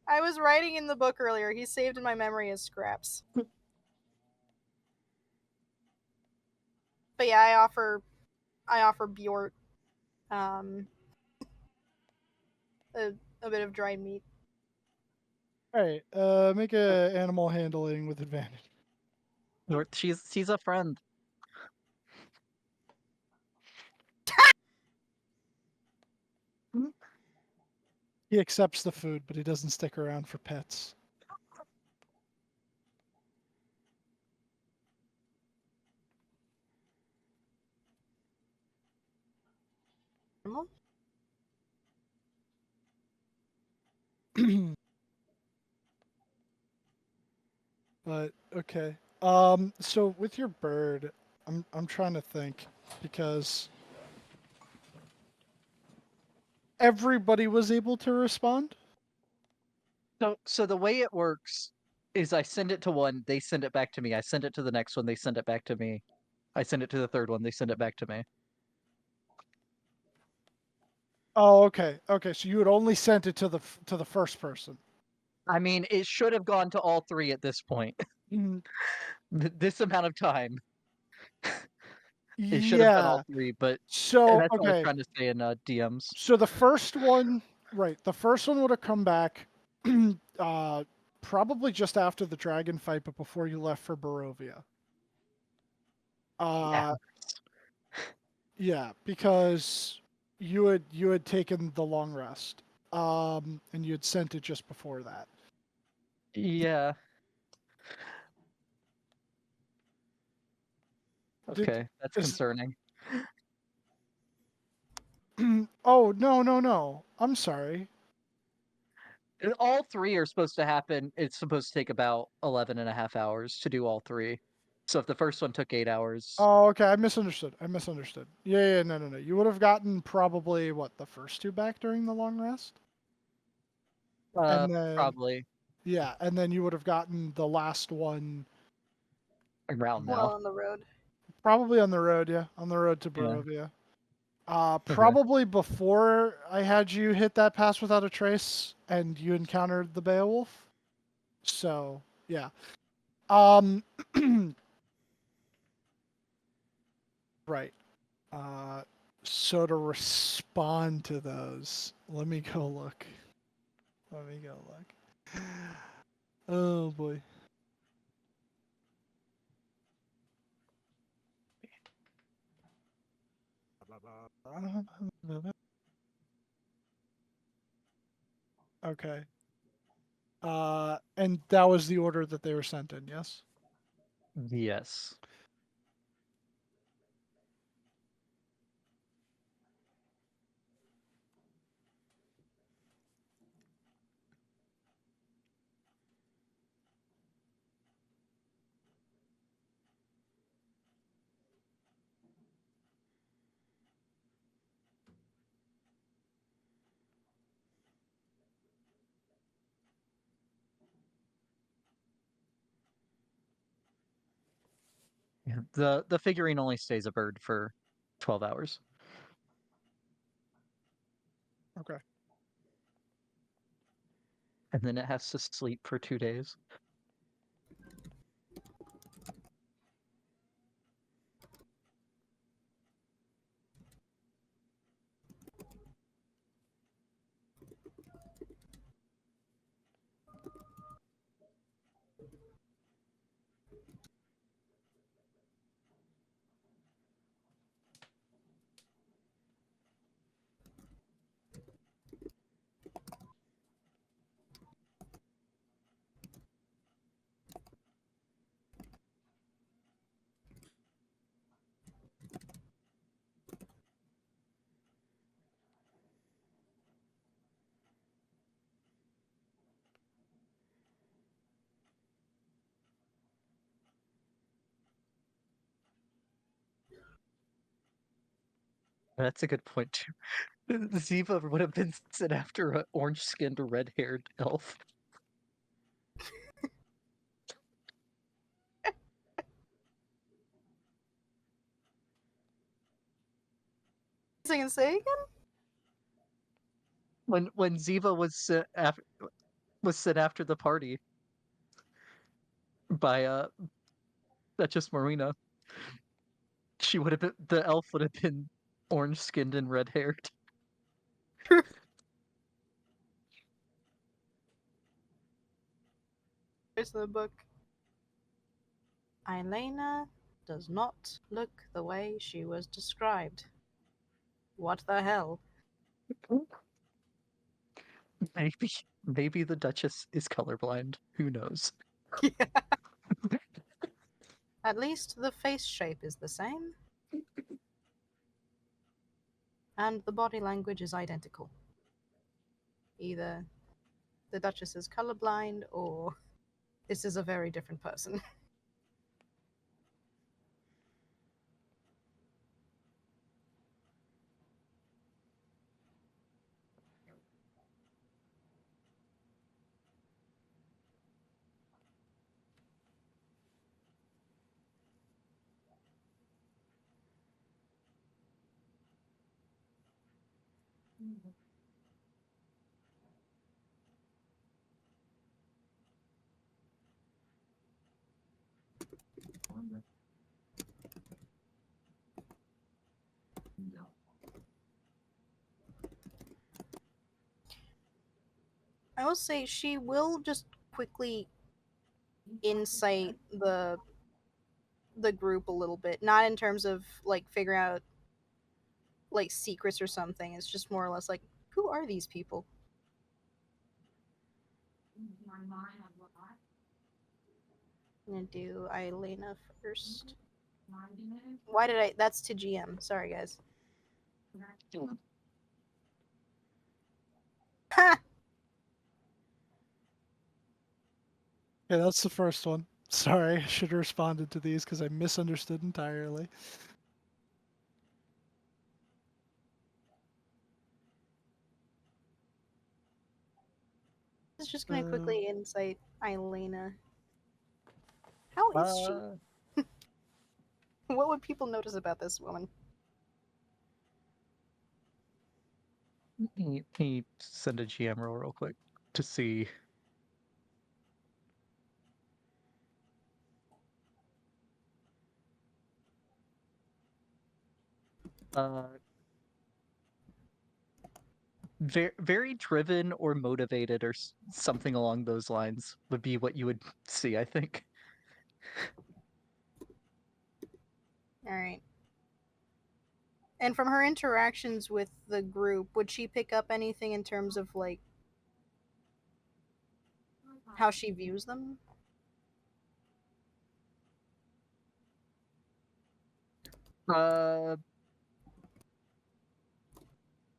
I was writing in the book earlier. He's saved in my memory as scraps. But yeah, I offer Bjort a bit of dried meat. All right. Make a animal handling with advantage. Bjort, she's a friend. He accepts the food, but he doesn't stick around for pets. Animal? But okay. So with your bird, I'm trying to think because everybody was able to respond. So the way it works is I send it to one, they send it back to me. I send it to the next one, they send it back to me. I send it to the third one, they send it back to me. Oh, okay. Okay, so you had only sent it to the first person. I mean, it should have gone to all 3 at this point. Mhm. This amount of time. It should have been all Yeah. 3, but So that's what I was okay. trying to say in DMs. So the first one, right? The first one would have come back, probably just after the dragon fight, but before you left for Barovia. Yeah. Yeah, because you had taken the long rest, and you had sent it just before that. Yeah. Did Okay, that's is concerning. oh no, I'm sorry. All 3 are supposed to happen. It's supposed to take about 11 and a half hours to do all 3. So if the first one took 8 hours, Oh, okay, I misunderstood. Yeah, no. You would have gotten probably what, the first 2 back during the long rest, and then probably yeah, and then you would have gotten the last one around Well, now. on the road. probably on the road. Yeah, on the road to Yeah. Barovia. Okay. Probably before I had you hit that pass without a trace and you encountered the Beowulf. So, yeah. Um, right. So to respond to those, let me go look. Oh boy. Okay. And that was the order that they were sent in, yes? Yes. Yeah. The figurine only stays a bird for 12 hours. Okay. And then it has to sleep for 2 days. That's a good point too. Ziva would have been sent after an orange-skinned, red-haired elf. Sing say again? When Ziva was sent after the party by Duchess Marina, she would have been the elf would have been orange-skinned and red-haired. Here's the book. Elena does not look the way she was described. What the hell? Maybe the Duchess is colorblind. Who knows? At least the face shape is the same. And the body language is identical. Either the Duchess is colorblind or this is a very different person. I will say she will just quickly insight the group a little bit, not in terms of like figuring out like secrets or something. It's just more or less like, who are these people? I'm gonna do Elena first. Why did I? That's to GM. Sorry, guys. Ha! Yeah, that's the first one. Sorry, I should have responded to these because I misunderstood entirely. I was just gonna quickly insight Elena. How is she? What would people notice about this woman? He send a GM roll real quick to see. Very driven or motivated or something along those lines would be what you would see, I think. All right. And from her interactions with the group, would she pick up anything in terms of like how she views them? Uh,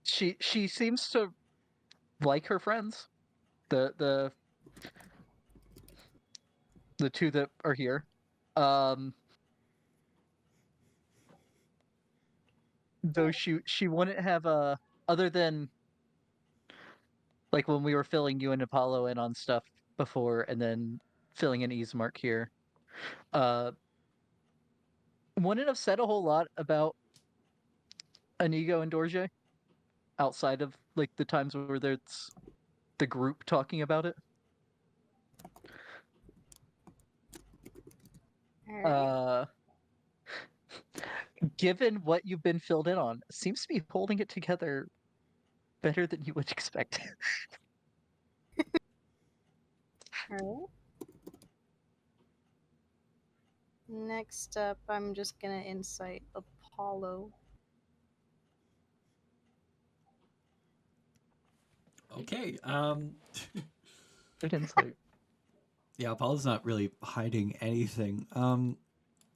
she seems to like her friends. The the two that are here. Um, though she wouldn't have other than like when we were filling you and Apollo in on stuff before, and then filling in Ismark here. Uh, wouldn't have said a whole lot about Inigo and Dorje outside of like the times where there's the group talking about it. All right. Given what you've been filled in on, seems to be holding it together better than you would expect. All right. Next up, I'm just gonna insight Apollo. Okay. Good insight. Yeah, Apollo's not really hiding anything.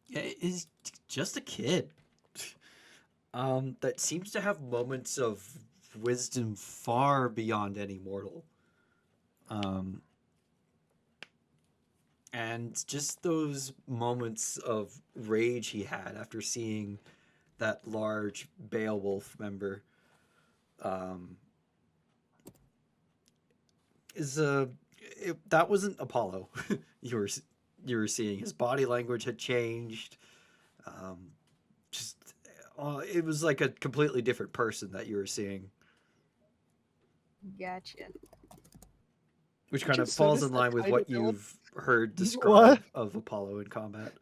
Yeah, he's just a kid. That seems to have moments of wisdom far beyond any mortal. Um, and just those moments of rage he had after seeing that large Beowulf member, um, is that wasn't Apollo. you were you were seeing his body language had changed. Um, just it was like a completely different person that you were seeing, Gotcha. which kind of Just falls noticed in that line with title what villain. you've heard What? describe of Apollo in combat.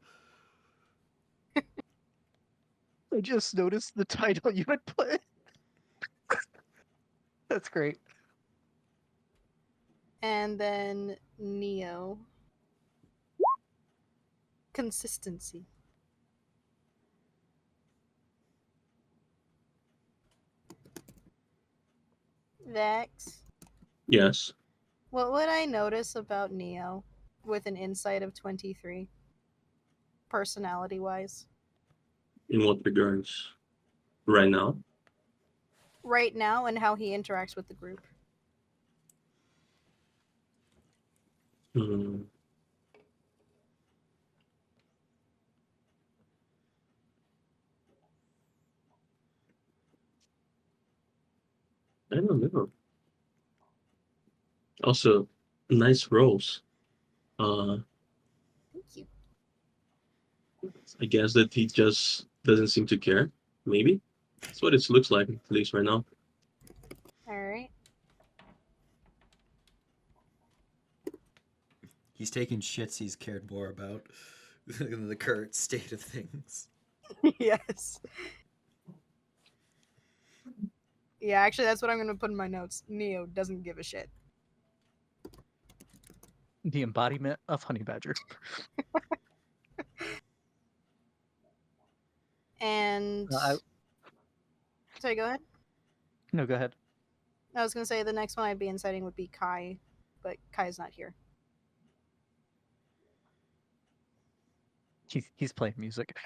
I just noticed the title you had put. That's great. And then Neo. Consistency. Vex. Yes. What would I notice about Neo with an insight of 23, personality wise? In what regards? Right now? Right now, and how he interacts with the group. Hmm. I don't know. Also, nice rolls. Uh, Thank you. I guess that he just doesn't seem to care. Maybe that's what it looks like, at least right now. Alright. He's taking shits he's cared more about than the current state of things. Yes. Yeah, actually, that's what I'm gonna put in my notes. Neo doesn't give a shit. The embodiment of Honey Badger. And I, sorry, go ahead. no, go ahead. I was gonna say the next one I'd be inciting would be Kai, but Kai's not here. He's playing music.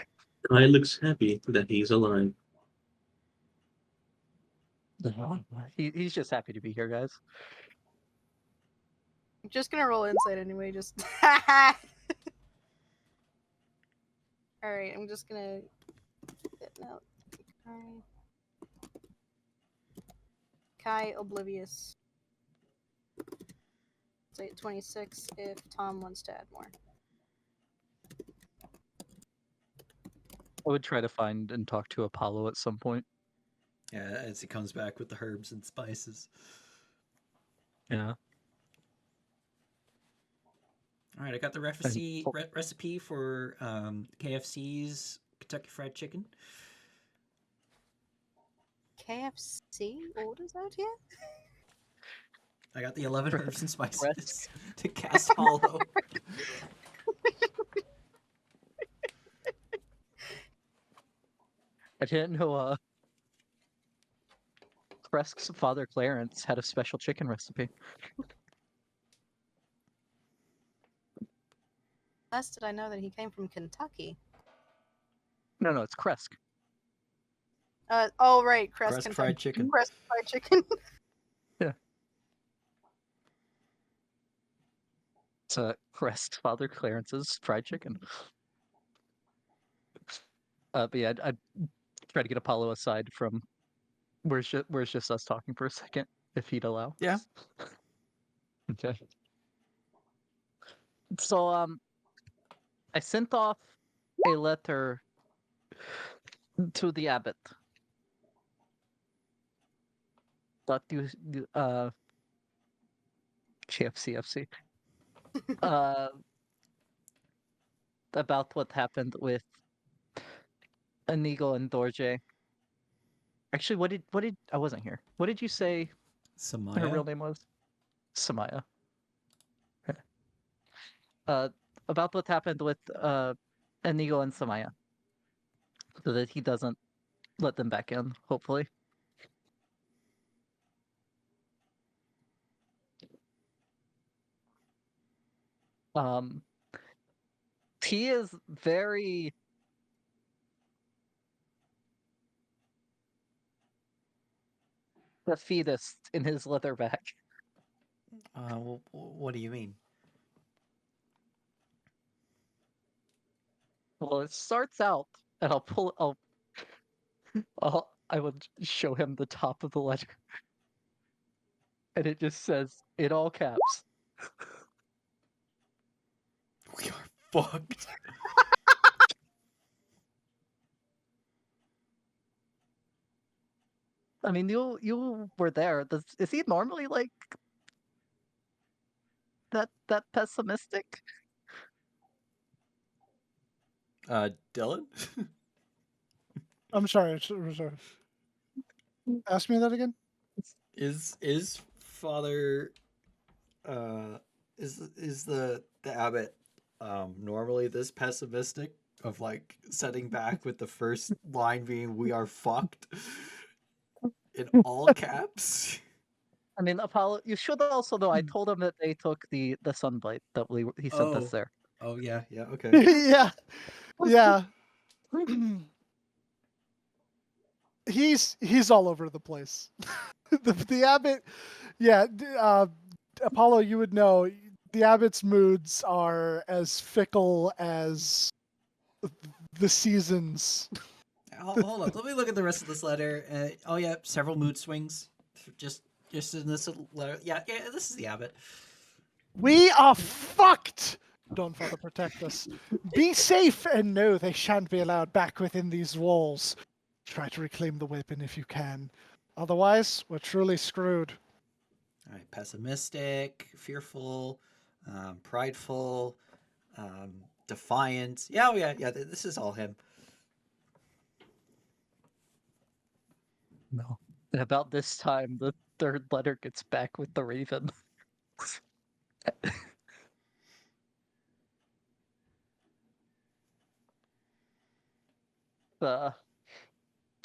Kai looks happy that he's alive. He's just happy to be here, guys. I'm just gonna roll insight anyway. Just. All right, I'm just gonna. No. Kai oblivious. Say 26 if Tom wants to add more. I would try to find and talk to Apollo at some point. Yeah, as he comes back with the herbs and spices. Yeah. All right, I got the recipe for KFC's Kentucky Fried Chicken. KFC orders out here? I got the 11 herbs and spices Fresk. to cast hollow. I didn't know Fresk's father Clarence had a special chicken recipe. Last did I know that he came from Kentucky. No, it's Kresk. Oh right, Crest Crest Kentucky. fried chicken. Crest fried chicken. It's Crest Father Clarence's fried chicken. But yeah, I'd try to get Apollo aside from where's just us talking for a second, if he'd allow. Yeah. Okay. So I sent off a letter to the abbot. That you KFCFC. About what happened with Inigo and Dorje. Actually, what did I wasn't here. What did you say Samaya. her real name was? Samaya. Okay. About what happened with Inigo and Samaya. So that he doesn't let them back in, hopefully. He is very defeatist in his leatherback. What do you mean? Well, it starts out, and I will show him the top of the letter, and it just says in all caps. We are fucked. I mean, you were there. Is he normally like that pessimistic? Dylan? I'm sorry. Sorry. Ask me that again. Is Father is the abbot normally this pessimistic of like setting back with the first line being "we are fucked" in all caps? I mean, Apollo, you should also know. I told him that they took the sunbite that he sent us there. Oh yeah, okay. yeah. He's all over the place. the abbot, yeah. Apollo, you would know the abbot's moods are as fickle as the seasons. Hold on, let me look at the rest of this letter. Oh yeah, several mood swings. Just in this letter. Yeah, this is the abbot. We are fucked! Don't Father protect us. Be safe and know they shan't be allowed back within these walls. Try to reclaim the weapon if you can. Otherwise, we're truly screwed. All right, pessimistic, fearful, prideful, defiant. Yeah, this is all him. No. And about this time, the third letter gets back with the raven. uh,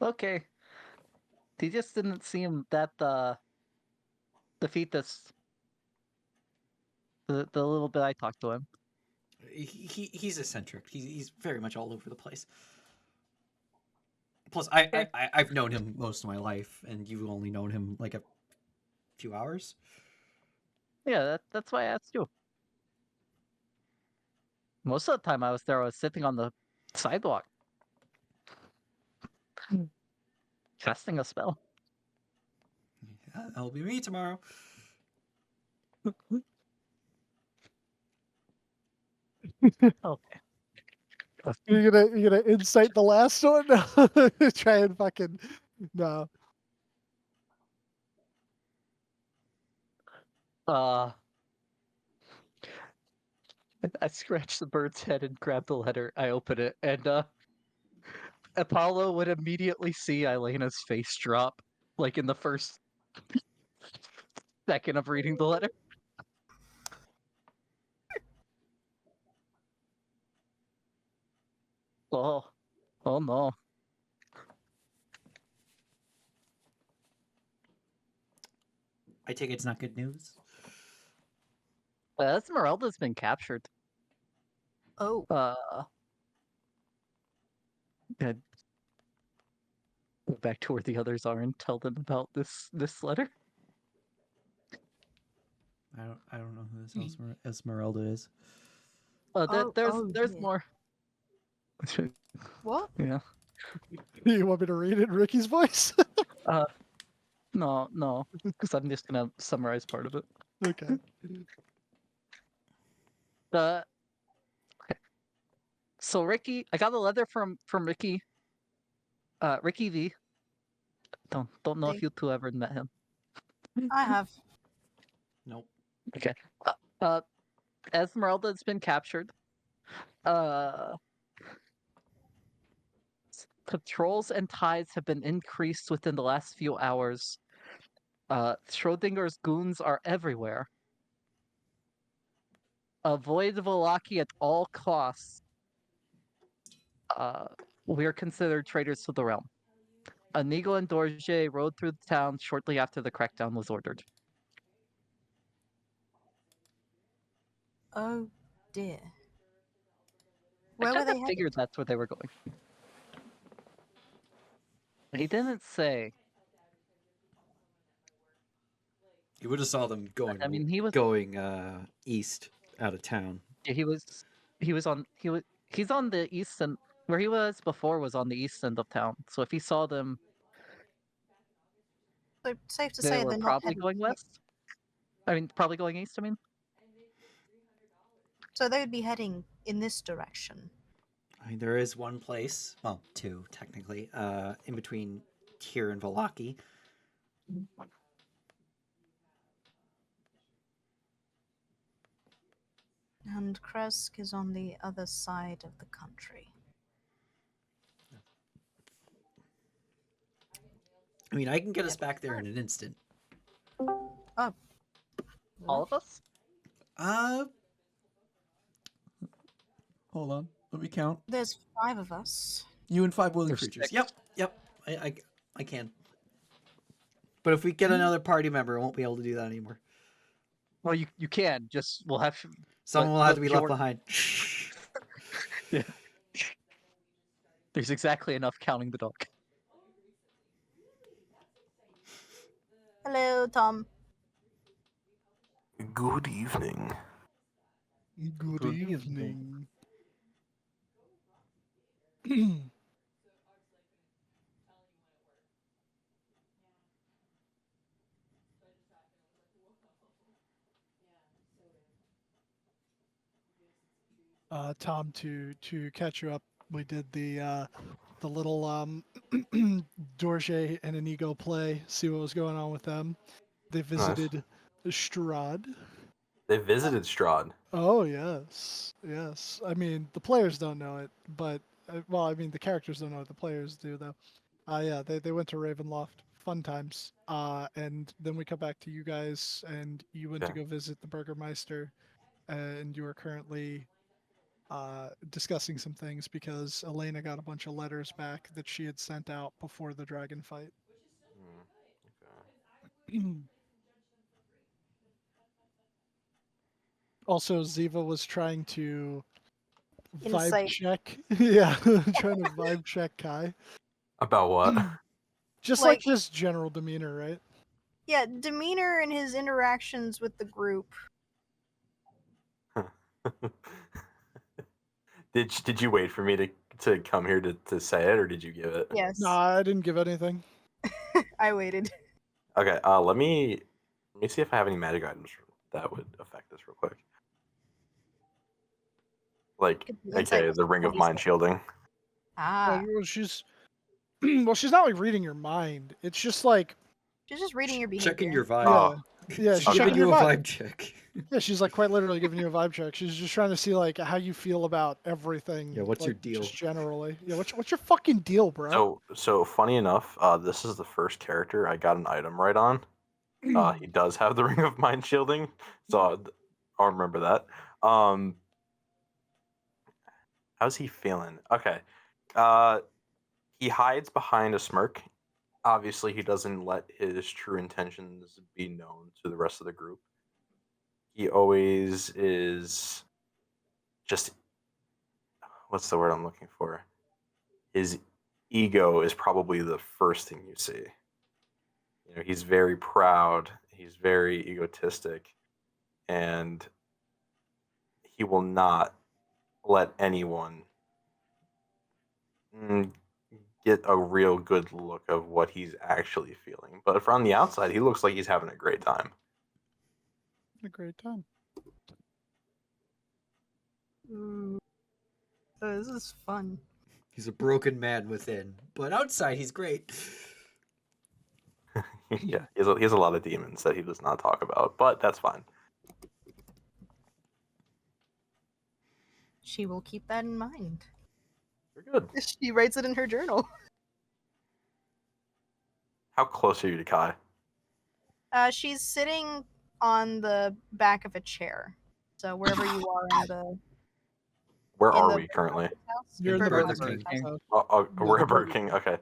okay. He just didn't seem that defeatist. The little bit I talked to him. He's eccentric. He's very much all over the place. Plus, Okay. I've known him most of my life, and you've only known him like a few hours. Yeah, that's why I asked you. Most of the time I was there, I was sitting on the sidewalk. Casting a spell. That'll be me tomorrow. Okay. You're gonna incite the last one? Try and fucking no. I scratch the bird's head and grab the letter. I open it, and Apollo would immediately see Elena's face drop, like in the first second of reading the letter. Oh, oh no. I take it's not good news. Esmeralda's been captured. Oh, And go back to where the others are and tell them about this letter. I don't know who this Esmeralda is. There's yeah. more. What? Yeah. You want me to read it in Ricky's voice? No, because I'm just gonna summarize part of it. Okay. Okay. So Ricky, I got a letter from Ricky. Ricky V. Don't know if Hey. you two ever met him. I have. Nope. Okay. Esmeralda's been captured. Patrols and tides have been increased within the last few hours. Schrodinger's goons are everywhere. Avoid Volaki at all costs. We are considered traitors to the realm. Inigo and Dorje rode through the town shortly after the crackdown was ordered. Oh dear. I Where were kind they of headed? figured that's where they were going. He didn't say. You would have saw them going. I mean, he was going east out of town. he's on the east end. Where he was before was on the east end of town. So if he saw them, So safe to they say were they're not probably headed. going west. I mean, probably going east. I mean, So they would be heading in this direction. I mean, there is one place, well, two technically, in between here and Volaki. And Kresk is on the other side of the country. I mean, I can get us back there in an instant. Oh. all of us. Hold on. Let me count. There's 5 of us. You and 5 willing There's creatures. 6. Yep. I can. But if we get another party member, I won't be able to do that anymore. Well, you can. Just we'll have. Someone will have to be left Jordan- behind. Yeah. There's exactly enough counting the dog. Hello, Tom. Good evening. Good Good evening. Tom, to catch you up, we did the little Dorje and Inigo play. See what was going on with them. They visited Strahd. They visited Strahd. Oh yes, yes. I mean, the players don't know it, but well, I mean, the characters don't know it. The players do, though. Yeah, they went to Ravenloft fun times. And then we come back to you guys, and you went to Okay. go visit the Burgermeister, and you are currently discussing some things because Elena got a bunch of letters back that she had sent out before the dragon fight. Okay. Also, Ziva was trying to vibe Insight. check. Yeah, trying to vibe check Kai. About what? Just like Like- his general demeanor, right? Yeah, demeanor and his interactions with the group. Did you wait for me to come here to say it, or did you give it? Yes, Nah, I didn't give anything. I waited. Okay. Let me see if I have any magic items that would affect this real quick. Like, The insight okay, was the ring of 26. mind shielding. Ah, Well, she's well, she's not like reading your mind. It's just like she's just reading your behavior. Checking your vibe. Oh, yeah, she's Okay. checking Giving you your a vibe. vibe check. Yeah, she's like quite literally giving you a vibe check. She's just trying to see like how you feel about everything. Yeah, what's your like, deal? Just generally. Yeah, what's your fucking deal, bro? so funny enough, this is the first character I got an item right on. He does have the ring of mind shielding, so I'll remember that. How's he feeling? Okay. He hides behind a smirk. Obviously, he doesn't let his true intentions be known to the rest of the group. He always is just, what's the word I'm looking for? His ego is probably the first thing you see. You know, he's very proud, he's very egotistic, and he will not let anyone get a real good look of what he's actually feeling. But from the outside, he looks like he's having a great time. A great time. Ooh. Oh, this is fun. He's a broken man within, but outside he's great. Yeah, he has a lot of demons that he does not talk about, but that's fine. She will keep that in mind. You're good. She writes it in her journal. How close are you to Kai? She's sitting on the back of a chair. So wherever you are in the Where in are the we currently? house, You're in the Burger Burger King. King. We're Yeah. at Burger King. Okay.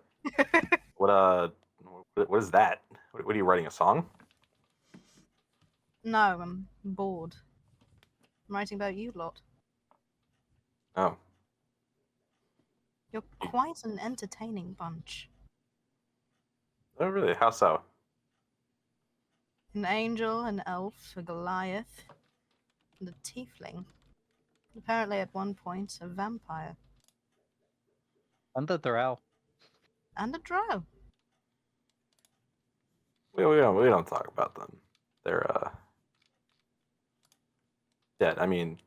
What is that? What are you writing, a song? No, I'm bored. I'm writing about you lot. Oh, You're quite an entertaining bunch. oh really? How so? An angel, an elf, a Goliath, and a tiefling. Apparently, at one point, a vampire. And the drow. And a drow. We don't talk about them. They're dead. I mean,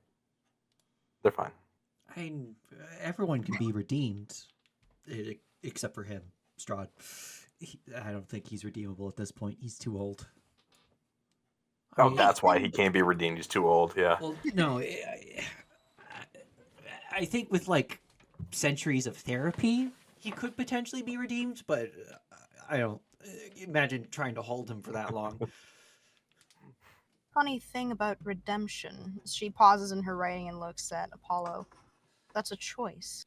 they're fine. Everyone can be redeemed, except for him, Strahd. I don't think he's redeemable at this point. He's too old. I Oh, mean, that's why he can't be redeemed. He's too old. Yeah. Well, no, I think with like centuries of therapy, he could potentially be redeemed, but I don't imagine trying to hold him for that long. Funny thing about redemption. She pauses in her writing and looks at Apollo. That's a choice.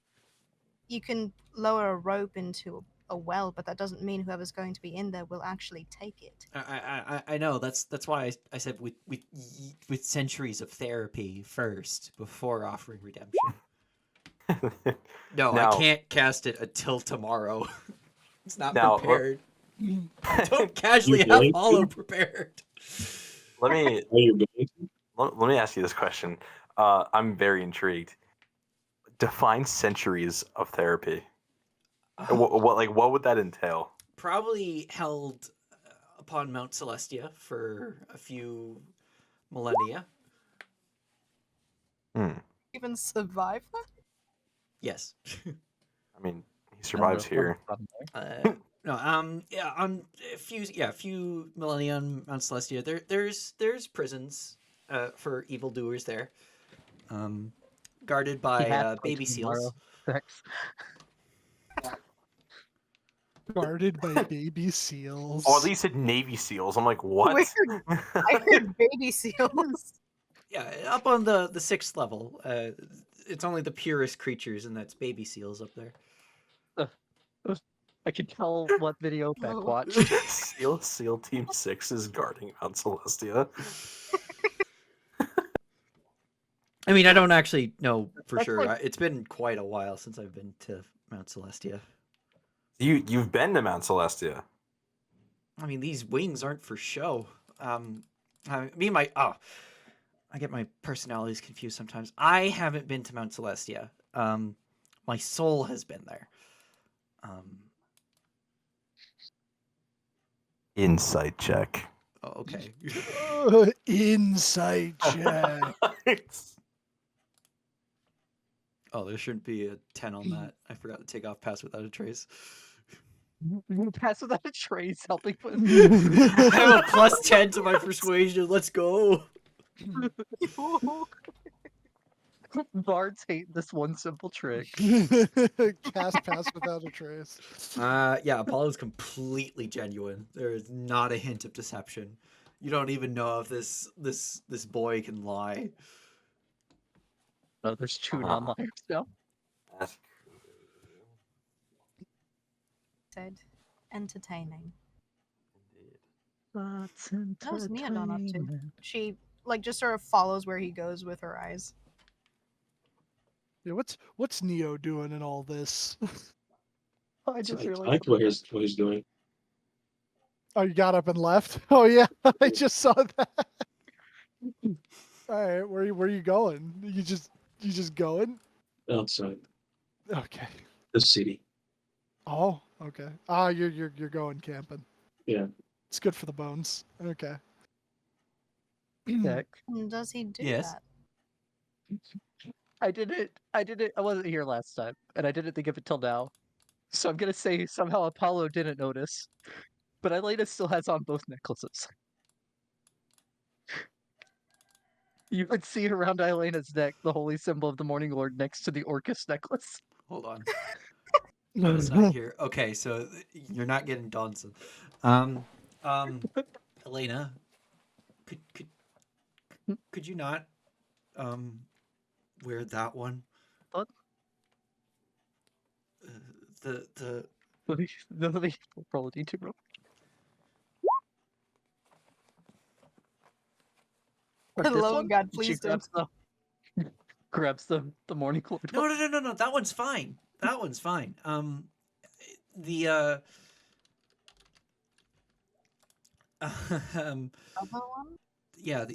You can lower a rope into a well, but that doesn't mean whoever's going to be in there will actually take it. I know that's why I said with centuries of therapy first before offering redemption. No, Now- I can't cast it until tomorrow. It's not Now, prepared. Don't casually You have going Hollow to? prepared. Let me Are you going to? let me ask you this question. I'm very intrigued. Define centuries of therapy. What would that entail? Probably held upon Mount Celestia for a few millennia. Even survive that? Yes. I mean, he survives here. Yeah, on a few millennia on Mount Celestia. There's prisons for evildoers there, guarded He had by to baby tomorrow. seals. Sex. Guarded by baby seals. Or at least said Navy SEALs. I'm like, what? I heard baby seals. Yeah, up on the 6th level. It's only the purest creatures, and that's baby seals up there. I can tell what video Beck Oh. watched. SEAL Team 6 is guarding Mount Celestia. I mean, I don't actually know for That's sure. like- It's been quite a while since I've been to Mount Celestia. You've been to Mount Celestia. I mean, these wings aren't for show. I get my personalities confused sometimes. I haven't been to Mount Celestia. My soul has been there. Insight check. Oh, okay. Insight check. Oh, there shouldn't be a 10 on that. I forgot to take off Pass Without a Trace. Pass without a trace, helping with. I have a plus 10 to my persuasion. Let's go. Bards hate this one simple trick. Cast pass without a trace. Yeah, Apollo's completely genuine. There is not a hint of deception. You don't even know if this boy can lie. No, there's two non-liars now. That's Said entertaining. That's How's Mia gone up to? entertaining. She like just sort of follows where he goes with her eyes. Yeah, what's Neo doing in all this? I So just I realized. like what he's doing. Oh, you got up and left? Oh yeah, I just saw that. All right, where you going? You just going? Outside Okay. the city. Oh, okay. Ah, you're going camping. Yeah. It's good for the bones. Okay. Beck, Does he do Yes. that? I did it. I wasn't here last time, and I didn't think of it till now. So I'm gonna say somehow Apollo didn't notice, but Elena still has on both necklaces. You would see around Elena's neck the holy symbol of the Morning Lord next to the Orcus necklace. Hold on. It's not here. Okay, so you're not getting Donson. Elena, could you not wear that one? What? The Let me roll a d2 roll. Or For the this love of one? God, She please do. grabs the Morning Lord. no. That one's fine. That one's fine. The Other one? yeah,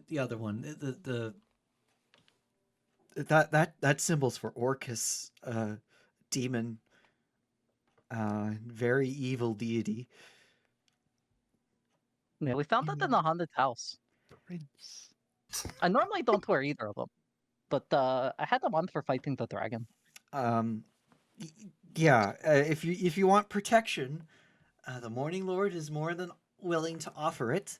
the other one. That symbol's for Orcus, demon, very evil deity. Yeah, we found that in the haunted house. Prince. I normally don't wear either of them, but I had them on for fighting the dragon. Yeah, if you want protection, the Morning Lord is more than willing to offer it.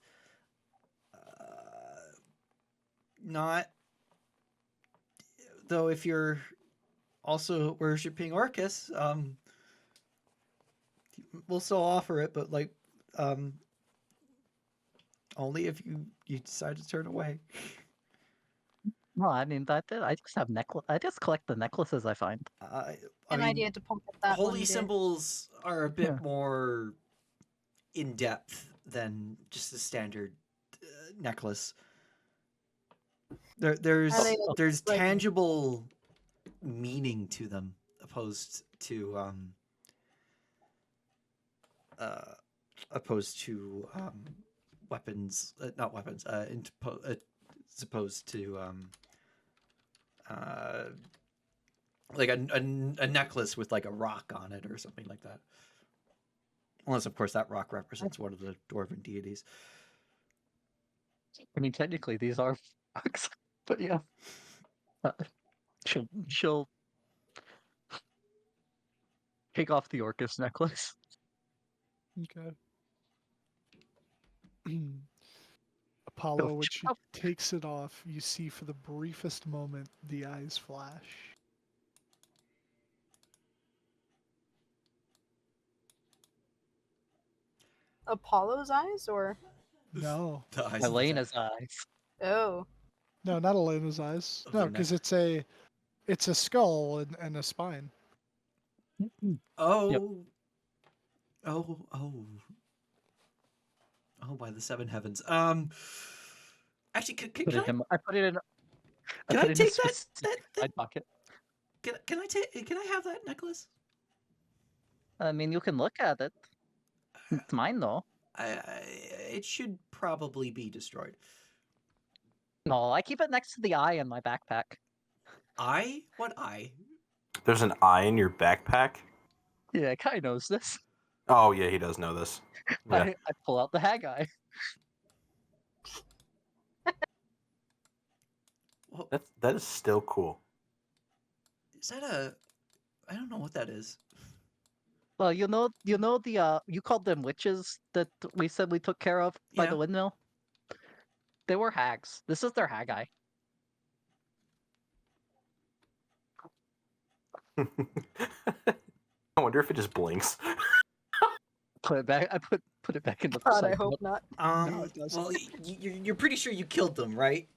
Not though if you're also worshiping Orcus, we'll still offer it, but like only if you decide to turn away. No, I mean I just have necklace. I just collect the necklaces I find. I An mean, idea to pump up that holy one, symbols are a bit Yeah. more in depth than just a standard necklace. There's Are they, like, tangible meaning to them, opposed to weapons, not weapons. As opposed to like a necklace with like a rock on it or something like that. Unless, of course, that rock represents one of the dwarven deities. I mean, technically these are rocks, but yeah. She'll take off the Orcus necklace. Okay. Apollo, when she takes it off, you see for the briefest moment the eyes flash. Apollo's eyes, or No, The eyes of the Elena's eyes. oh, no, not Elena's eyes. Of No, the because it's a skull and a spine. Oh. Yep. Oh. Oh, by the seven heavens. Actually, Put it in. I put it in. I Can put I it in a take that- specific that- side pocket. can I take? Can I have that necklace? I mean, you can look at it. It's mine though. It should probably be destroyed. No, I keep it next to the eye in my backpack. Eye? What eye? There's an eye in your backpack. Yeah, Kai knows this. Oh yeah, he does know this. Yeah. I pull out the hag eye. Well, That is still cool. is that a? I don't know what that is. Well, you know the you called them witches that we said we took care of by Yeah. the windmill. They were hags. This is their hag eye. I wonder if it just blinks. Put it back. I put it back in the God, side I hope note. not. No, it doesn't. Well, you're pretty sure you killed them, right?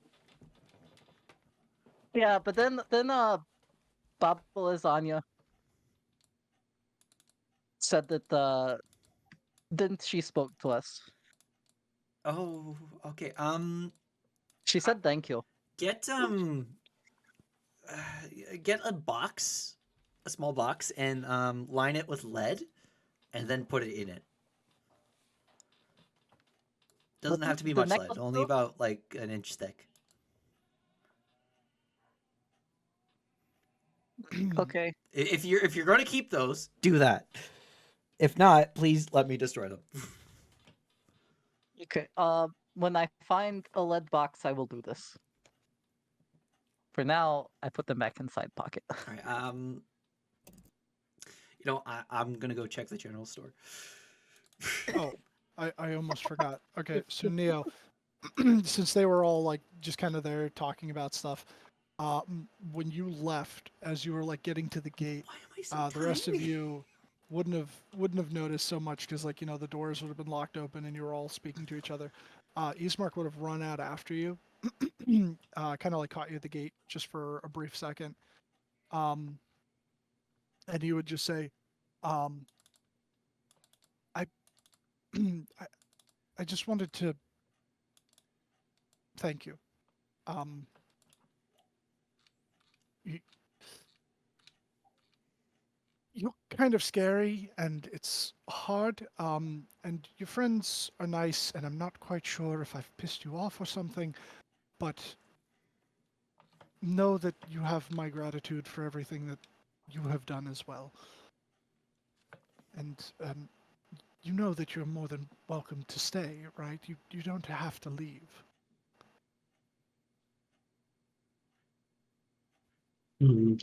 Yeah, but then Baba Lasagna said that then she spoke to us. Oh, okay. She said thank you. Get get a box, a small box, and line it with lead, and then put it in it. Doesn't have to be The much lead. necklace Only though? about like an inch thick. Okay. If you're going to keep those, do that. If not, please let me destroy them. Okay. When I find a lead box, I will do this. For now, I put them back inside pocket. All right. You know, I'm gonna go check the general store. Oh, I almost forgot. Okay, so Neo, since they were all like just kind of there talking about stuff, when you left, as you were like getting to the gate, Why am I so the rest of tiny? you wouldn't have noticed so much because like the doors would have been locked open and you were all speaking to each other. Eastmark would have run out after you, kind of like caught you at the gate just for a brief second, and he would just say, I, I just wanted to thank you. You're kind of scary and it's hard. And your friends are nice, and I'm not quite sure if I've pissed you off or something, but know that you have my gratitude for everything that you have done as well. And you know that you're more than welcome to stay, right? You don't have to leave.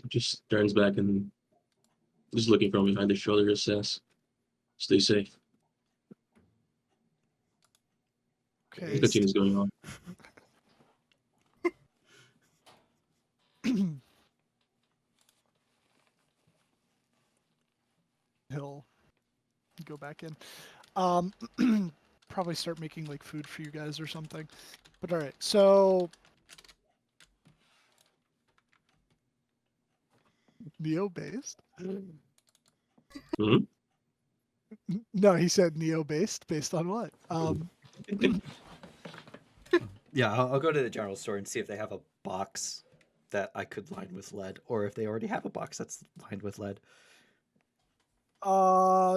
Just turns back and just looking from behind his shoulder, just says, "Stay safe." Okay. He continues going on. He'll go back in. Probably start making like food for you guys or something. But all right, so Neo based. Mhm. No, he said Neo based on what? Yeah, I'll go to the general store and see if they have a box that I could line with lead, or if they already have a box that's lined with lead.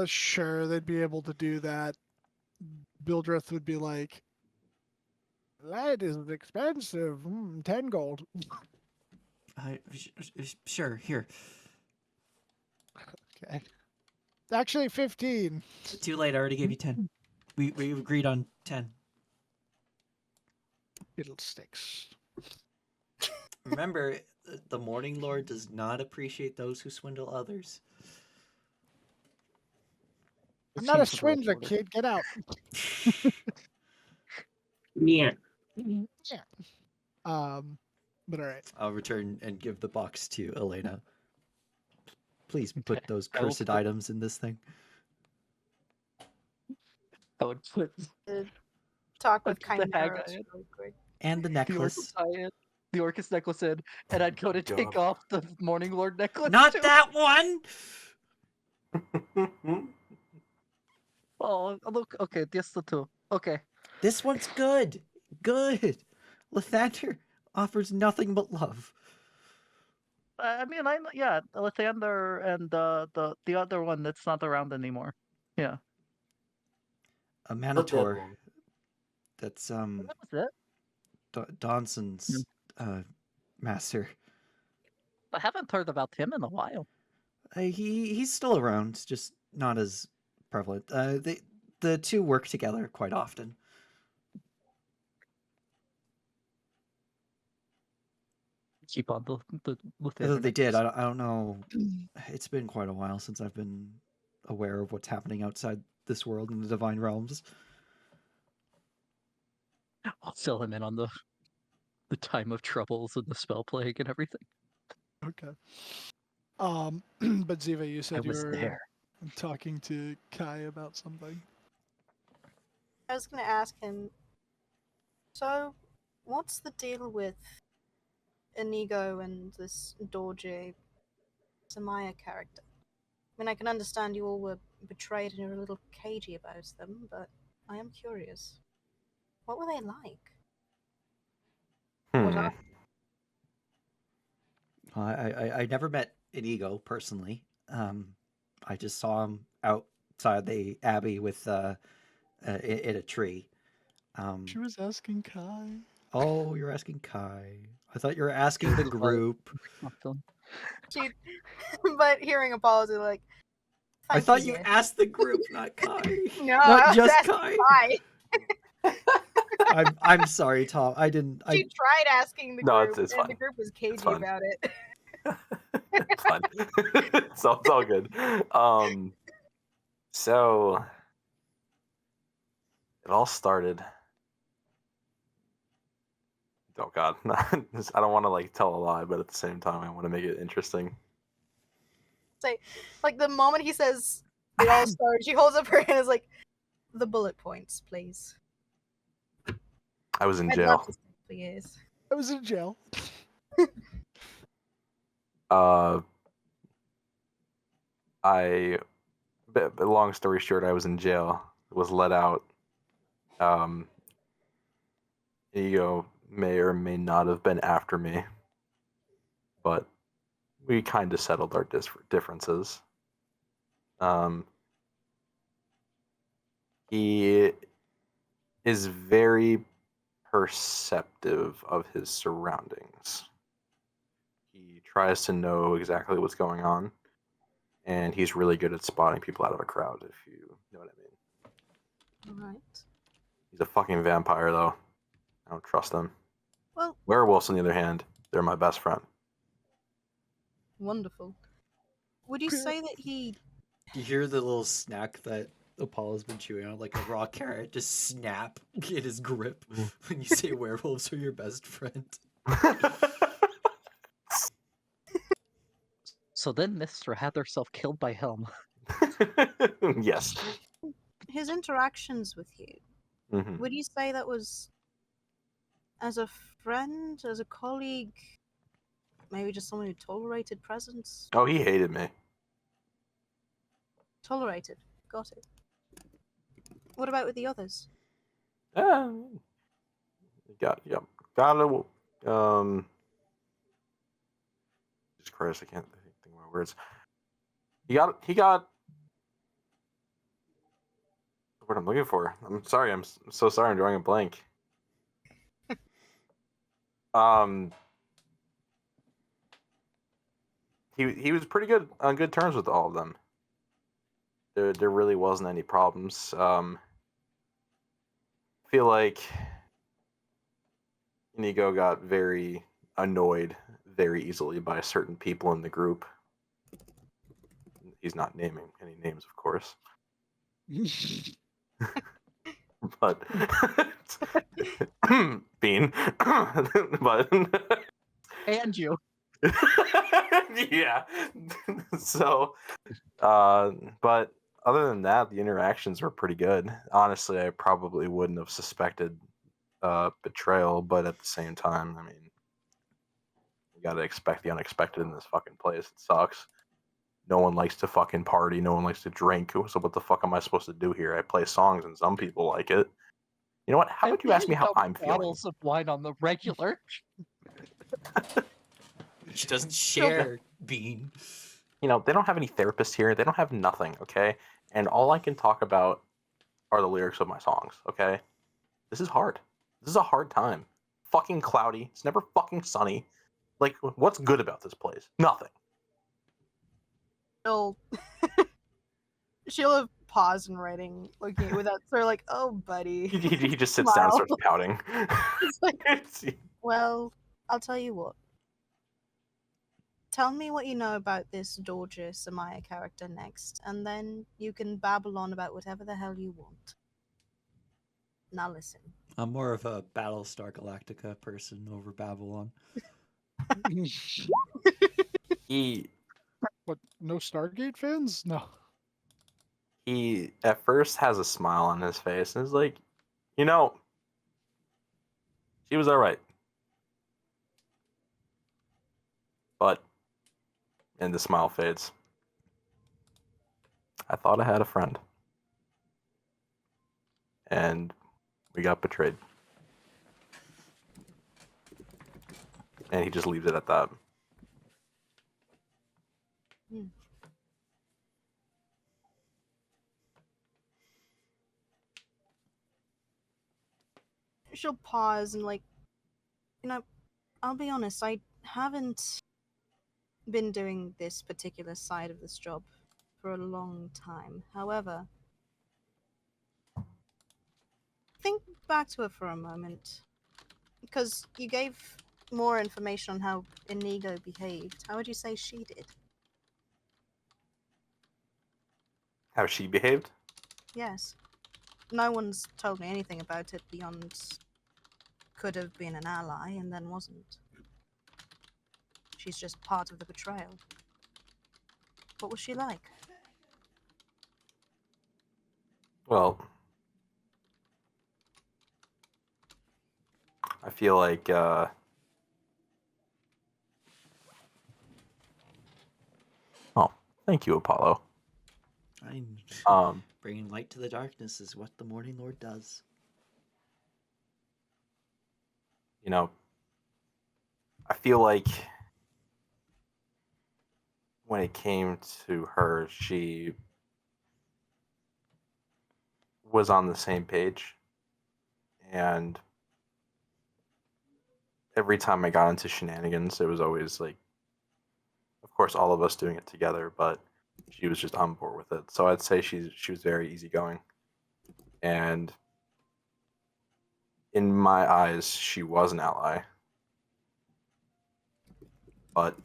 Sure, they'd be able to do that. Bildreth would be like, lead is expensive. 10 gold. Sure, here. Okay. Actually, 15. Too late. I already gave you 10. We agreed on 10. Fiddlesticks. Remember, the Morning Lord does not appreciate those who swindle others. I'm not a Seems real swindler, order. kid. Get out. Yeah. Yeah. But all right. I'll return and give the box to Elena. Please put Okay, those I will cursed put- items in this thing. I would put Talk I'd with put the hag Chimeras in, really quick. And the the necklace. Orcus tie in, the Orcus necklace in, and I'd go to take God. off the Morning Lord necklace Not too. that one! Oh, look. Okay, just the two. Okay. This one's good. Good. Lathander offers nothing but love. I mean, Lathander and the other one that's not around anymore. Yeah, A The dead Manitor. one. That's that was it. Donson's master. I haven't heard about him in a while. He's still around, just not as prevalent. The two work together quite often. Keep on the Although Lathander they did. necklace. I don't know. It's been quite a while since I've been aware of what's happening outside this world in the Divine Realms. I'll fill him in on the time of troubles and the spell plague and everything. Okay. But Ziva, you I said you was were there. talking to Kai about something. I was going to ask him, so what's the deal with Inigo and this Dorje Samaya character? I mean, I can understand you all were betrayed and you're a little cagey about them, but I am curious. What were they like? What Hmm. are I never met Inigo personally. I just saw him outside the abbey with in a tree. She was asking Kai. Oh, you're asking Kai. I thought you were asking the group. Not feeling- she? But hearing Apollo's like, I "Thank thought you dear." asked the group, not Kai. No, Not I was just asking Kai. Kai. I'm sorry, Tom. I didn't. She tried asking the No, group, it's and fine. the group was It's cagey fine. about it. It's fine. It's all good. So it all started. Oh God, I don't want to like tell a lie, but at the same time, I want to make it interesting. Say, like the moment he says it all started, she holds up her hand and is like, "The bullet points, please." I was in I'd jail. love to stay for years. I was in jail. Long story short, I was in jail. Was let out. Ego may or may not have been after me, but we kind of settled our differences. He is very perceptive of his surroundings. He tries to know exactly what's going on, and he's really good at spotting people out of a crowd, if you know what I mean. Alright. He's a fucking vampire, though. I don't trust him. Well, Werewolves, on the other hand, they're my best friend. wonderful. Would you say that he You hear the little snack that Apollo's been chewing on, like a raw carrot, just snap in his grip when you say werewolves are your best friend. So then Mistra had herself killed by Helm. Yes. his interactions with you, Mhm. would you say that was as a friend, as a colleague, maybe just someone who tolerated presence? Oh, he hated me. Tolerated. Got it. What about with the others? Yeah. Gotta. Jesus Christ, I can't think of my words. He got. What I'm looking for. I'm sorry. I'm so sorry. I'm drawing a blank. He was pretty good on good terms with all of them. There really wasn't any problems. I feel like Inigo got very annoyed very easily by certain people in the group. He's not naming any names, of course. But Bean. But And you. yeah. So but other than that, the interactions were pretty good. Honestly, I probably wouldn't have suspected betrayal, but at the same time, I mean, you gotta expect the unexpected in this fucking place. It sucks. No one likes to fucking party. No one likes to drink. So what the fuck am I supposed to do here? I play songs, and some people like it. You know what? How about you ask me how I'm feeling? Bottles of wine on the regular. She doesn't share Bean. You know, they don't have any therapists here. They don't have nothing, okay? And all I can talk about are the lyrics of my songs, okay? This is hard. This is a hard time. Fucking cloudy. It's never fucking sunny. Like, what's good about this place? Nothing. She'll have paused in writing, looking at with that sort of like, oh, buddy. He just sits down and Smile. starts pouting. It's like, well, I'll tell you what. Tell me what you know about this Dorje Samaya character next, and then you can babble on about whatever the hell you want. Now listen. I'm more of a Battlestar Galactica person over Babylon. he What? No Stargate fans? No. he at first has a smile on his face and is like, you know, she was alright. But and the smile fades. I thought I had a friend. And we got betrayed. And he just leaves it at that. She'll pause and like, you know, I'll be honest, I haven't been doing this particular side of this job for a long time. However, think back to it for a moment. Because you gave more information on how Inigo behaved. How would you say she did? How she behaved? Yes. No one's told me anything about it beyond could have been an ally and then wasn't. She's just part of the betrayal. What was she like? Well, I feel like oh, thank you, Apollo. Bringing light to the darkness is what the Morning Lord does. You know, I feel like when it came to her, she was on the same page. And every time I got into shenanigans, it was always like, of course, all of us doing it together, but she was just on board with it. So I'd say she was very easygoing. And in my eyes, she was an ally. But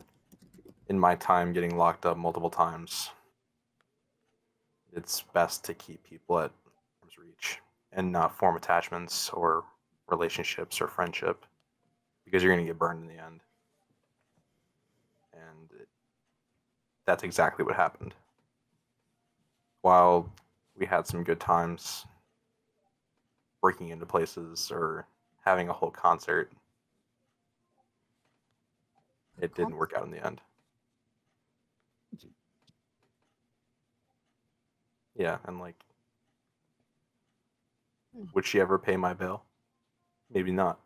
in my time getting locked up multiple times, it's best to keep people at arm's reach and not form attachments or relationships or friendship, because you're going to get burned in the end. And that's exactly what happened. While we had some good times breaking into places or having a whole concert, it didn't work out in the end. Yeah, and like, would she ever pay my bill? Maybe not.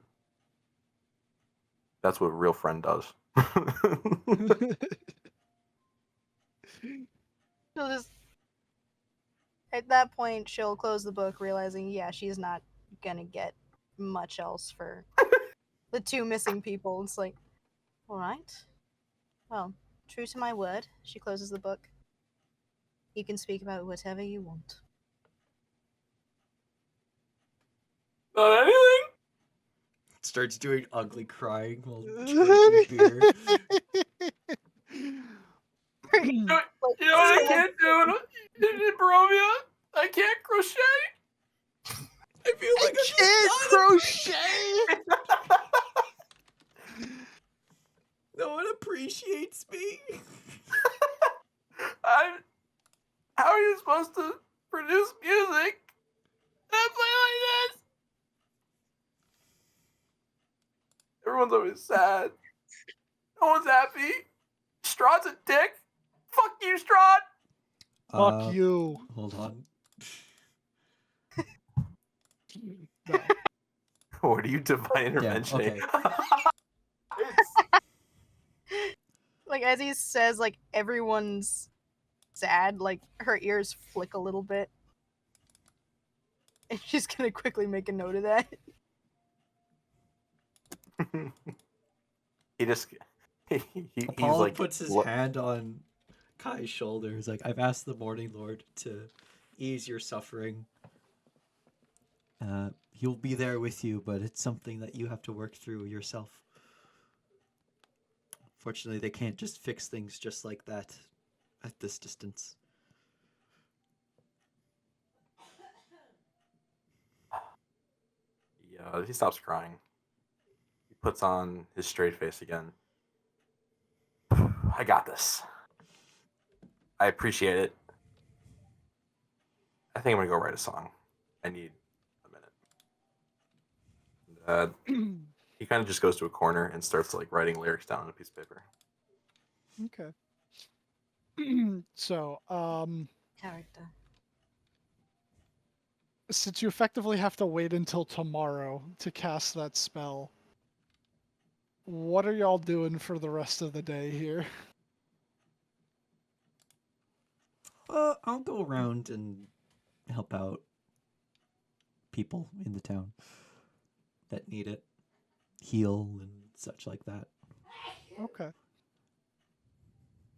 That's what a real friend does. She'll just, at that point, she'll close the book, realizing, yeah, she's not gonna get much else for the two missing people. It's like, all right. Well, true to my word, she closes the book. You can speak about whatever you want. Not anything? Starts doing ugly crying while drinking beer. You know what I can't do in Barovia? I can't crochet. I feel like Can't crochet! no one appreciates me. How are you supposed to Everyone's always sad. No one's happy. Strahd's a dick. Fuck you, Strahd. Fuck you. Hold on. No. What are you divine intervention? okay. Like as he says, like everyone's sad. Like her ears flick a little bit, and she's gonna quickly make a note of that. he just he's Apollo like puts his hand on Kai's shoulder. He's like, I've asked the Morning Lord to ease your suffering. He'll be there with you, but it's something that you have to work through yourself. Fortunately, they can't just fix things just like that at this distance. Yeah, he stops crying. He puts on his straight face again. I got this. I appreciate it. I think I'm gonna go write a song. I need a minute. He kind of just goes to a corner and starts like writing lyrics down on a piece of paper. Okay. So, Character. since you effectively have to wait until tomorrow to cast that spell, what are y'all doing for the rest of the day here? I'll go around and help out people in the town that need it. Heal and such like that. Okay. I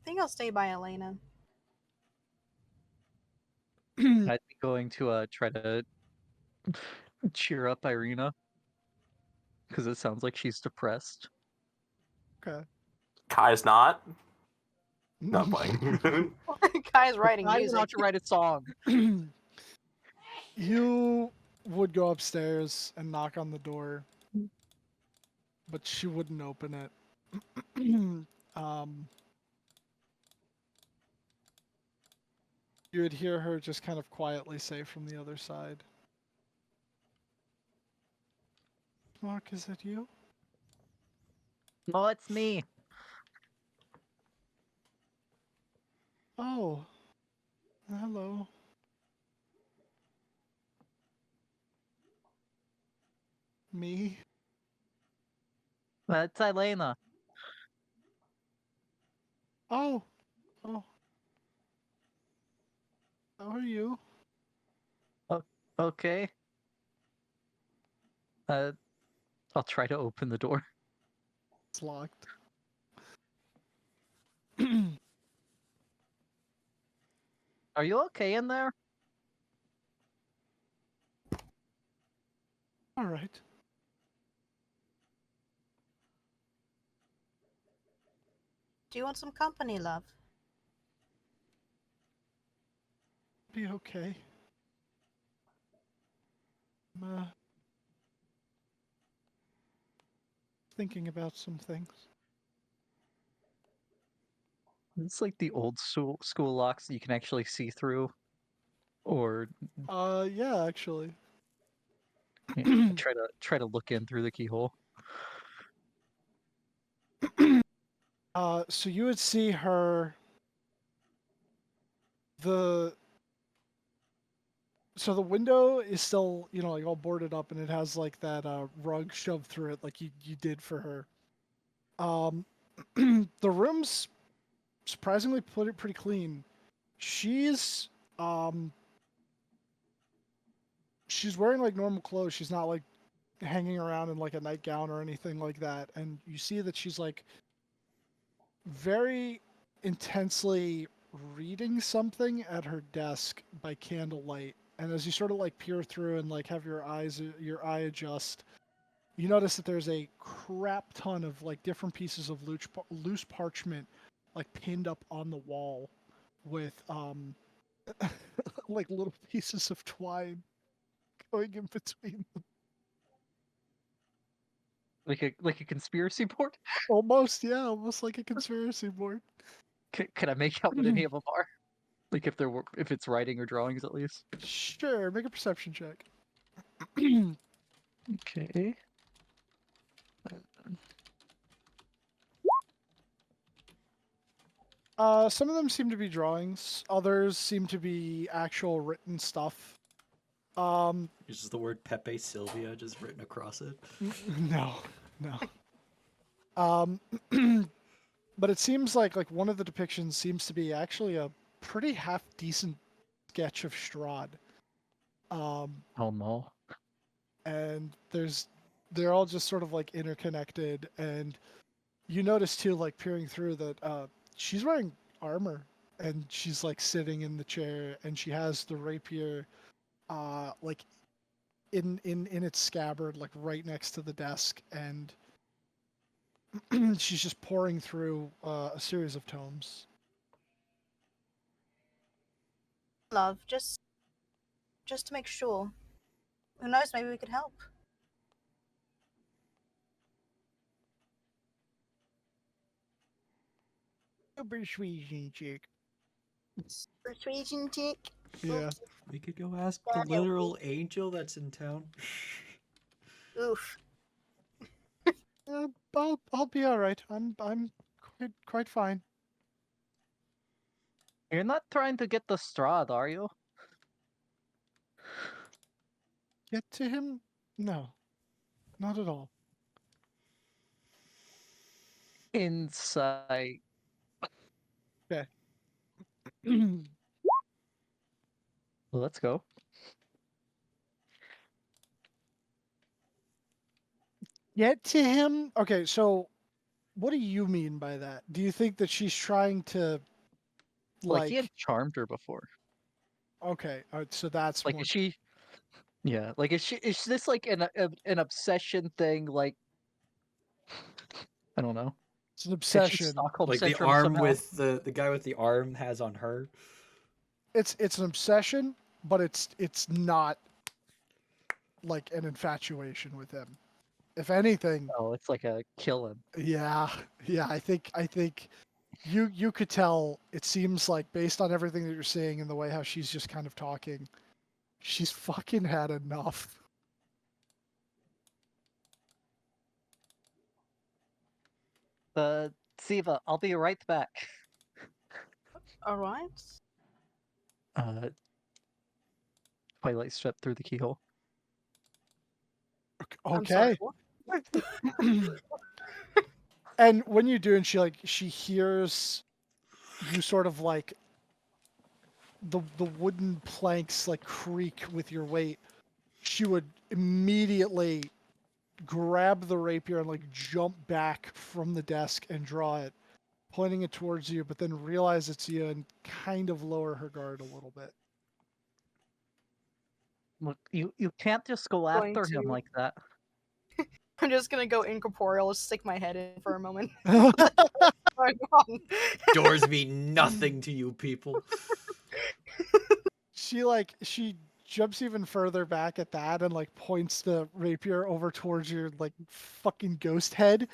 think I'll stay by Elena. I'd be going to try to cheer up Irina because it sounds like she's depressed. Okay. Kai's not. Not playing. Kai's writing I music. want to write a song. You would go upstairs and knock on the door, but she wouldn't open it. You would hear her just kind of quietly say from the other side, Mark, is it you? No, it's me. Oh, hello. Me? That's Elena. Oh, oh. How are you? Okay. I'll try to open the door. It's locked. Are you okay in there? All right. Do you want some company, love? Be okay. I'm thinking about some things. It's like the old school locks that you can actually see through. Or Yeah, actually. yeah, try to look in through the keyhole. So you would see her. So the window is still, like all boarded up, and it has like that rug shoved through it, like you did for her. The room's surprisingly pretty clean. She's wearing like normal clothes. She's not like hanging around in like a nightgown or anything like that. And you see that she's like very intensely reading something at her desk by candlelight. And as you sort of like peer through and like have your eye adjust, you notice that there's a crap ton of like different pieces of loose parchment like pinned up on the wall with like little pieces of twine going in between them. Like a conspiracy board? Almost, yeah, almost like a conspiracy board. Can I make out what any of them are? Like if it's writing or drawings at least. Sure, make a perception check. Okay. Some of them seem to be drawings. Others seem to be actual written stuff. Is the word Pepe Sylvia just written across it? No, no. But it seems like one of the depictions seems to be actually a pretty half decent sketch of Strahd. Oh no. And they're all just sort of like interconnected, and you notice too, like peering through, that she's wearing armor, and she's like sitting in the chair, and she has the rapier like in its scabbard, like right next to the desk, and she's just pouring through a series of tomes. Love, just to make sure. Who knows? Maybe we could help. Persuasion check. Persuasion check. Yeah. We could go ask God the help me. literal angel that's in town. Oof. I'll be all right. I'm quite fine. You're not trying to get the Strahd, are you? Get to him? No, not at all. Insight. Let's go. Get to him? Okay, so what do you mean by that? Do you think that she's trying to Like he like had charmed her before. okay, so that's Like more is she? Yeah. Like is this like an obsession thing? Like I don't know. it's an Is she obsession. Stockholm Like the syndrome arm somehow? with the guy with the arm has on her. It's an obsession, but it's not like an infatuation with him. If anything, Oh, it's like a killing. yeah, I think you could tell. It seems like based on everything that you're seeing and the way how she's just kind of talking, she's fucking had enough. Siva, I'll be right back. All right. Uh, Twilight stepped through the keyhole. I'm sorry. Okay. What? And when you do, and she hears you sort of like the wooden planks like creak with your weight, she would immediately grab the rapier and like jump back from the desk and draw it, pointing it towards you, but then realize it's you and kind of lower her guard a little bit. Look, you can't just go Going after him to- like that. I'm just gonna go incorporeal, stick my head in for a moment. Going on. Doors mean nothing to you people. She jumps even further back at that and like points the rapier over towards your like fucking ghost head,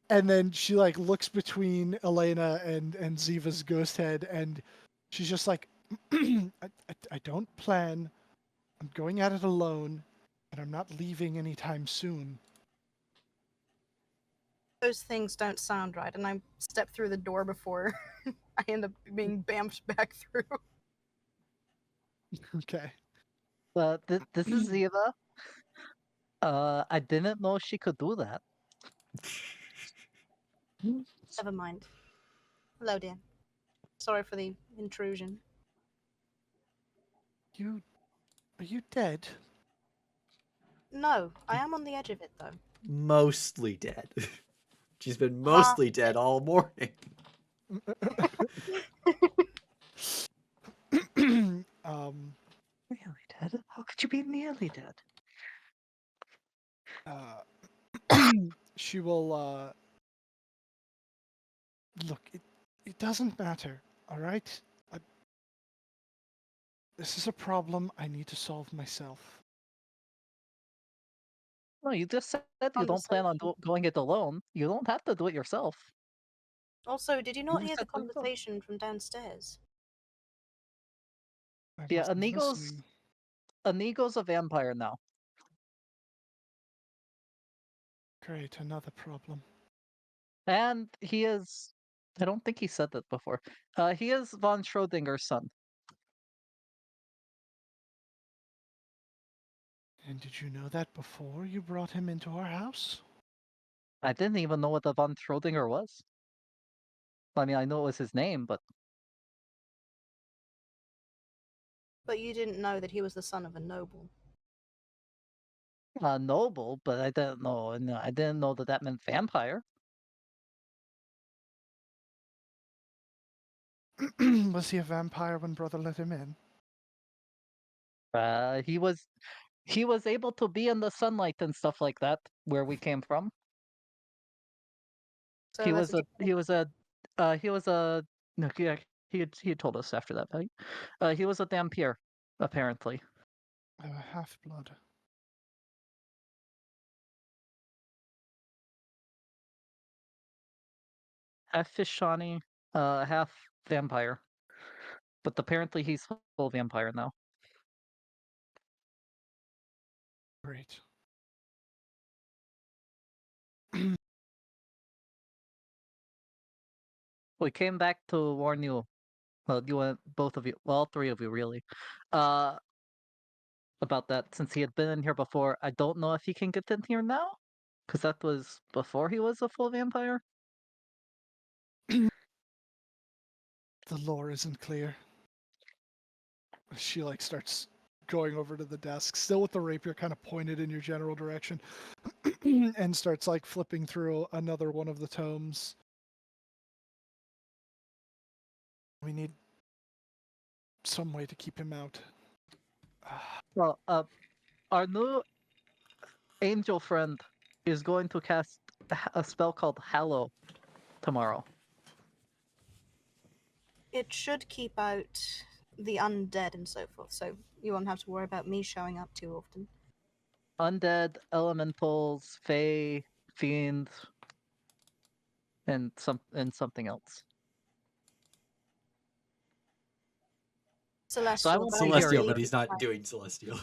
and then she like looks between Elena and Ziva's ghost head, and she's just like, I don't plan. I'm going at it alone, and I'm not leaving anytime soon. Those things don't sound right, and I step through the door before I end up being bamfed back through. Okay. This is Ziva. I didn't know she could do that. Never mind. Hello, Dan. Sorry for the intrusion. Are you dead? No, I am on the edge of it though. Mostly dead. She's been mostly dead all morning. Nearly dead? How could you be nearly dead? She will look, it doesn't matter, all right? This is a problem I need to solve myself. No, you just said you don't plan on going it alone. You don't have to do it yourself. Also, did you not You hear the said do it yourself. conversation from downstairs? I Yeah, wasn't Inigo's listening. Inigo's a vampire now. Great, another problem. And he is. I don't think he said that before. He is von Schrodinger's son. And did you know that before you brought him into our house? I didn't even know what the von Schrodinger was. I mean, I know it was his name, but But you didn't know that he was the son of a noble. noble. But I didn't know, and I didn't know that that meant vampire. Was he a vampire when brother let him in? He was able to be in the sunlight and stuff like that where we came from. So He as was a he was a no, he had told us after that, right? He was a Dampier, apparently. A half-blood. Half Fishani, half vampire. But apparently he's full vampire now. Great. We came back to warn you. Well, you and both of you, well, all three of you really, uh, about that. Since he had been in here before, I don't know if he can get in here now, because that was before he was a full vampire. The lore isn't clear. She like starts going over to the desk, still with the rapier kind of pointed in your general direction, and starts like flipping through another one of the tomes. We need some way to keep him out. Well, our new angel friend is going to cast a spell called Hallow tomorrow. it should keep out the undead and so forth, so you won't have to worry about me showing up too often. Undead, elementals, fae, fiends, and something else. Celestial, won't but be I here Celestial, believe but he's it's not fine. doing celestial.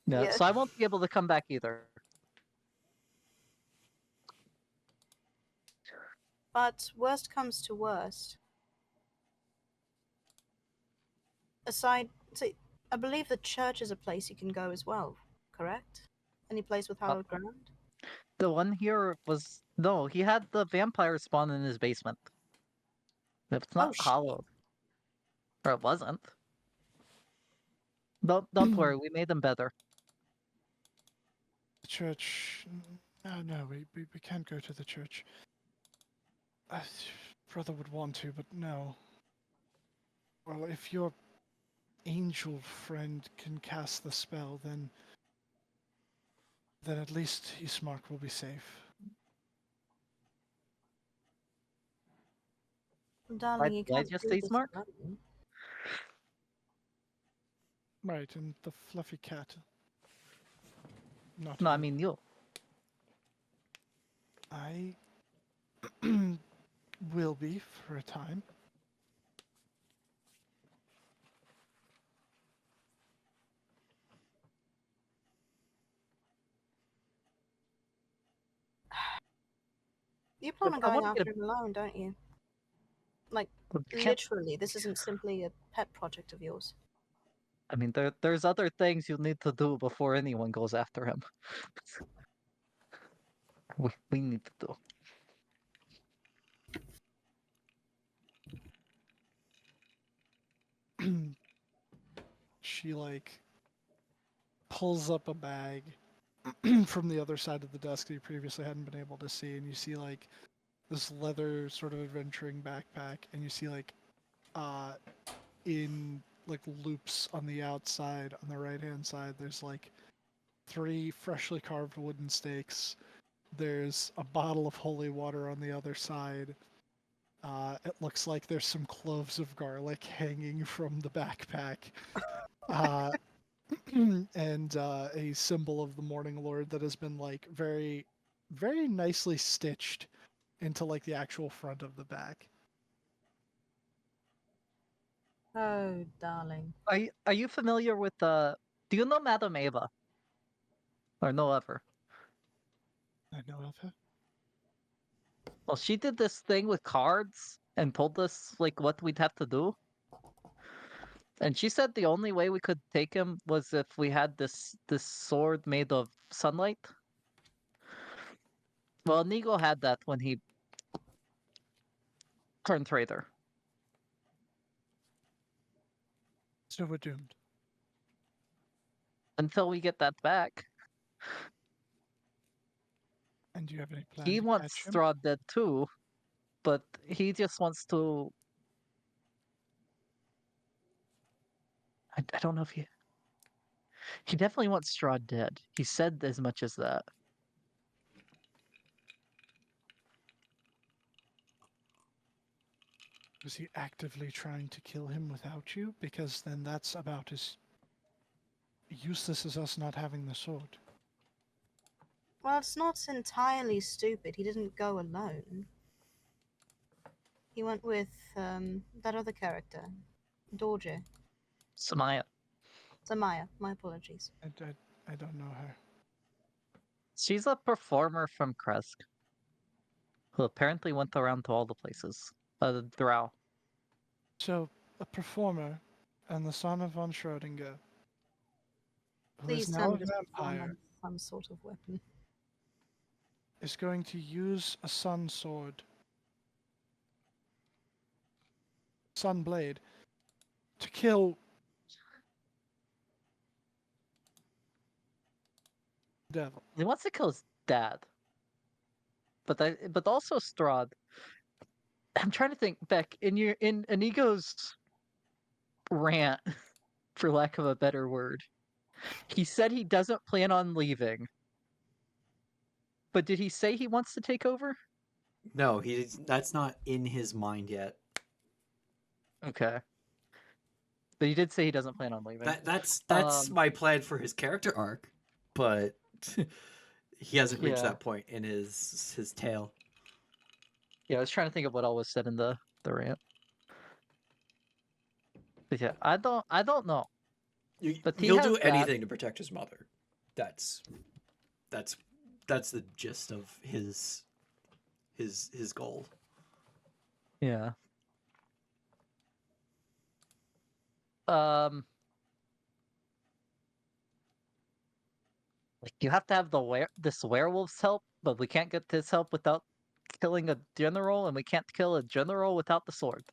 Yeah, Yeah. so I won't be able to come back either. But worst comes to worst. Aside, so I believe the church is a place you can go as well, correct? Any place with hallowed ground? The one here was no, he had the vampire spawn in his basement. If it's Oh, not hollowed, or it wasn't. Don't worry, we made them better. The church. No, we can't go to the church. Brother would want to, but no. Well, if your angel friend can cast the spell, then at least Ismark will be safe. darling, you Did I can't just do say this smart? alone. Right, and the fluffy cat. Not No, I you. mean you. I will be for a time. You plan on I going want to after him alone, don't you? Like, get. literally, this isn't simply a pet project of yours. I mean, there's other things you need to do before anyone goes after him. We need to do. She like pulls up a bag from the other side of the desk that you previously hadn't been able to see, and you see like this leather sort of adventuring backpack, and you see like in like loops on the outside on the right hand side there's like 3 freshly carved wooden stakes. There's a bottle of holy water on the other side. It looks like there's some cloves of garlic hanging from the backpack. Uh, and a symbol of the Morning Lord that has been like very, very nicely stitched into like the actual front of the back. Oh, darling. Are you familiar with the? Do you know Madame Ava? Or no ever? I know of her. Well, she did this thing with cards and told us like what we'd have to do. And she said the only way we could take him was if we had this sword made of sunlight. Well, Inigo had that when he turned traitor. So we're doomed. Until we get that back. And do you have any plan He to wants catch him? Straw dead too, but he just wants to. I don't know if he. He definitely wants Straw dead. He said as much as that. Was he actively trying to kill him without you? Because then that's about as useless as us not having the sword. Well, it's not entirely stupid. He didn't go alone. He went with that other character, Dorje. Samaya. Zamaya. My apologies. I don't know her. She's a performer from Kresk, who apparently went around to all the places. Drow. So, a performer and the son of von Schrödinger, who is Please now tell a me this performer vampire, has some sort of weapon. is going to use a sun sword, sun blade, to kill the devil. He wants to kill his dad. But also Strahd. I'm trying to think, Beck, in Inigo's rant, for lack of a better word, he said he doesn't plan on leaving. But did he say he wants to take over? No, that's not in his mind yet. Okay. But he did say he doesn't plan on leaving. That's my plan for his character arc, but he hasn't reached Yeah. that point in his tale. Yeah, I was trying to think of what all was said in the rant. But yeah, I don't know. But He'll has do that. anything to protect his mother. That's the gist of his goal. Yeah. Like you have to have this werewolf's help, but we can't get this help without killing a general, and we can't kill a general without the sword.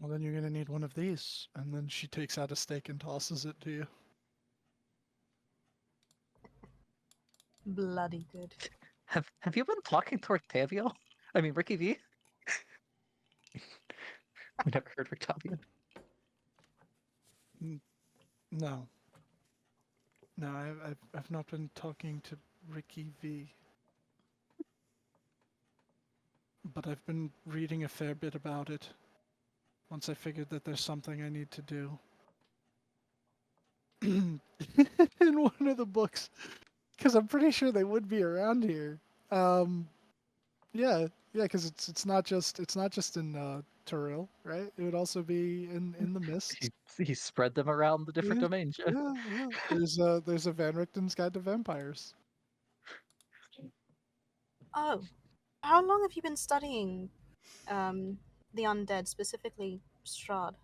Well, then you're going to need one of these. And then she takes out a steak and tosses it to you. Bloody good. Have you been talking to Octavio? I mean Ricky V? We never heard Octavio. No. No, I've not been talking to Ricky V. But I've been reading a fair bit about it. Once I figured that there's something I need to do. In one of the books, because I'm pretty sure they would be around here. Yeah, because it's not just in Turil, right? It would also be in the mists. He spread them around the different Yeah, domains. yeah. There's a Van Richten's Guide to Vampires. Oh, how long have you been studying the undead, specifically Strahd?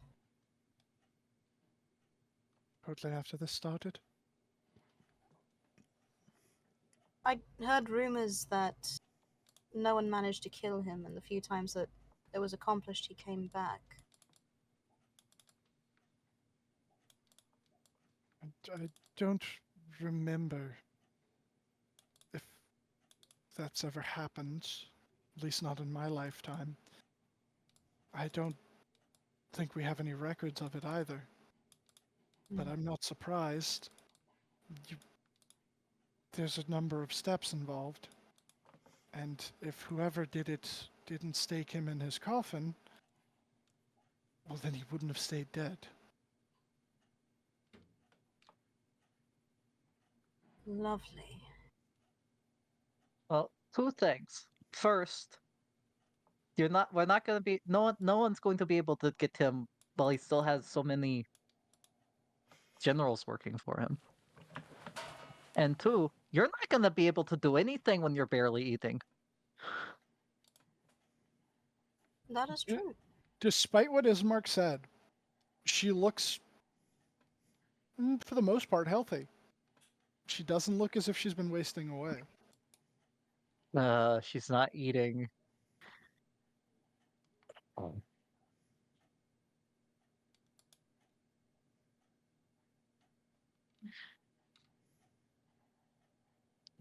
Shortly after this started. I heard rumors that no one managed to kill him, and the few times that it was accomplished, he came back. I don't remember if that's ever happened, at least not in my lifetime. I don't think we have any records of it either. But I'm not surprised. There's a number of steps involved. And if whoever did it didn't stake him in his coffin, well, then he wouldn't have stayed dead. Lovely. Well, two things. First, we're not gonna be no one's going to be able to get him while he still has so many generals working for him. And 2, you're not gonna be able to do anything when you're barely eating. That is Yeah. true. Despite what Ismark said, she looks, for the most part, healthy. She doesn't look as if she's been wasting away. She's not eating. One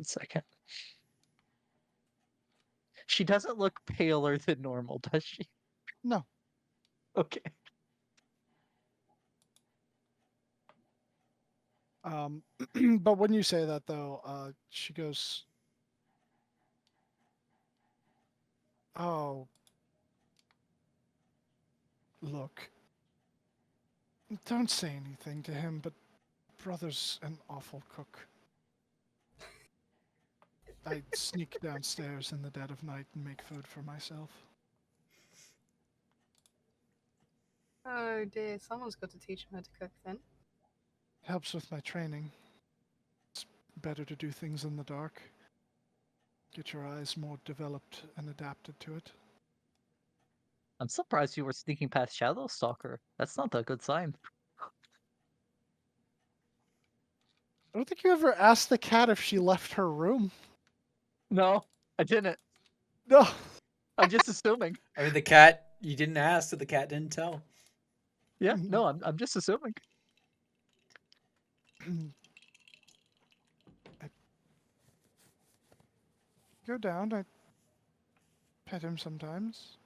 second. She doesn't look paler than normal, does she? No. Okay. But when you say that, though, she goes, "Oh, look, don't say anything to him, but brother's an awful cook. I sneak downstairs in the dead of night and make food for myself." Oh dear, someone's got to teach him how to cook then. Helps with my training. It's better to do things in the dark. Get your eyes more developed and adapted to it. I'm surprised you were sneaking past Shadow Stalker. That's not a good sign. I don't think you ever asked the cat if she left her room. No, I didn't. No. I'm just assuming. I mean, the cat, you didn't ask, so the cat didn't tell. Yeah, no, I'm just assuming. I go down. I pet him sometimes.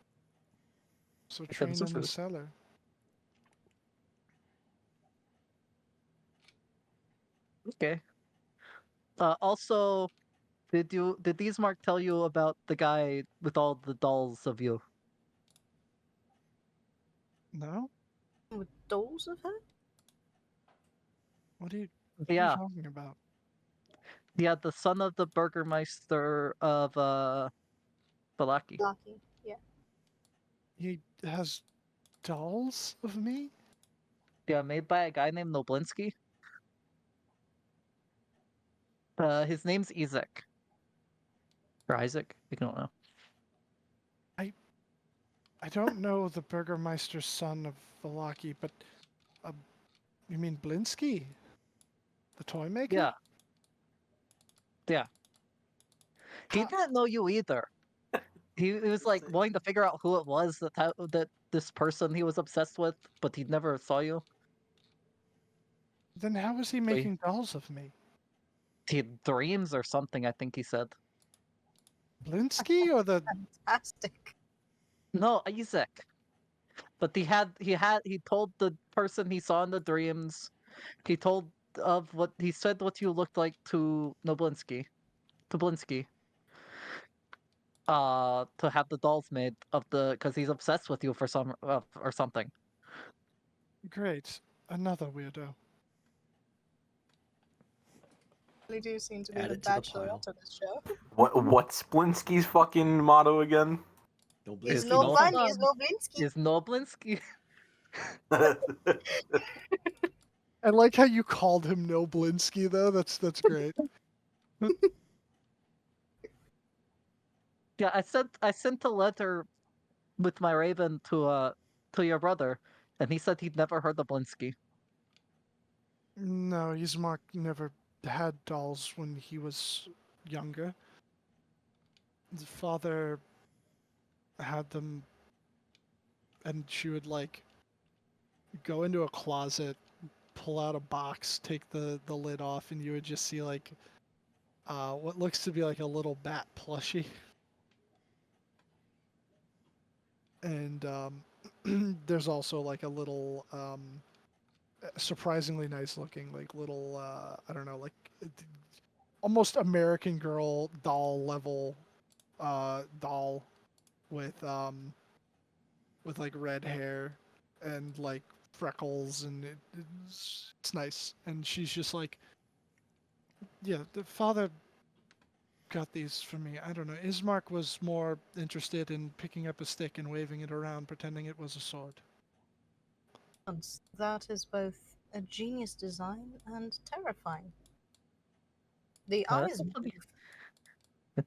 So Give him train some in the food. cellar. Okay. Also, did these Mark tell you about the guy with all the dolls of you? No? With dolls of her? What are you Yeah, talking about? yeah, the son of the Burgermeister of Balaki. Lucky. Yeah. He has dolls of me? Yeah, made by a guy named Noblinsky. His name's Isaac. Or Isaac, I don't know. I don't know the Burgermeister's son of Valaki, but you mean Blinsky? The toy maker? Yeah. Yeah. He Huh. didn't know you either. He was like wanting to figure out who it was that this person he was obsessed with, but he never saw you. Then how is he making dolls of me? He had dreams or something, I think he said. Blinsky or the Fantastic. No, Isaac. But he told the person he saw in the dreams, he told of what he said what you looked like to Blinsky. To have the dolls made of the because he's obsessed with you for some or something. Great. Another weirdo. They do seem to be Add the it to the bachelorette pile. of this show. What's Blinsky's fucking motto again? No He's Is Blinsky, no no fun, fun. he's no Blinsky. Is Noblinsky? I like how you called him No Blinsky, though. That's great. Yeah, I sent a letter with my raven to your brother, and he said he'd never heard of Blinsky. No, Ismark never had dolls when he was younger. The father had them, and she would, like, go into a closet, pull out a box, take the lid off, and you would just see, like, what looks to be like a little bat plushie. And there's also, like, a little, surprisingly nice looking, like, little, I don't know, like, almost American Girl doll level doll with like red hair and like freckles, and it's nice. And she's just like, yeah, the father got these for me. I don't know. Ismark was more interested in picking up a stick and waving it around, pretending it was a sword. That is both a genius design and terrifying. The No, that's eyes a funny. move.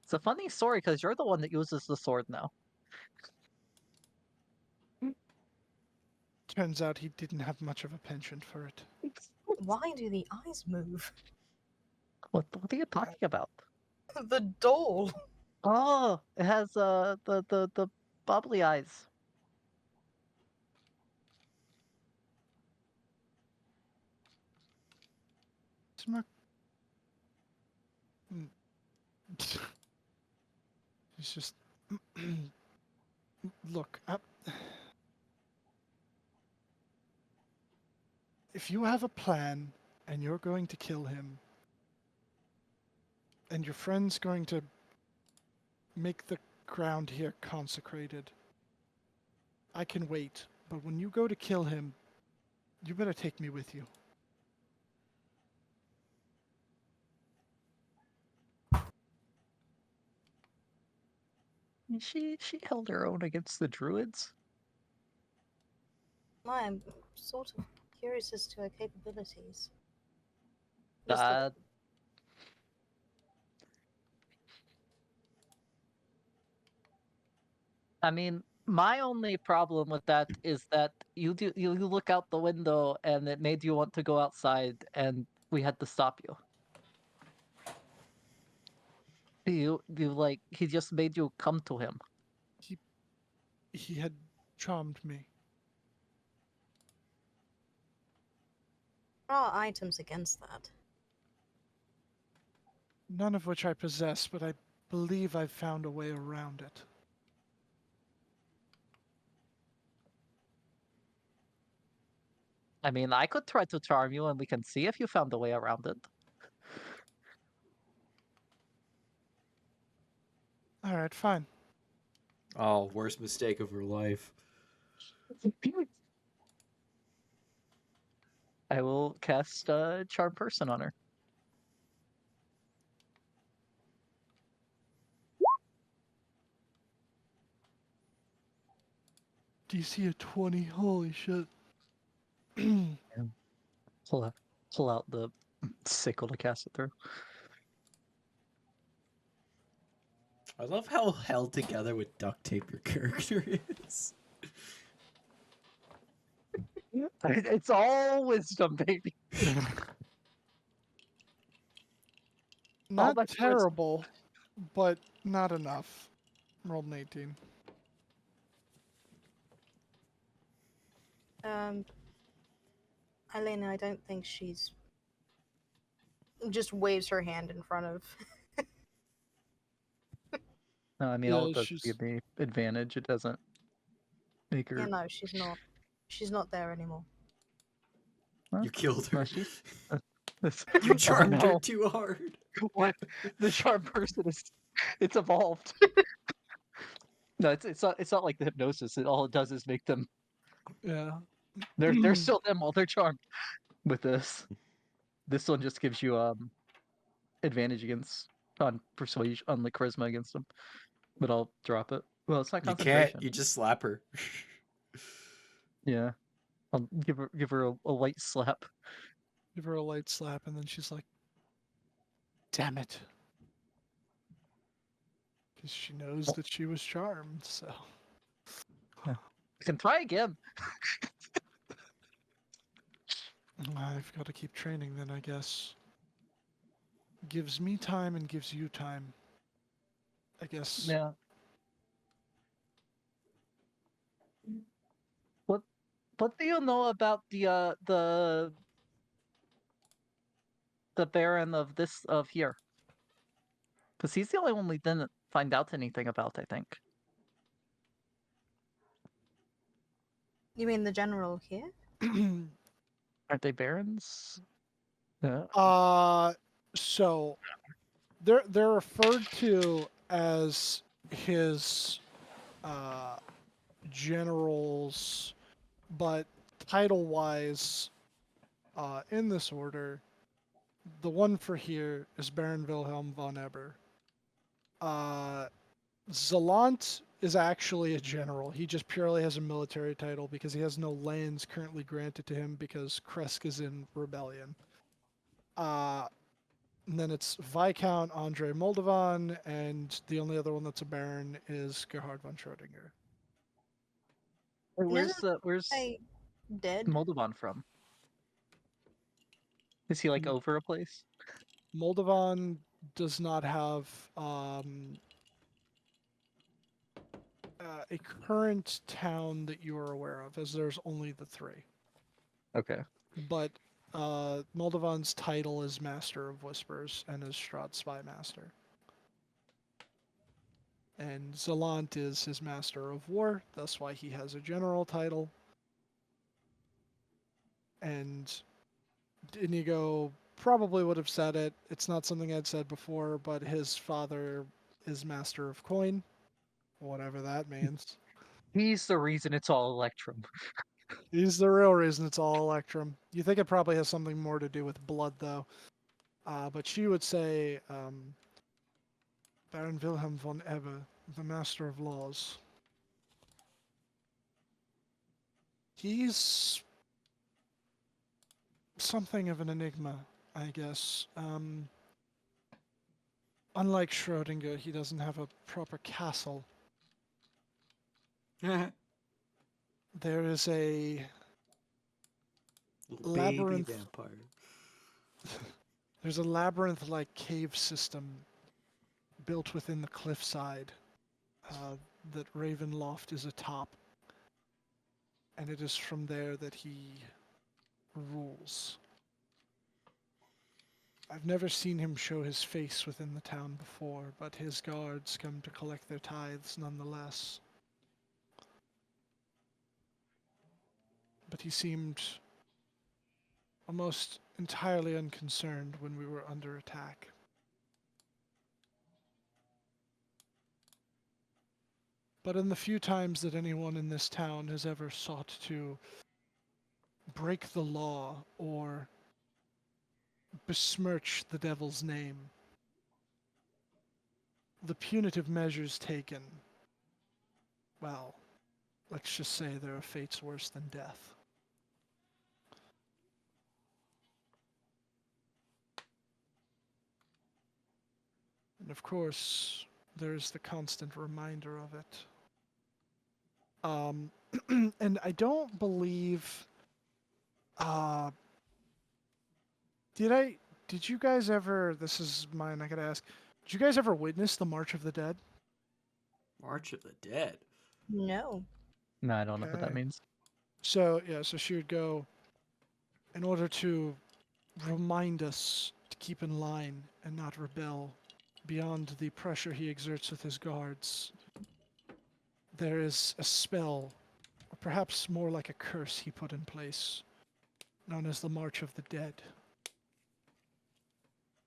It's a funny story because you're the one that uses the sword now. Turns out he didn't have much of a penchant for it. Why do the eyes move? What are you talking about? The doll. Oh, it has the bubbly eyes. Smirk. Mm. He's just. Look, if you have a plan and you're going to kill him, and your friend's going to make the ground here consecrated, I can wait. But when you go to kill him, you better take me with you. She held her own against the druids. I'm sort of curious as to her capabilities. Just a Uh, little. I mean, my only problem with that is that you look out the window and it made you want to go outside, and we had to stop you. You like he just made you come to him. He had charmed me. There are items against that. None of which I possess, but I believe I've found a way around it. I mean, I could try to charm you, and we can see if you found a way around it. All right, fine. Oh, worst mistake of her life. I will cast charm person on her. DC a 20. Holy shit. Pull out the sickle to cast it through. I love how held together with duct tape your character is. It's all wisdom, baby. Not my first- terrible, but not enough. Rolled an 18. Elena, I don't think she's. Just waves her hand in front of. No, I mean, all Yeah, it does is she's- give me advantage. It doesn't make her. Yeah, no, she's not. She's not there anymore. Huh? You killed her. No, she's. You charmed her No. too hard. What? The charm person is. It's evolved. No, it's not like the hypnosis. All it does is make them. Yeah. They're still them while they're charmed. With this one just gives you advantage against on persuasion on the charisma against them. But I'll drop it. Well, it's not You concentration. can't. You just slap her. Yeah, I'll give her a light slap. Give her a light slap, and then she's like, damn it. Because she knows that she was charmed, so. You can try again. I've got to keep training then, I guess. Gives me time and gives you time. I guess. Yeah. What do you know about the Baron of here? Because he's the only one we didn't find out anything about, I think. You mean the general here? Aren't they barons? Yeah. So they're referred to as his generals, but title-wise, in this order, the one for here is Baron Wilhelm von Eber. Zalant is actually a general. He just purely has a military title because he has no lands currently granted to him because Kresk is in rebellion. And then it's Viscount Andre Moldovan, and the only other one that's a baron is Gerhard von Schrödinger. Where's I dead. Moldovan from? Is he like Mm. over a place? Moldovan does not have a current town that you are aware of, as there's only the three. Okay. But Moldovan's title is Master of Whispers and is Strahd Spy Master. And Zalant is his Master of War, that's why he has a general title. And Inigo probably would have said it. It's not something I'd said before, but his father is Master of Coin, whatever that means. He's the reason it's all Electrum. He's the real reason it's all Electrum. You think it probably has something more to do with blood, though. But she would say Baron Wilhelm von Ebbe, the Master of Laws. He's something of an enigma, I guess. Unlike Schrödinger, he doesn't have a proper castle. There is a Little Labyrinth. baby vampire. There's a labyrinth-like cave system built within the cliffside that Ravenloft is atop. And it is from there that he rules. I've never seen him show his face within the town before, but his guards come to collect their tithes nonetheless. But he seemed almost entirely unconcerned when we were under attack. But in the few times that anyone in this town has ever sought to break the law or besmirch the devil's name, the punitive measures taken, well, let's just say there are fates worse than death. And of course, there's the constant reminder of it. And I don't believe. Did you guys ever? This is mine. I gotta ask. Did you guys ever witness the March of the Dead? March of the Dead. No. No, I don't know what that Okay. means. So yeah, so she would go in order to remind us to keep in line and not rebel beyond the pressure he exerts with his guards. There is a spell, or perhaps more like a curse he put in place, known as the March of the Dead.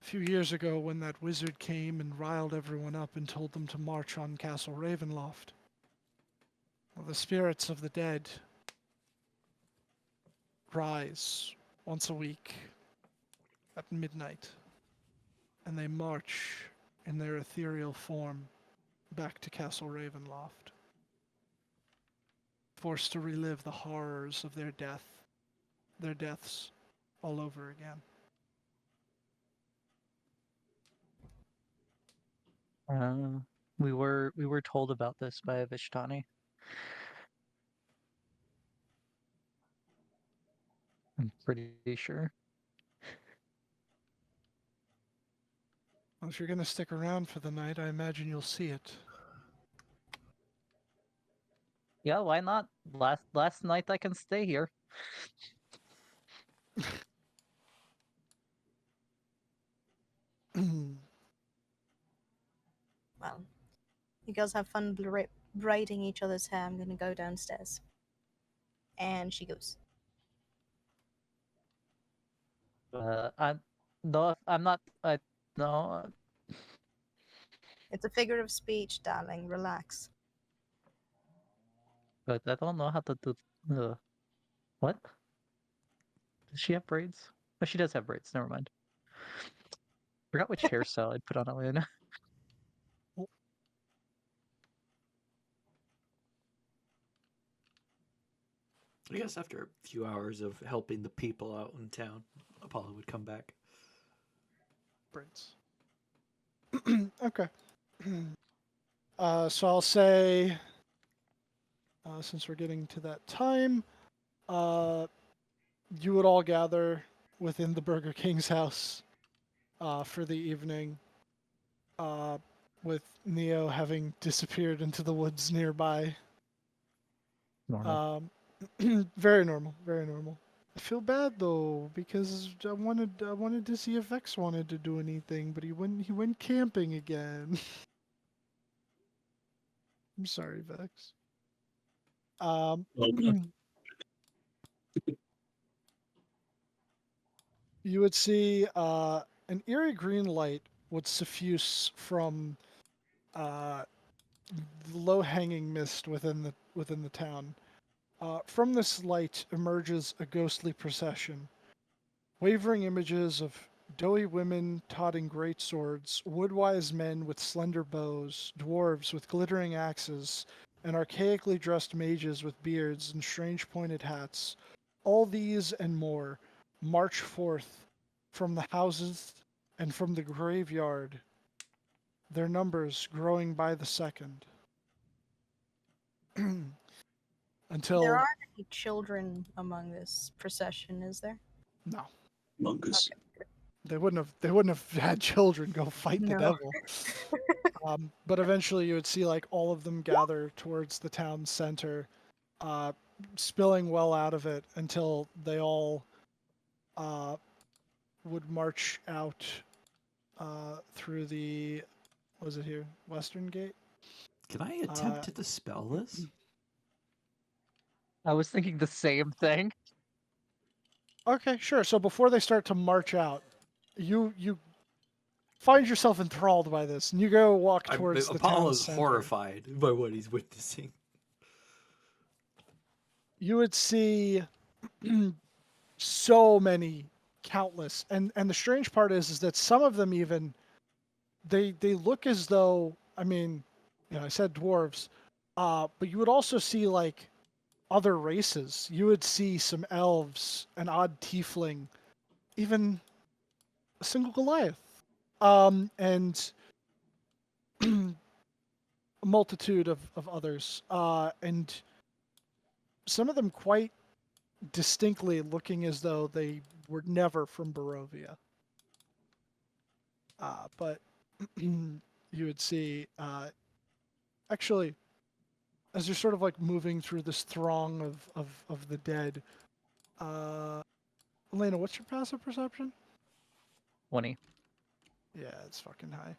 A few years ago, when that wizard came and riled everyone up and told them to march on Castle Ravenloft, well, the spirits of the dead rise once a week at midnight, and they march in their ethereal form back to Castle Ravenloft, forced to relive the horrors of their deaths all over again. We were told about this by Vishtani. I'm pretty sure. Well, if you're going to stick around for the night, I imagine you'll see it. Yeah, why not? Last night I can stay here. Well, you girls have fun braiding each other's hair. I'm gonna go downstairs. And she goes. I'm no, I'm not. I no. It's a figure of speech, darling. Relax. But I don't know how to do. What? Does she have braids? Oh, she does have braids. Never mind. Forgot which hairstyle I'd put on Elena. I guess after a few hours of helping the people out in town, Apollo would come back. brains. Okay. So I'll say, since we're getting to that time, you would all gather within the Burger King's house for the evening, with Neo having disappeared into the woods nearby. Normal. Very normal, very normal. I feel bad though because I wanted to see if Vex wanted to do anything, but he went camping again. I'm sorry, Vex. Well, You would see an eerie green light would suffuse from low-hanging mist within the town. From this light emerges a ghostly procession. Wavering images of doughy women toting great swords, wood-wise men with slender bows, dwarves with glittering axes, and archaically dressed mages with beards and strange pointed hats. All these and more march forth from the houses and from the graveyard, their numbers growing by the second. There Until aren't any children among this procession, is there? no, mongoose. they wouldn't have had children go fight the No. devil. But eventually you would see like all of them gather towards the town center, spilling well out of it until they all would march out through the, was it here, Western Gate? Can I attempt to dispel this? I was thinking the same thing. Okay, sure. So before they start to march out, you find yourself enthralled by this, and you go walk towards the town Apollo's center. horrified by what he's witnessing. You would see so many, countless, and the strange part is that some of them even they look as though, I mean, you know, I said dwarves, but you would also see like other races. You would see some elves, an odd tiefling, even a single Goliath, and a multitude of others, and some of them quite distinctly looking as though they were never from Barovia. But you would see, actually, as you're sort of like moving through this throng of the dead, Elena, what's your passive perception? 20. Yeah, it's fucking high.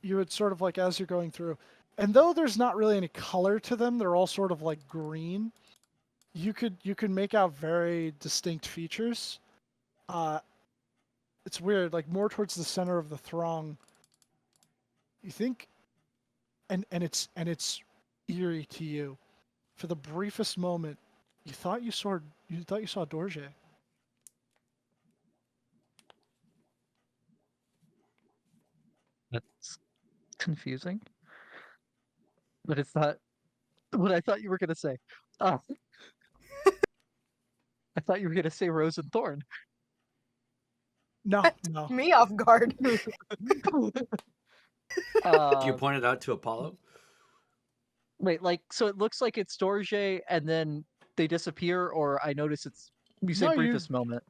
You would sort of like, as you're going through, and though there's not really any color to them, they're all sort of like green. You could make out very distinct features. It's weird, like more towards the center of the throng. You think, and it's eerie to you. For the briefest moment, you thought you saw Dorje. That's confusing. But it's not what I thought you were going to say. Oh. I thought you were going to say Rose and Thorn. No, That no. took me off guard. You pointed out to Apollo? Wait, like, so it looks like it's Dorje and then they disappear, or I notice it's, you say No, briefest moment.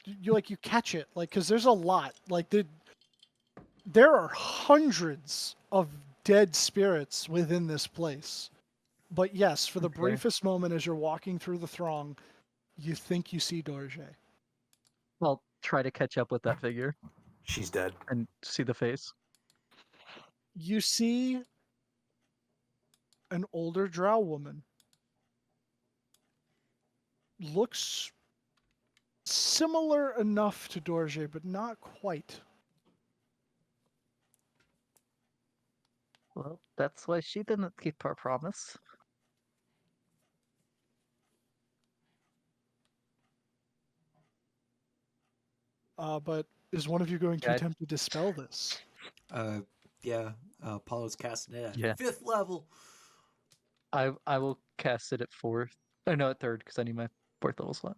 you catch it, like, because there's a lot. Like there are hundreds of dead spirits within this place. But yes, for the Okay. briefest moment as you're walking through the throng, you think you see Dorje. I'll try to catch up with that figure She's dead. and see the face. You see an older drow woman. Looks similar enough to Dorje, but not quite. Well, that's why she didn't keep her promise. But is one of you going to Yeah. attempt to dispel this? Yeah. Apollo's casting it at Yeah. 5th level. I will cast it at 4th. Oh, no, at 3rd, because I need my 4th level slot.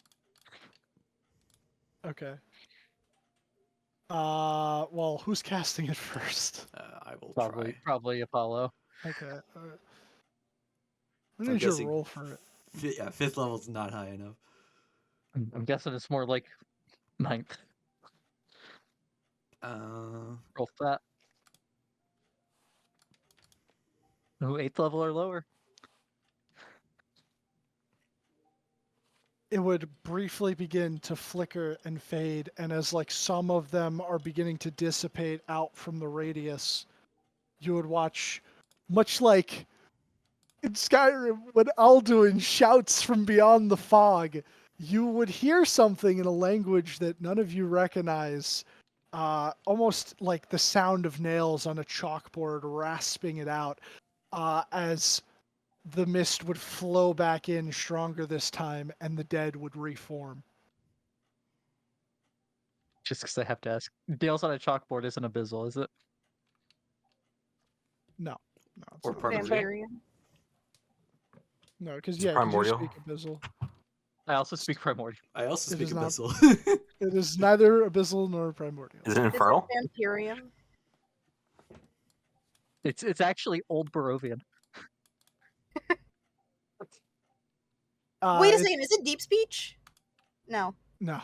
Okay. Well, who's casting it first? I will Probably, try. probably Apollo. Okay. All right. What I'm is your guessing roll for it? Yeah, 5th level's not high enough. I'm guessing it's more like 9th. Roll that. No, 8th level or lower. It would briefly begin to flicker and fade, and as like some of them are beginning to dissipate out from the radius, you would watch, much like in Skyrim when Alduin shouts from beyond the fog, you would hear something in a language that none of you recognize, almost like the sound of nails on a chalkboard rasping it out, as the mist would flow back in stronger this time and the dead would reform. Just because I have to ask. Nails on a chalkboard isn't abyssal, is it? No, it's Or not. part of it. Vampirian. No, because It's yeah, because you primordial. speak Abyssal. I also speak primordial. I also It speak is not- Abyssal. It is neither Abyssal nor Primordial. Is it Is infernal? it Vampirium? It's actually Old Barovian. Wait a It's- second, is it deep speech? No, No,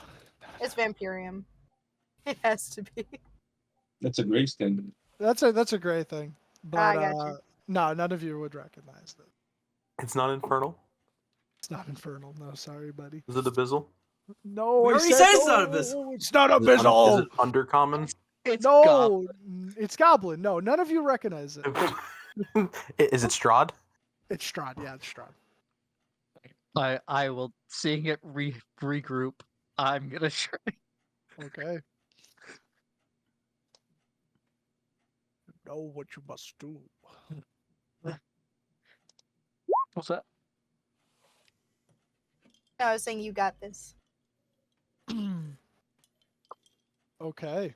it's Vampirium. It has to be. That's a great standard. that's a great thing, but I got you. no, none of you would recognize that. It's not infernal. It's not infernal. No, sorry, buddy. Is it abyssal? No, We I already said said it's not no, Abyssal. It's not Is it, Abyssal. is it undercommon? It's No, Goblin. it's Goblin. No, none of you recognize it. Is it Strahd? It's Strahd. Yeah, it's Strahd. I will, seeing it regroup, I'm gonna try. Okay. You know what you must do. What's that? No, I was saying you got this. Okay.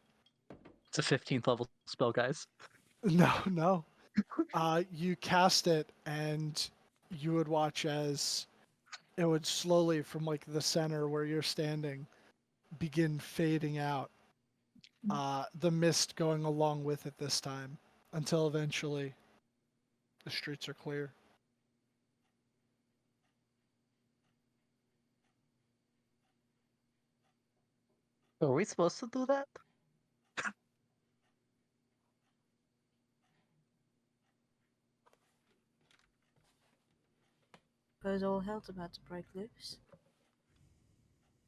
It's a 15th level spell, guys. No. You cast it, and you would watch as it would slowly, from like the center where you're standing, begin fading out. The mist going along with it this time, until eventually the streets are clear. Are we supposed to do that? Suppose all hell's about to break loose.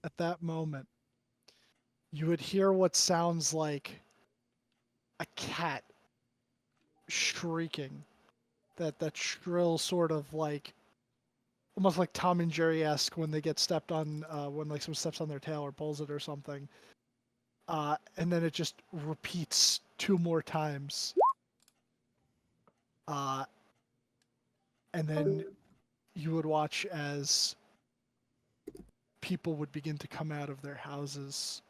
At that moment, you would hear what sounds like a cat shrieking. That shrill sort of like, almost like Tom and Jerry-esque when they get stepped on, when like someone steps on their tail or pulls it or something. And then it just repeats 2 more times. And then you would watch as people would begin to come out of their houses,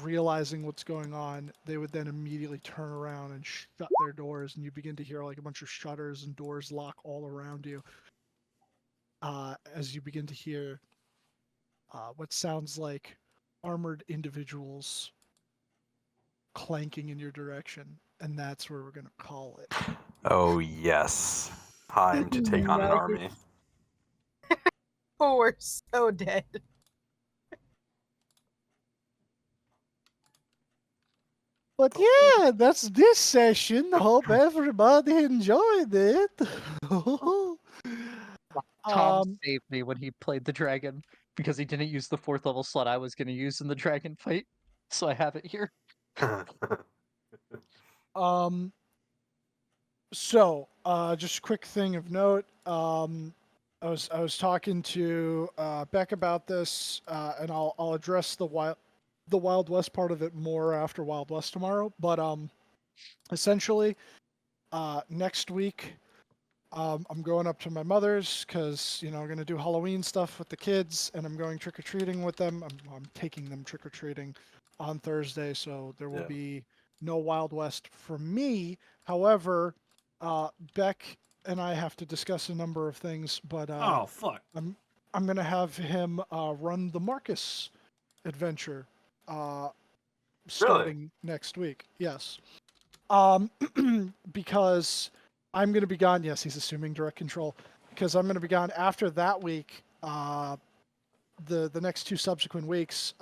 realizing what's going on. They would then immediately turn around and shut their doors, and you begin to hear like a bunch of shutters and doors lock all around you. As you begin to hear what sounds like armored individuals clanking in your direction, and that's where we're going to call it. Oh yes, time to take on an Nice. army. Oh, we're so dead. But yeah, that's this session. Hope everybody enjoyed it. Tom saved me when he played the dragon because he didn't use the 4th level slot I was going to use in the dragon fight. So I have it here. So, just a quick thing of note. I was talking to Beck about this, and I'll address the Wild West part of it more after Wild West tomorrow. But essentially, next week, I'm going up to my mother's because I'm going to do Halloween stuff with the kids, and I'm going trick or treating with them. I'm taking them trick or treating on Thursday, so there will Yeah. be no Wild West for me. However, Beck and I have to discuss a number of things, but Oh fuck! I'm going to have him run the Marcus adventure starting next week. Yes. Because I'm going to be gone. Yes, he's assuming direct control. Because I'm going to be gone after that week. The next 2 subsequent weeks,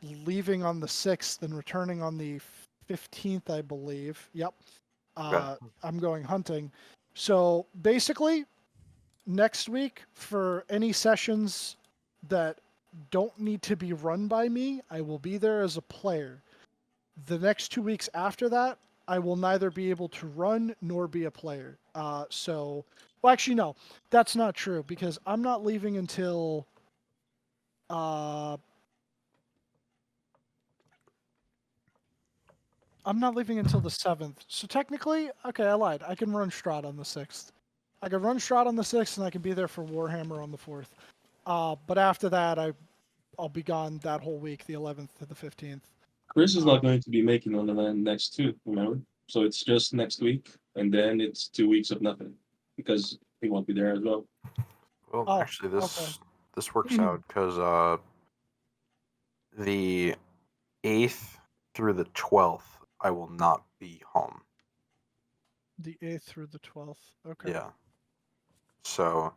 leaving on the 6th and returning on the 15th, I believe. Yep. I'm going hunting. So basically, next week, for any sessions that don't need to be run by me, I will be there as a player. The next 2 weeks after that, I will neither be able to run nor be a player. Well, actually, no, that's not true because I'm not leaving until. I'm not leaving until the 7th. So technically, okay, I lied. I can run Strahd on the 6th. I can run Strahd on the 6th, and I can be there for Warhammer on the 4th. But after that, I'll be gone that whole week, the 11th to the 15th. Chris is not going to be making on the land next 2, remember? So it's just next week, and then it's 2 weeks of nothing because he won't be there as well. Well, Oh, actually, okay. this works out because the 8th through the 12th, I will not be home. The 8th through the 12th. Okay. Yeah. So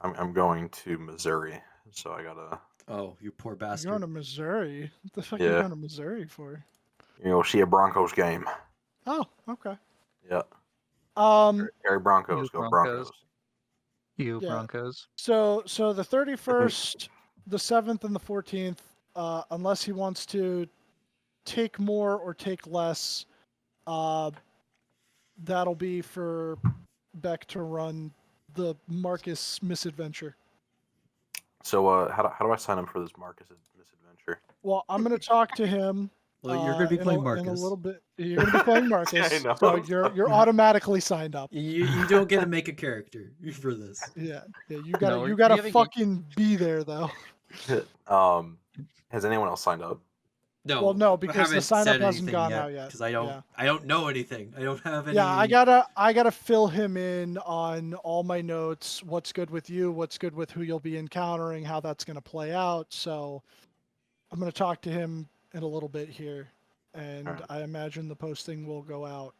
I'm going to Missouri. So I gotta. Oh, you poor You're bastard. going to Missouri? What the fuck are Yeah. you going to Missouri for? See a Broncos game. Oh, okay. Yeah. Harry Broncos, You go Broncos. Broncos. You Yeah. Broncos. So the 31st, the 7th, and the 14th, unless he wants to take more or take less, that'll be for Beck to run the Marcus misadventure. So how do I sign up for this Marcus misadventure? Well, I'm going to talk to him. Well, you're going to be playing in Marcus. a little bit. You're going to be playing Marcus. I know. So you're automatically signed up. You don't get to make a character for this. Yeah. You No, gotta we haven't get- fucking be there though. Has anyone else signed up? No. Well, no, I because the haven't sign up said hasn't anything gone yet, out yet. because I don't Yeah. I don't know anything. I don't have any. Yeah, I gotta fill him in on all my notes. What's good with you? What's good with who you'll be encountering? How that's gonna play out. So I'm gonna talk to him in a little bit here, and Alright. I imagine the posting will go out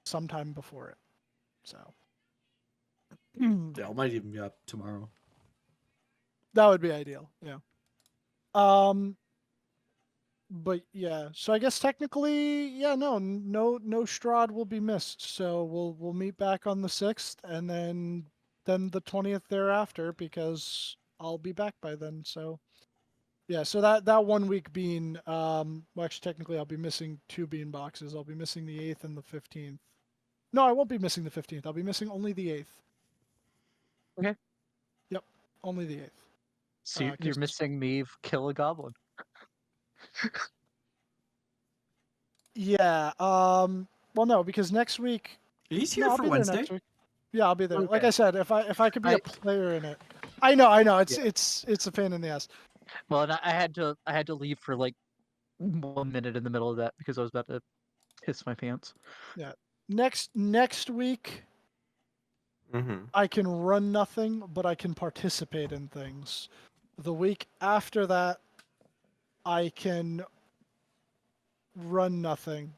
sometime before it. So Yeah, it might even be up tomorrow. that would be ideal. Yeah. But yeah, so I guess technically, yeah, no Strahd will be missed. So we'll meet back on the 6th, and then the 20th thereafter, because I'll be back by then. So yeah, so that 1 week bean, well, actually technically I'll be missing 2 bean boxes. I'll be missing the 8th and the 15th. No, I won't be missing the 15th. I'll be missing only the 8th. Okay. Yep, only the 8th. So you're 'cause- missing me kill a goblin. Yeah. Well, no, because next week. He's here No, I'll for be there Wednesday. next week. Yeah, I'll be there. Like Okay. I said, if I could be a I- player in it. I know. It's a pain in the ass. Well, and I had to leave for like 1 minute in the middle of that because I was about to piss my pants. Next week Mm-hmm. I can run nothing, but I can participate in things. The week after that, I can run nothing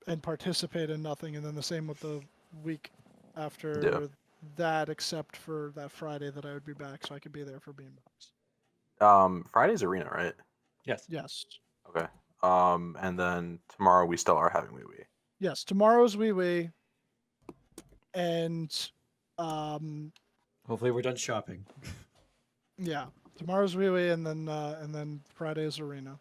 and participate in nothing, and then the same with the week after that, except for that Friday that I would be back, so I could be there for Beanbox. Friday's arena, right? Yes. Yes. Okay. And then tomorrow we still are having Wee Wee. Yes, tomorrow's Wee Wee, and Hopefully we're done shopping. yeah, tomorrow's Wee Wee, and then Friday's Arena.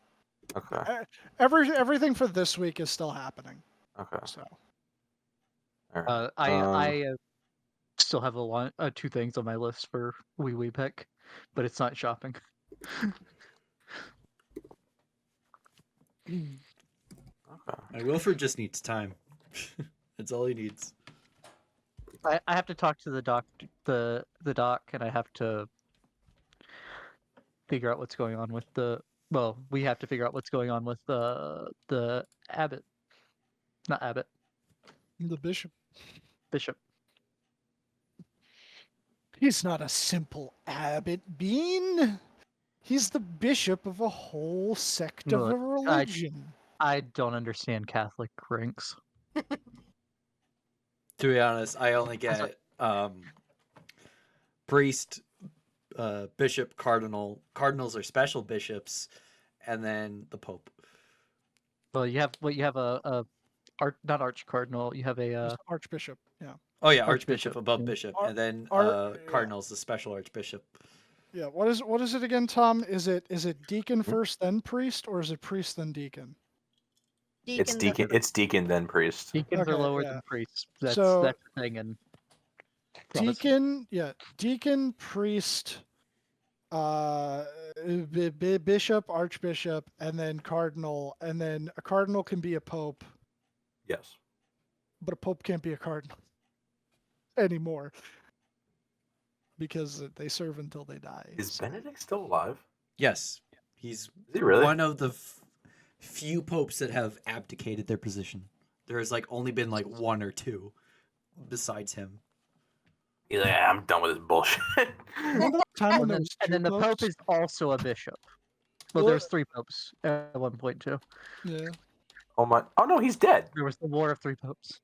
Okay. Everything for this week is still happening. Okay. So All right. I still have 2 things on my list for Wee Wee pick, but it's not shopping. Okay. Wilford just needs time. That's all he needs. I have to talk to the doc, and I have to figure out what's going on with we have to figure out what's going on with the abbot, not abbot, the bishop. bishop. He's not a simple abbot, Bean. He's the bishop of a whole sect of a Look, religion. I don't understand Catholic ranks. To be honest, I only get priest, bishop, cardinal. Cardinals are special bishops, and then the pope. Well, you have a not archcardinal. You have a Archbishop. Yeah. Oh yeah, Archbishop, archbishop above yeah. bishop, Ar- and then yeah. cardinal's the special archbishop. Yeah. What is it again, Tom? Is it deacon first, then priest, or is it priest then deacon? It's Deacon. deacon. It's deacon then priest. Deacons are Okay, lower yeah. than priests. That's So- the thing. And Deacon, priest, bishop, archbishop, and then cardinal, and then a cardinal can be a pope, Yes. but a pope can't be a cardinal anymore because they serve until they die. Is so- Benedict still alive? Yes, he's Is he really? one of the few popes that have abdicated their position. There has only been one or two besides him. He's like, "Ah, I'm done with this bullshit." Remember that time when and there then, was and two then the Pope popes? is also a bishop. Well, Well- there's 3 popes at one point too. Yeah. Oh my! Oh no, he's dead. There was the War of 3 Popes.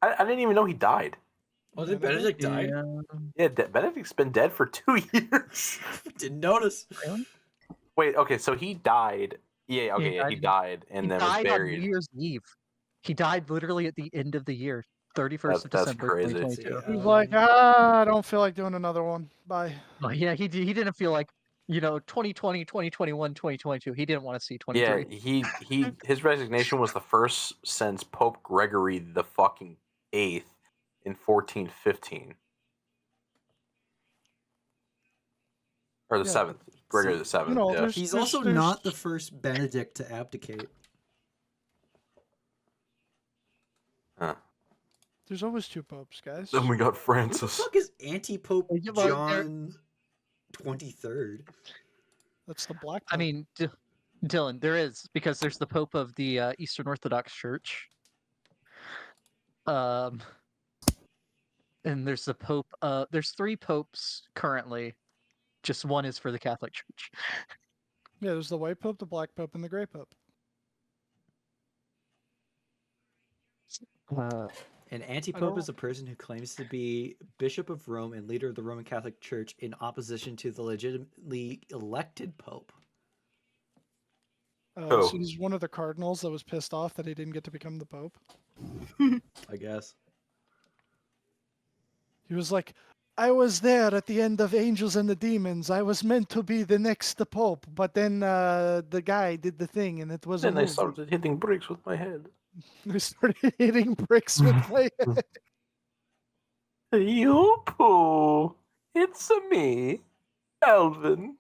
I didn't even know he died. Oh, did Benedict die? Yeah, Benedict's been dead for 2 years. Didn't notice. Really? Wait, okay, so he died. Yeah, okay, He he died and He then was died on buried. New Year's Eve. He died literally at the end of the year, 31st of That's December, crazy. 2022. He's like, I don't feel like doing another one. Bye. Well, yeah, he didn't feel like 2020, 2021, 2022. He didn't want to see 23. Yeah, his resignation was the first since Pope Gregory the fucking 8th in 1415. Or the Yeah. 7th. Gregory the 7th. know, yeah. there's- He's also not the first Benedict to abdicate. Huh. There's always two popes, guys. Then we got What the Francis. fuck is anti-pope Yeah, but there- John 23rd? That's the black. I Pope. mean, Dylan, there is, because there's the Pope of the Eastern Orthodox Church. And there's the Pope. There's 3 popes currently. Just one is for the Catholic Church. Yeah, there's the white pope, the black pope, and the gray pope. An anti-pope is a person who claims to be Bishop of Rome and leader of the Roman Catholic Church in opposition to the legitimately elected pope. Oh. So he's one of the cardinals that was pissed off that he didn't get to become the pope. I guess. He was like, I was there at the end of Angels and the Demons. I was meant to be the next pope, but then the guy did the thing, and it was a Then I movie. started hitting bricks with my head. I started hitting bricks with my head. Yoo-poo! It's me, Alvin.